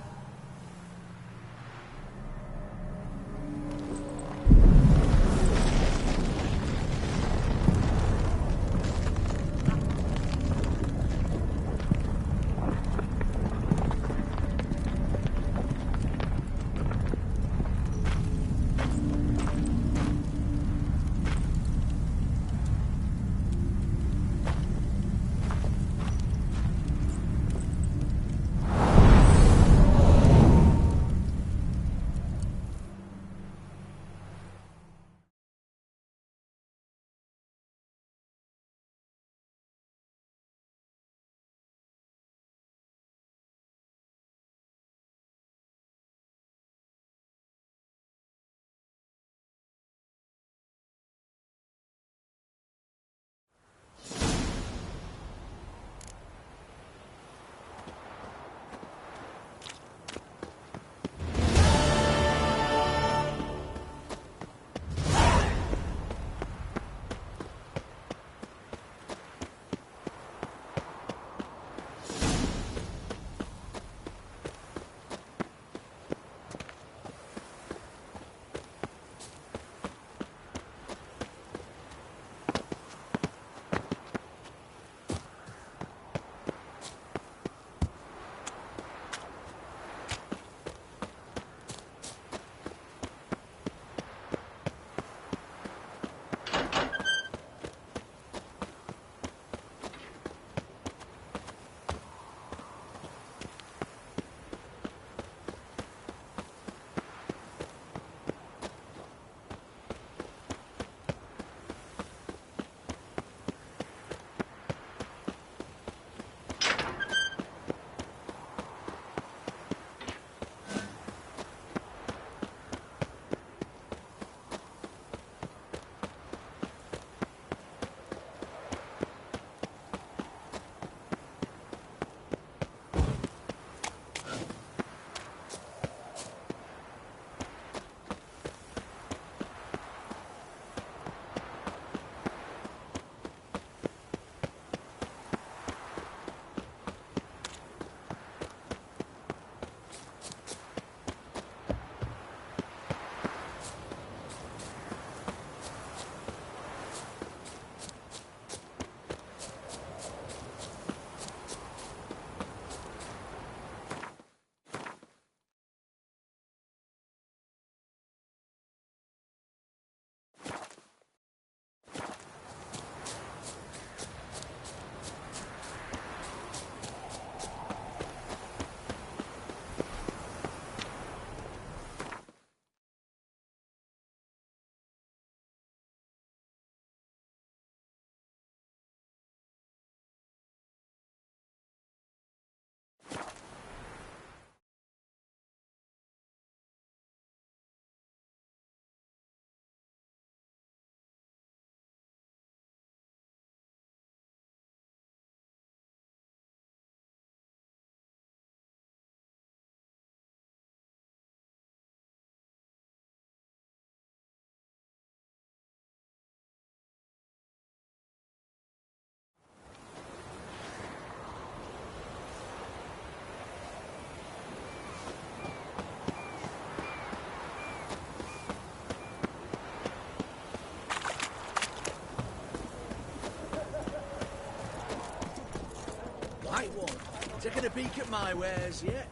Taking a peek at my wares yet?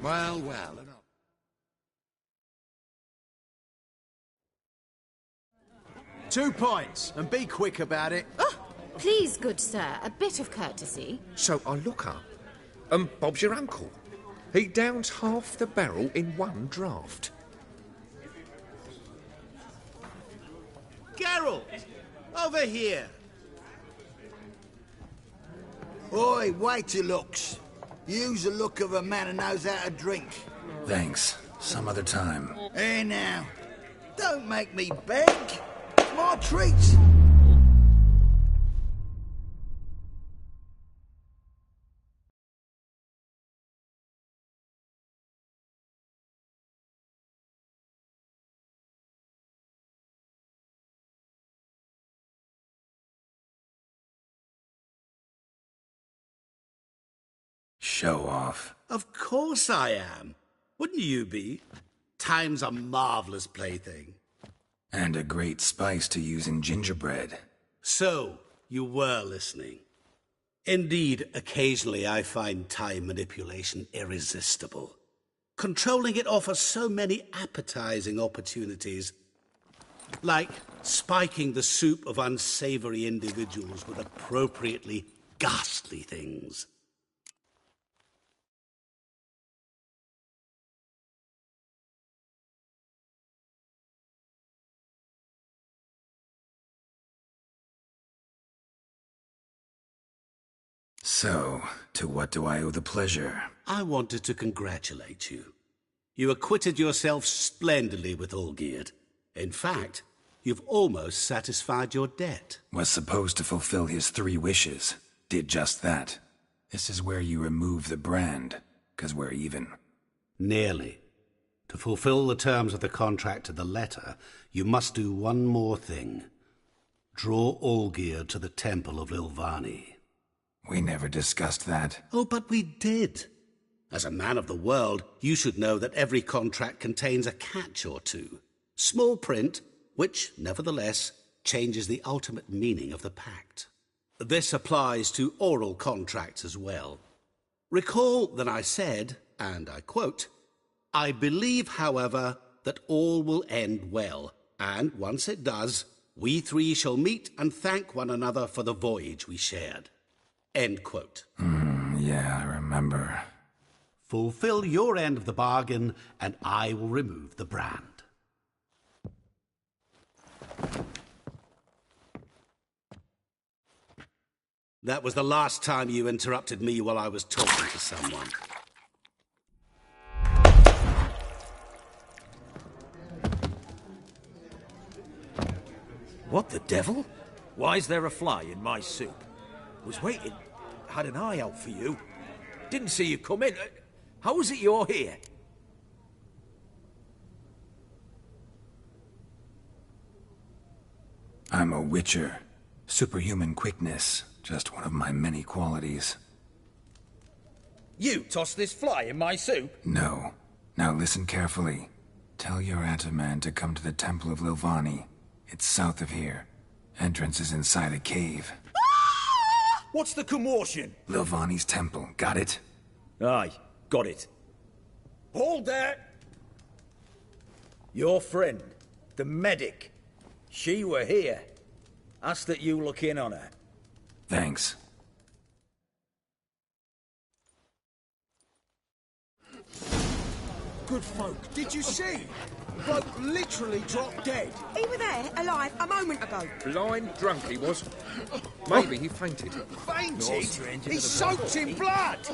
Well, well. 2 points, and be quick about it. Oh, please, good sir, a bit of courtesy. So I look up, and Bob's your uncle. He downs half the barrel in one draught. Geralt! Over here! Oi, waiter looks. Use the look of a man who knows how to drink. Thanks. Some other time. Here now. Don't make me beg. It's my treat. Show off. Of course I am. Wouldn't you be? Time's a marvelous plaything. And a great spice to use in gingerbread. So, you were listening. Indeed, occasionally I find time manipulation irresistible. Controlling it offers so many appetizing opportunities. Like spiking the soup of unsavory individuals with appropriately ghastly things. So, to what do I owe the pleasure? I wanted to congratulate you. You acquitted yourself splendidly with Olgierd. In fact, you've almost satisfied your debt. Was supposed to fulfill his 3 wishes. Did just that. This is where you remove the brand, 'cause we're even. Nearly. To fulfill the terms of the contract to the letter, you must do one more thing. Draw Olgierd to the Temple of Lilvani. We never discussed that. Oh, but we did. As a man of the world, you should know that every contract contains a catch or two. Small print, which, nevertheless, changes the ultimate meaning of the pact. This applies to oral contracts as well. Recall that I said, and I quote, "I believe, however, that all will end well, and once it does, we 3 shall meet and thank one another for the voyage we shared." End quote. Yeah, I remember. Fulfill your end of the bargain, and I will remove the brand. That was the last time you interrupted me while I was talking to someone. What the devil? Why is there a fly in my soup? Was waiting. Had an eye out for you. Didn't see you come in. How is it you're here? I'm a witcher. Superhuman quickness. Just one of my many qualities. You tossed this fly in my soup? No. Now listen carefully. Tell your Ataman to come to the Temple of Lilvani. It's south of here. Entrance is inside a cave. What's the commotion? Lilvani's temple. Got it? Aye, got it. Hold there! Your friend, the medic. She were here. Ask that you look in on her. Thanks. Good folk, did you see? Bloke literally dropped dead. He were there, alive, a moment ago. Blind drunk he was. Maybe he fainted. Fainted? He's soaked in blood!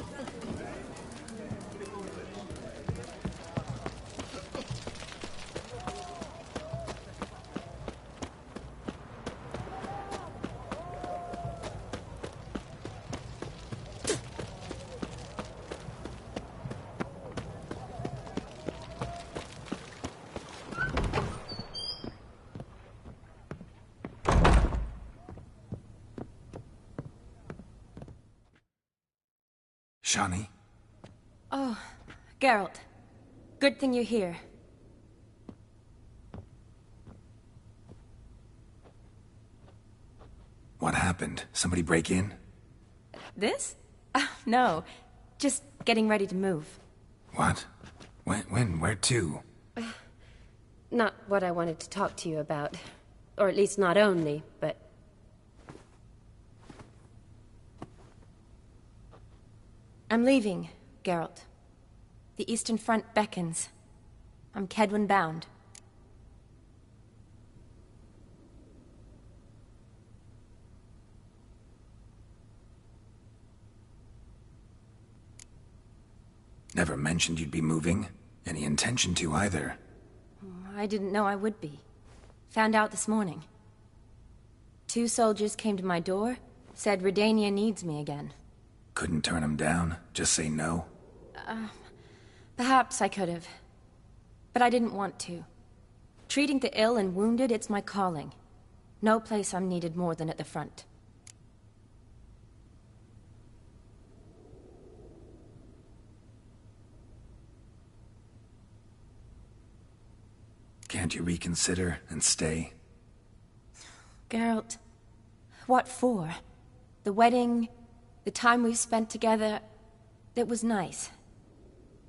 Shani? Oh, Geralt. Good thing you're here. What happened? Somebody break in? This? No. Just getting ready to move. What? When? Where to? Not what I wanted to talk to you about. Or at least not only, but... I'm leaving, Geralt. The Eastern Front beckons. I'm Kedwin bound. Never mentioned you'd be moving. Any intention to either. I didn't know I would be. Found out this morning. 2 soldiers came to my door, said Redania needs me again. Couldn't turn them down? Just say no? Perhaps I could have. But I didn't want to. Treating the ill and wounded, it's my calling. No place I'm needed more than at the front. Can't you reconsider and stay? Geralt, what for? The wedding, the time we've spent together, it was nice.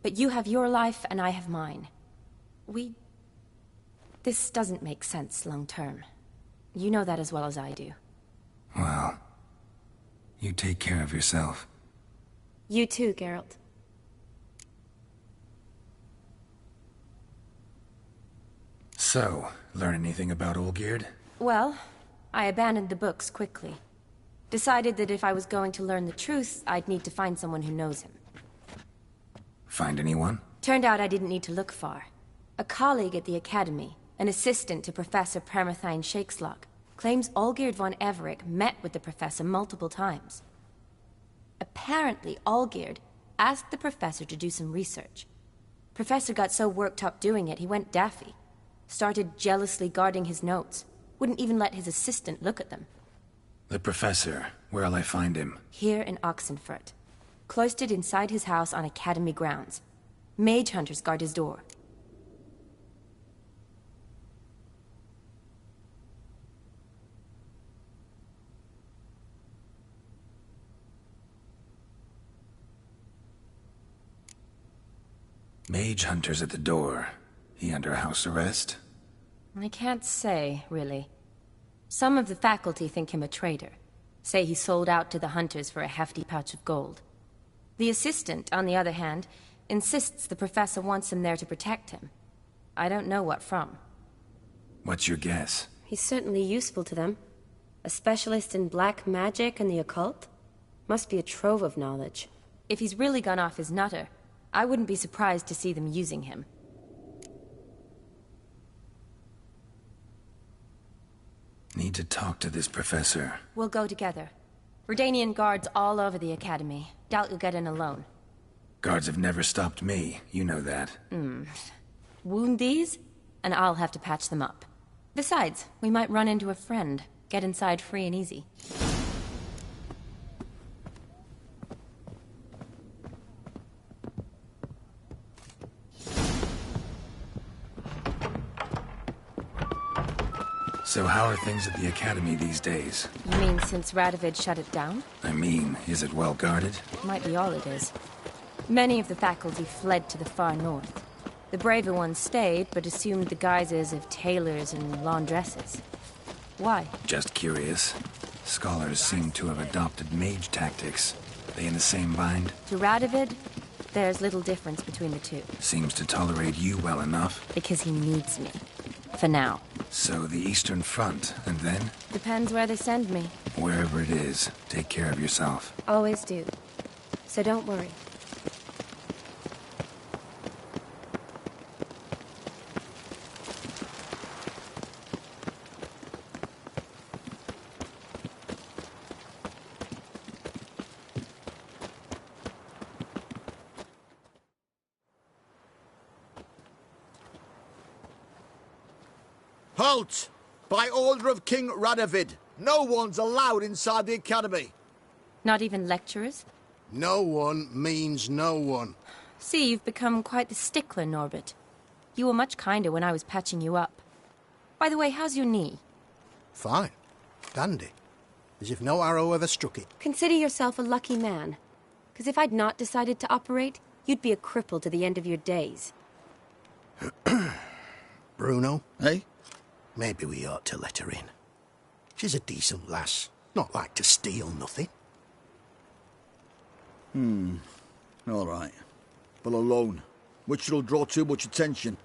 But you have your life and I have mine. This doesn't make sense long term. You know that as well as I do. Well, you take care of yourself. You too, Geralt. So, learn anything about Olgierd? Well, I abandoned the books quickly. Decided that if I was going to learn the truth, I'd need to find someone who knows him. Find anyone? Turned out I didn't need to look far. A colleague at the Academy, an assistant to Professor Permathine Shakeslog, claims Olgierd von Everec met with the professor multiple times. Apparently, Olgierd asked the professor to do some research. Professor got so worked up doing it, he went daffy. Started jealously guarding his notes. Wouldn't even let his assistant look at them. The professor. Where'll I find him? Here in Oxenfurt. Cloistered inside his house on Academy grounds. Mage hunters guard his door. Mage hunters at the door. He under house arrest? I can't say, really. Some of the faculty think him a traitor. Say he sold out to the hunters for a hefty pouch of gold. The assistant, on the other hand, insists the professor wants him there to protect him. I don't know what from. What's your guess? He's certainly useful to them. A specialist in black magic and the occult? Must be a trove of knowledge. If he's really gone off his nutter, I wouldn't be surprised to see them using him. Need to talk to this professor. We'll go together. Redanian guards all over the Academy. Doubt you'll get in alone. Guards have never stopped me. You know that. Wound these, and I'll have to patch them up. Besides, we might run into a friend. Get inside free and easy. So how are things at the Academy these days? You mean since Radovid shut it down? I mean, is it well guarded? Might be all it is. Many of the faculty fled to the far north. The braver ones stayed, but assumed the guises of tailors and laundresses. Why? Just curious. Scholars seem to have adopted mage tactics. They in the same bind? To Radovid, there's little difference between the two. Seems to tolerate you well enough. Because he needs me. For now. So the Eastern Front, and then? Depends where they send me. Wherever it is, take care of yourself. Always do. So don't worry. Halt! By order of King Radovid, no one's allowed inside the Academy. Not even lecturers? No one means no one. See, you've become quite the stickler, Norbert. You were much kinder when I was patching you up. By the way, how's your knee? Fine. Dandy. As if no arrow ever struck it. Consider yourself a lucky man. Because if I'd not decided to operate, you'd be a cripple to the end of your days. Bruno, eh? Maybe we ought to let her in. She's a decent lass. Not like to steal nothing. All right. But alone, which will draw too much attention.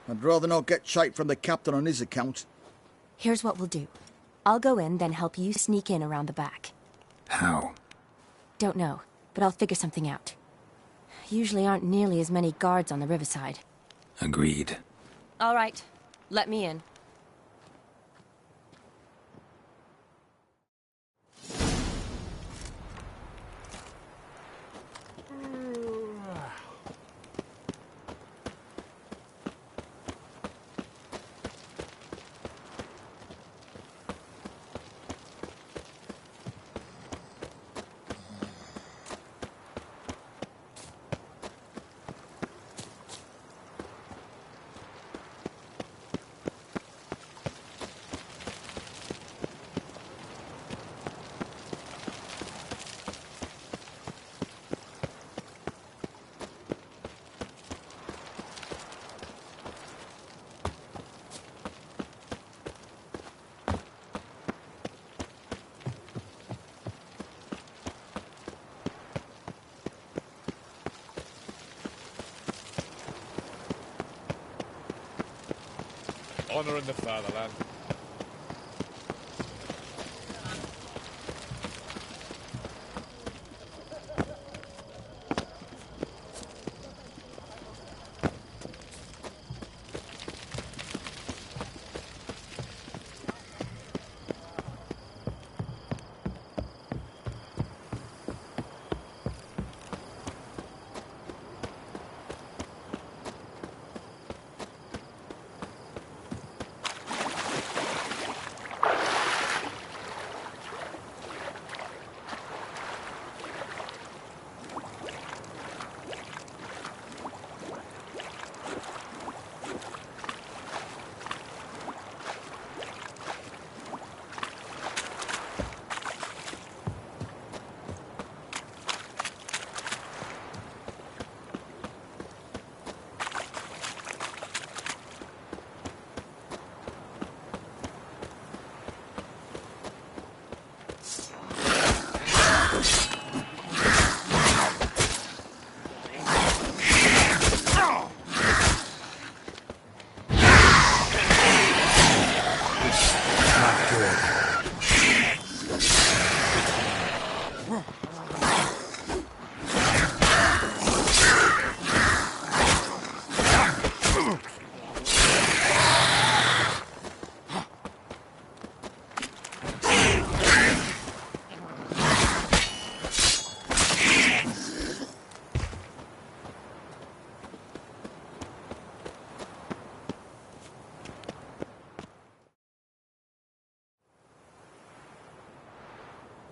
I'd rather not get shite from the captain on his account. Here's what we'll do. I'll go in, then help you sneak in around the back. How? Don't know, but I'll figure something out. usually aren't nearly as many guards on the riverside. Agreed. All right, let me in. Honor in the fatherland.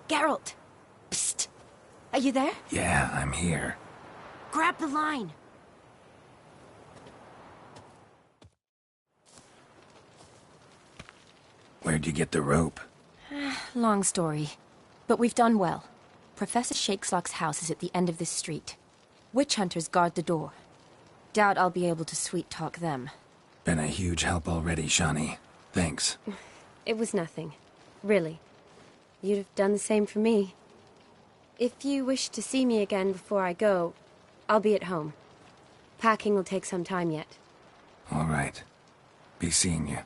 Geralt! Psst! Are you there? Yeah, I'm here. Grab the line! Where'd you get the rope? Long story. But we've done well. Professor Shakeslock's house is at the end of this street. Witch hunters guard the door. Doubt I'll be able to sweet-talk them. Been a huge help already, Shani. Thanks. It was nothing. Really. You'd have done the same for me. If you wish to see me again before I go, I'll be at home. Packing will take some time yet. All right. Be seeing you.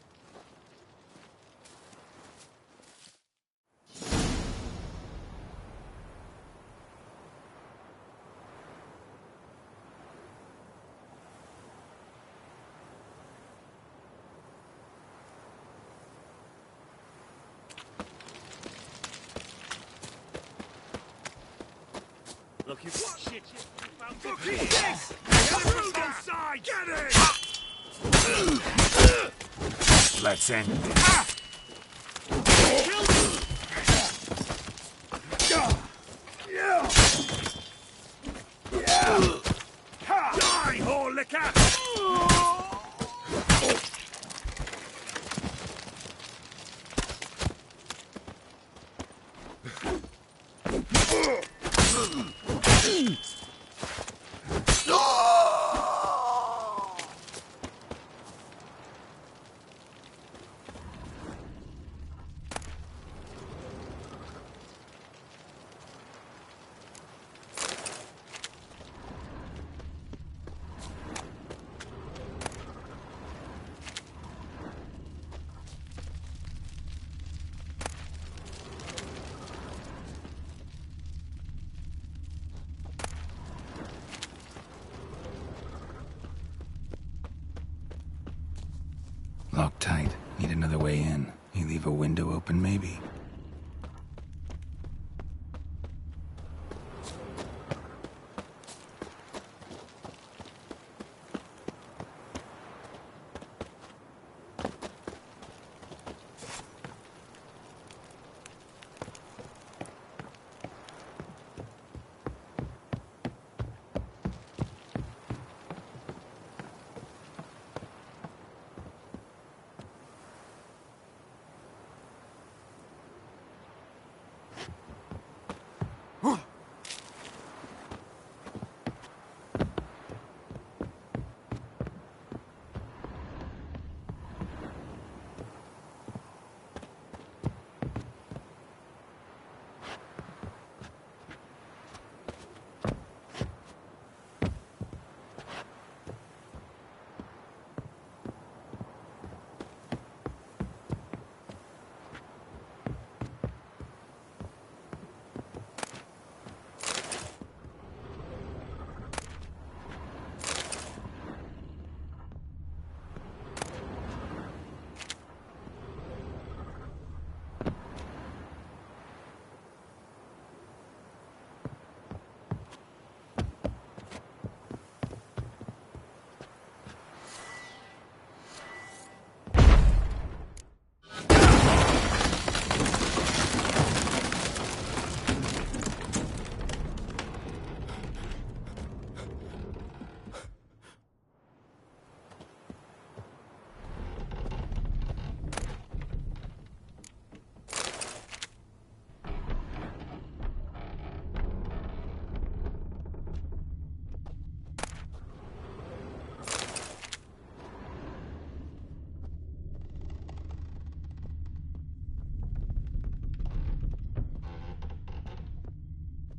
Looking for shit. Fucking yes! Get the road inside! Get it! Let's end this. Die, whore liquor! Need another way in. You leave a window open, maybe?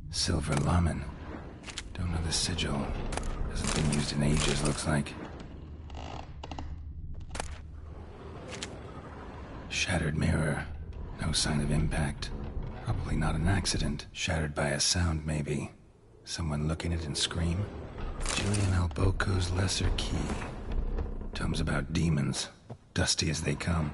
Silver Lamen. Don't know the sigil. Hasn't been used in ages, looks like. Shattered mirror. No sign of impact. Probably not an accident. Shattered by a sound, maybe. Someone looking at it and scream. Julian Alboco's Lesser Key. Tomes about demons. Dusty as they come.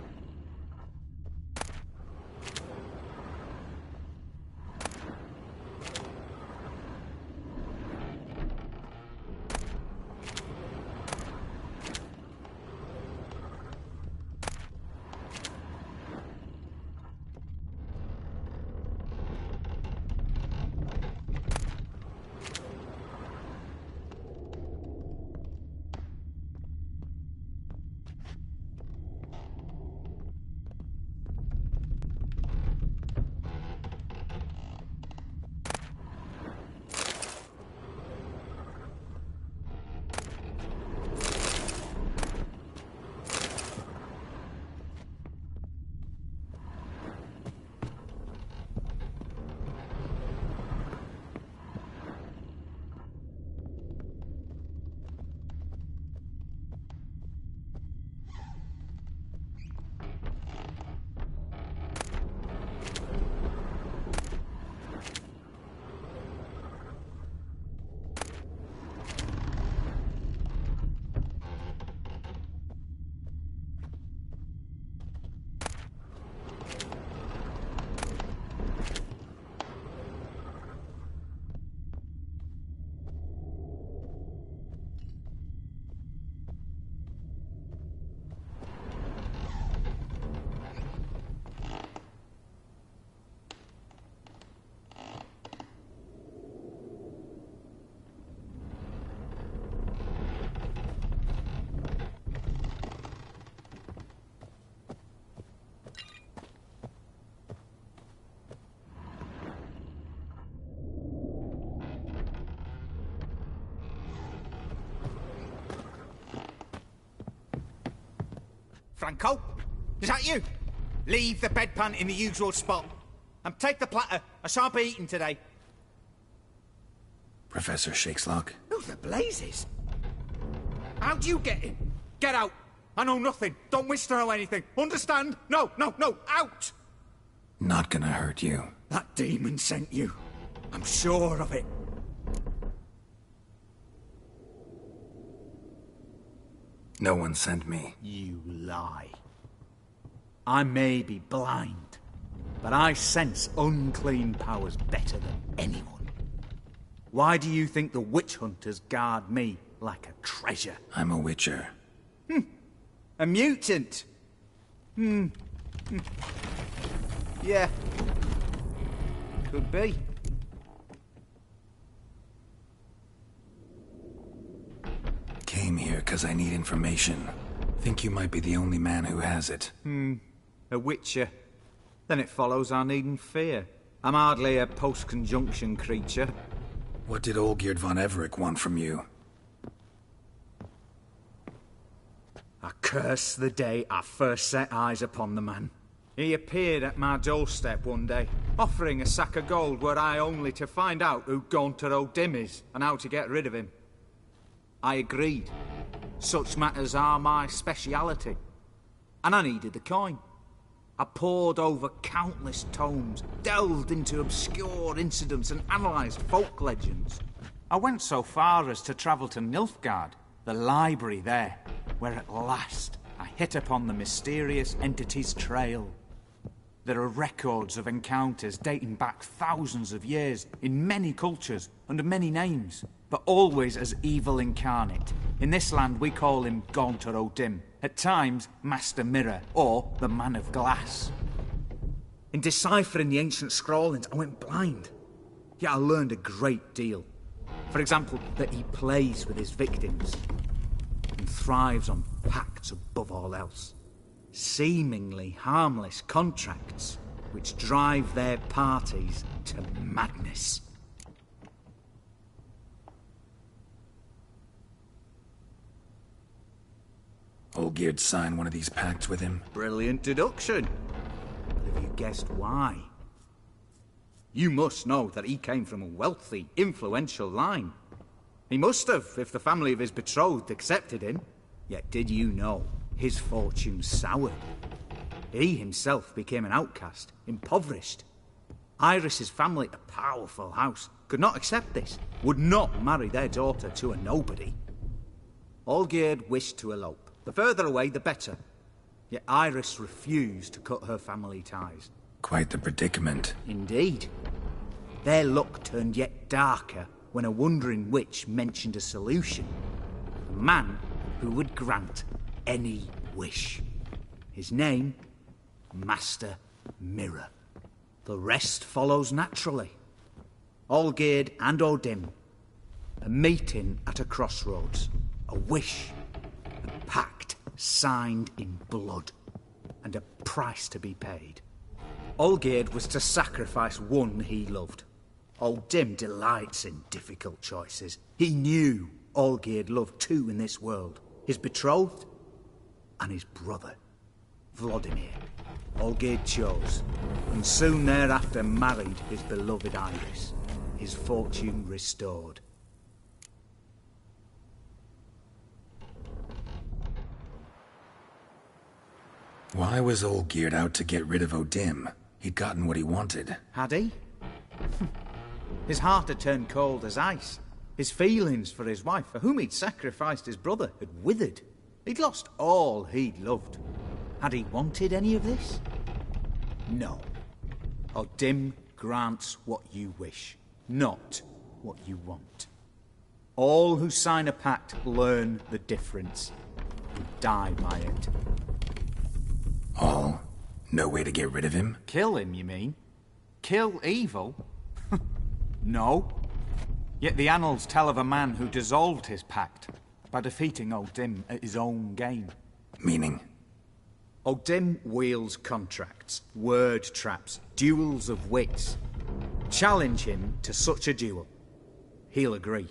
Franco? Is that you? Leave the bedpan in the usual spot. And take the platter. I shan't be eating today. Professor Shakeslock? Who the blazes? How'd you get in? Get out. I know nothing. Don't wish to know anything. Understand? No, no, no. Out! Not gonna hurt you. That demon sent you. I'm sure of it. No one sent me. You lie. I may be blind, but I sense unclean powers better than anyone. Why do you think the witch hunters guard me like a treasure? I'm a witcher. A mutant? Yeah. Could be. Came here because I need information. Think you might be the only man who has it. A witcher. Then it follows I needn't fear. I'm hardly a post-conjunction creature. What did Olgierd von Everec want from you? I curse the day I first set eyes upon the man. He appeared at my doorstep one day, offering a sack of gold were I only to find out who Gaunter O'Dim is and how to get rid of him. I agreed. Such matters are my speciality. And I needed the coin. I pored over countless tomes, delved into obscure incidents and analysed folk legends. I went so far as to travel to Nilfgaard, the library there, where at last I hit upon the mysterious entity's trail. There are records of encounters dating back thousands of years in many cultures under many names, but always as evil incarnate. In this land we call him Gaunter O'Dim, at times Master Mirror or the Man of Glass. In deciphering the ancient scrawlings I went blind, yet I learned a great deal. For example, that he plays with his victims and thrives on pacts above all else. Seemingly harmless contracts which drive their parties to madness. Olgierd signed one of these pacts with him? Brilliant deduction. But have you guessed why? You must know that he came from a wealthy, influential line. He must have, if the family of his betrothed accepted him. Yet did you know his fortune soured? He himself became an outcast, impoverished. Iris's family, a powerful house, could not accept this, would not marry their daughter to a nobody. Olgierd wished to elope. The further away, the better. Yet Iris refused to cut her family ties. Quite the predicament. Indeed. Their luck turned yet darker when a wandering witch mentioned a solution. A man who would grant any wish. His name, Master Mirror. The rest follows naturally. Olgierd and O'Dim. A meeting at a crossroads. A wish. A pact signed in blood. And a price to be paid. Olgierd was to sacrifice one he loved. O'Dim delights in difficult choices. He knew Olgierd loved two in this world. His betrothed and his brother, Vladimir. Olgierd chose, and soon thereafter married his beloved Iris, his fortune restored. Why was Olgierd out to get rid of O'Dim? He'd gotten what he wanted. Had he? His heart had turned cold as ice. His feelings for his wife, for whom he'd sacrificed his brother, had withered. He'd lost all he'd loved. Had he wanted any of this? No. O'Dim grants what you wish, not what you want. All who sign a pact learn the difference and die by it. All? No way to get rid of him? Kill him, you mean? Kill evil? No. Yet the annals tell of a man who dissolved his pact by defeating O'Dim at his own game. Meaning? O'Dim wields contracts, word traps, duels of wits. Challenge him to such a duel. He'll agree,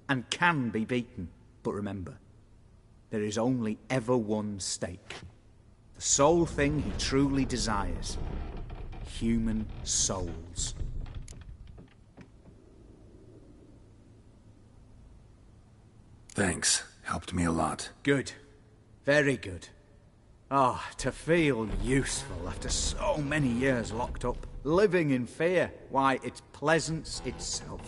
and can be beaten. But remember, there is only ever one stake. The sole thing he truly desires. Human souls. Thanks. Helped me a lot. Good. Very good. Ah, to feel useful after so many years locked up, living in fear. Why, it's pleasance itself.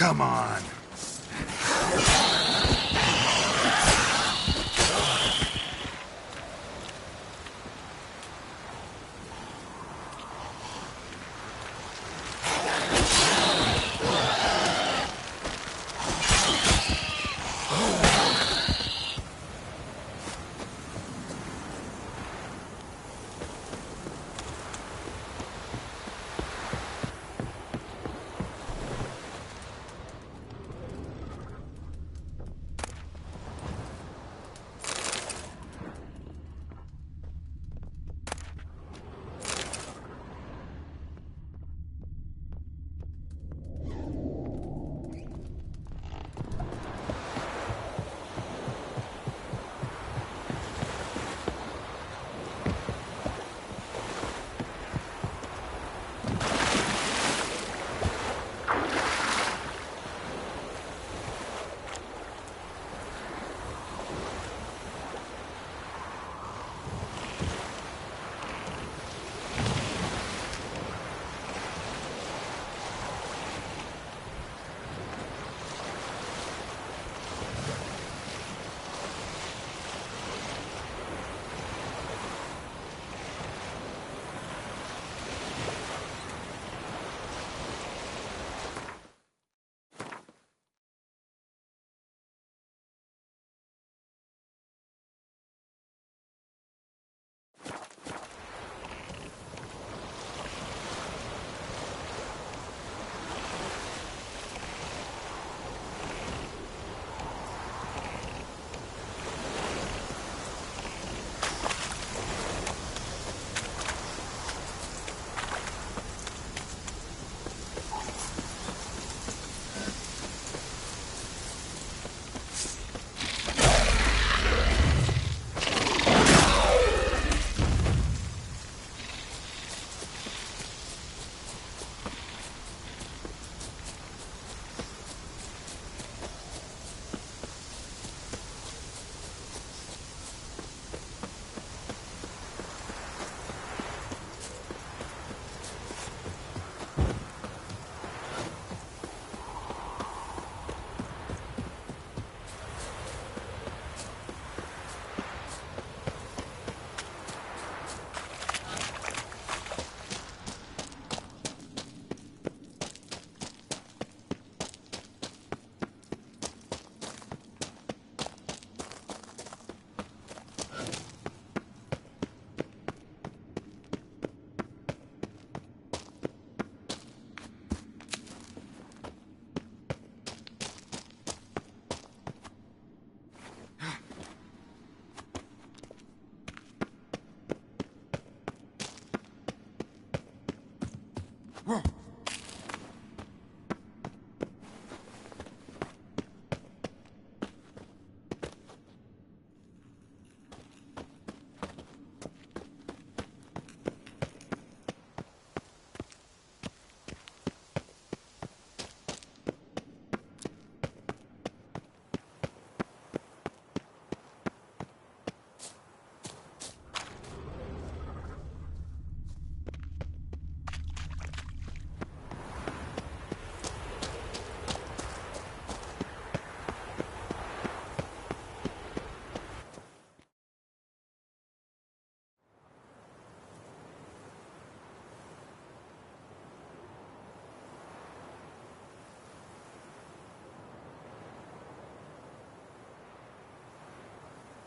Come on.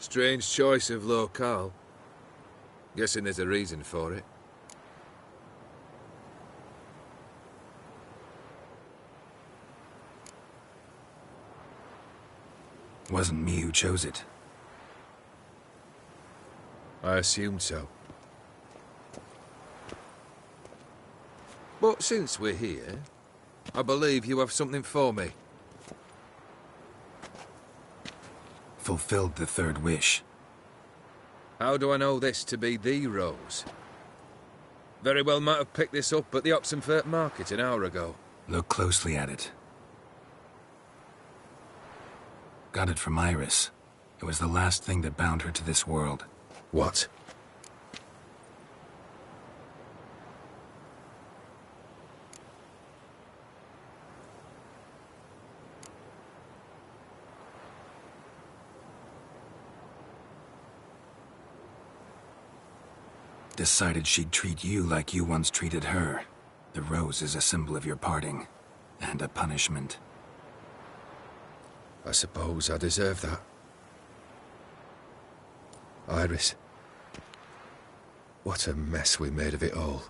Strange choice of locale. Guessing there's a reason for it. Wasn't me who chose it. I assumed so. But since we're here, I believe you have something for me. Fulfilled the third wish. How do I know this to be the rose? Very well might have picked this up at the Oxenfurt market an hour ago. Look closely at it. Got it from Iris. It was the last thing that bound her to this world. What? decided she'd treat you like you once treated her. The rose is a symbol of your parting, and a punishment. I suppose I deserve that. Iris, what a mess we made of it all.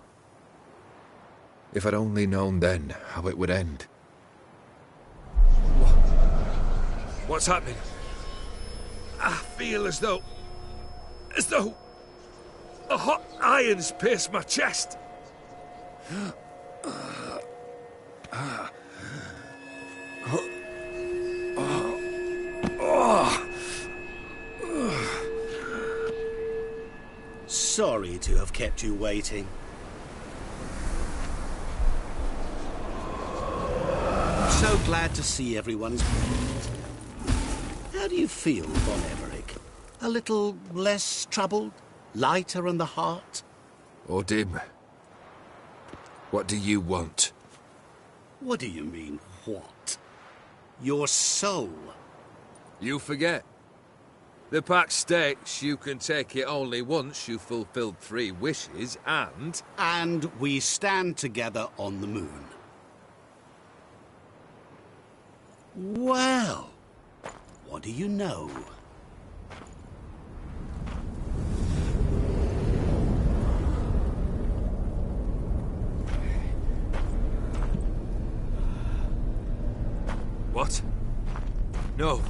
If I'd only known then how it would end. What's happening? I feel as though a hot iron's pierced my chest. Sorry to have kept you waiting. So glad to see everyone's pleased. How do you feel, Von Everett? A little less troubled? Lighter on the heart? Or dim? What do you want? What do you mean, what? Your soul. You forget. The pact states you can take it only once you've fulfilled 3 wishes, and... And we stand together on the moon. Well, what do you know? What? No.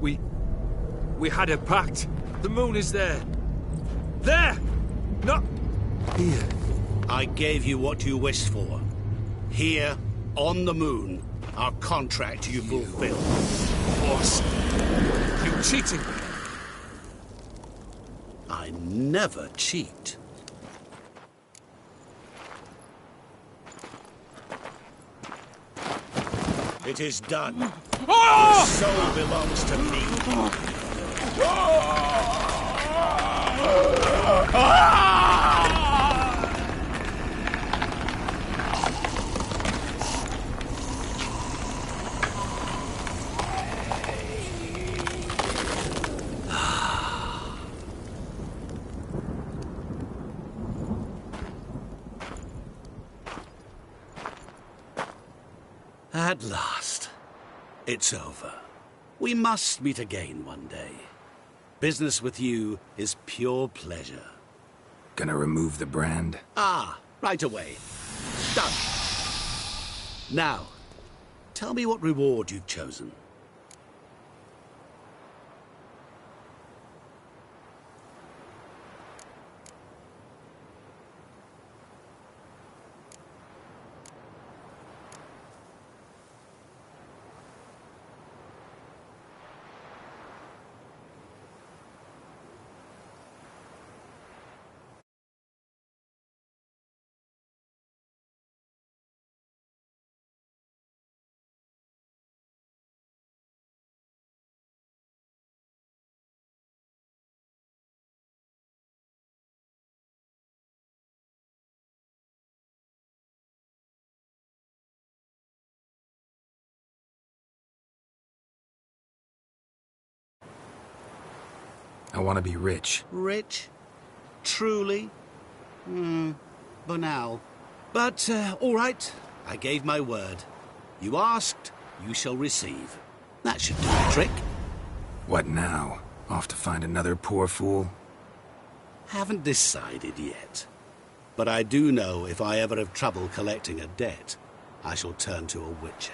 We had a pact. The moon is there. There! Not here. I gave you what you wished for. Here, on the moon, our contract you fulfilled. Boss, you cheating me. I never cheat. It is done. The soul belongs to me. At last, it's over. We must meet again one day. Business with you is pure pleasure. Gonna remove the brand? Ah, right away. Done. Now, tell me what reward you've chosen. I want to be rich. Rich? Truly? Banal. But, all right. I gave my word. You asked, you shall receive. That should do the trick. What now? Off to find another poor fool? Haven't decided yet. But I do know if I ever have trouble collecting a debt, I shall turn to a witcher.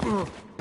Mm.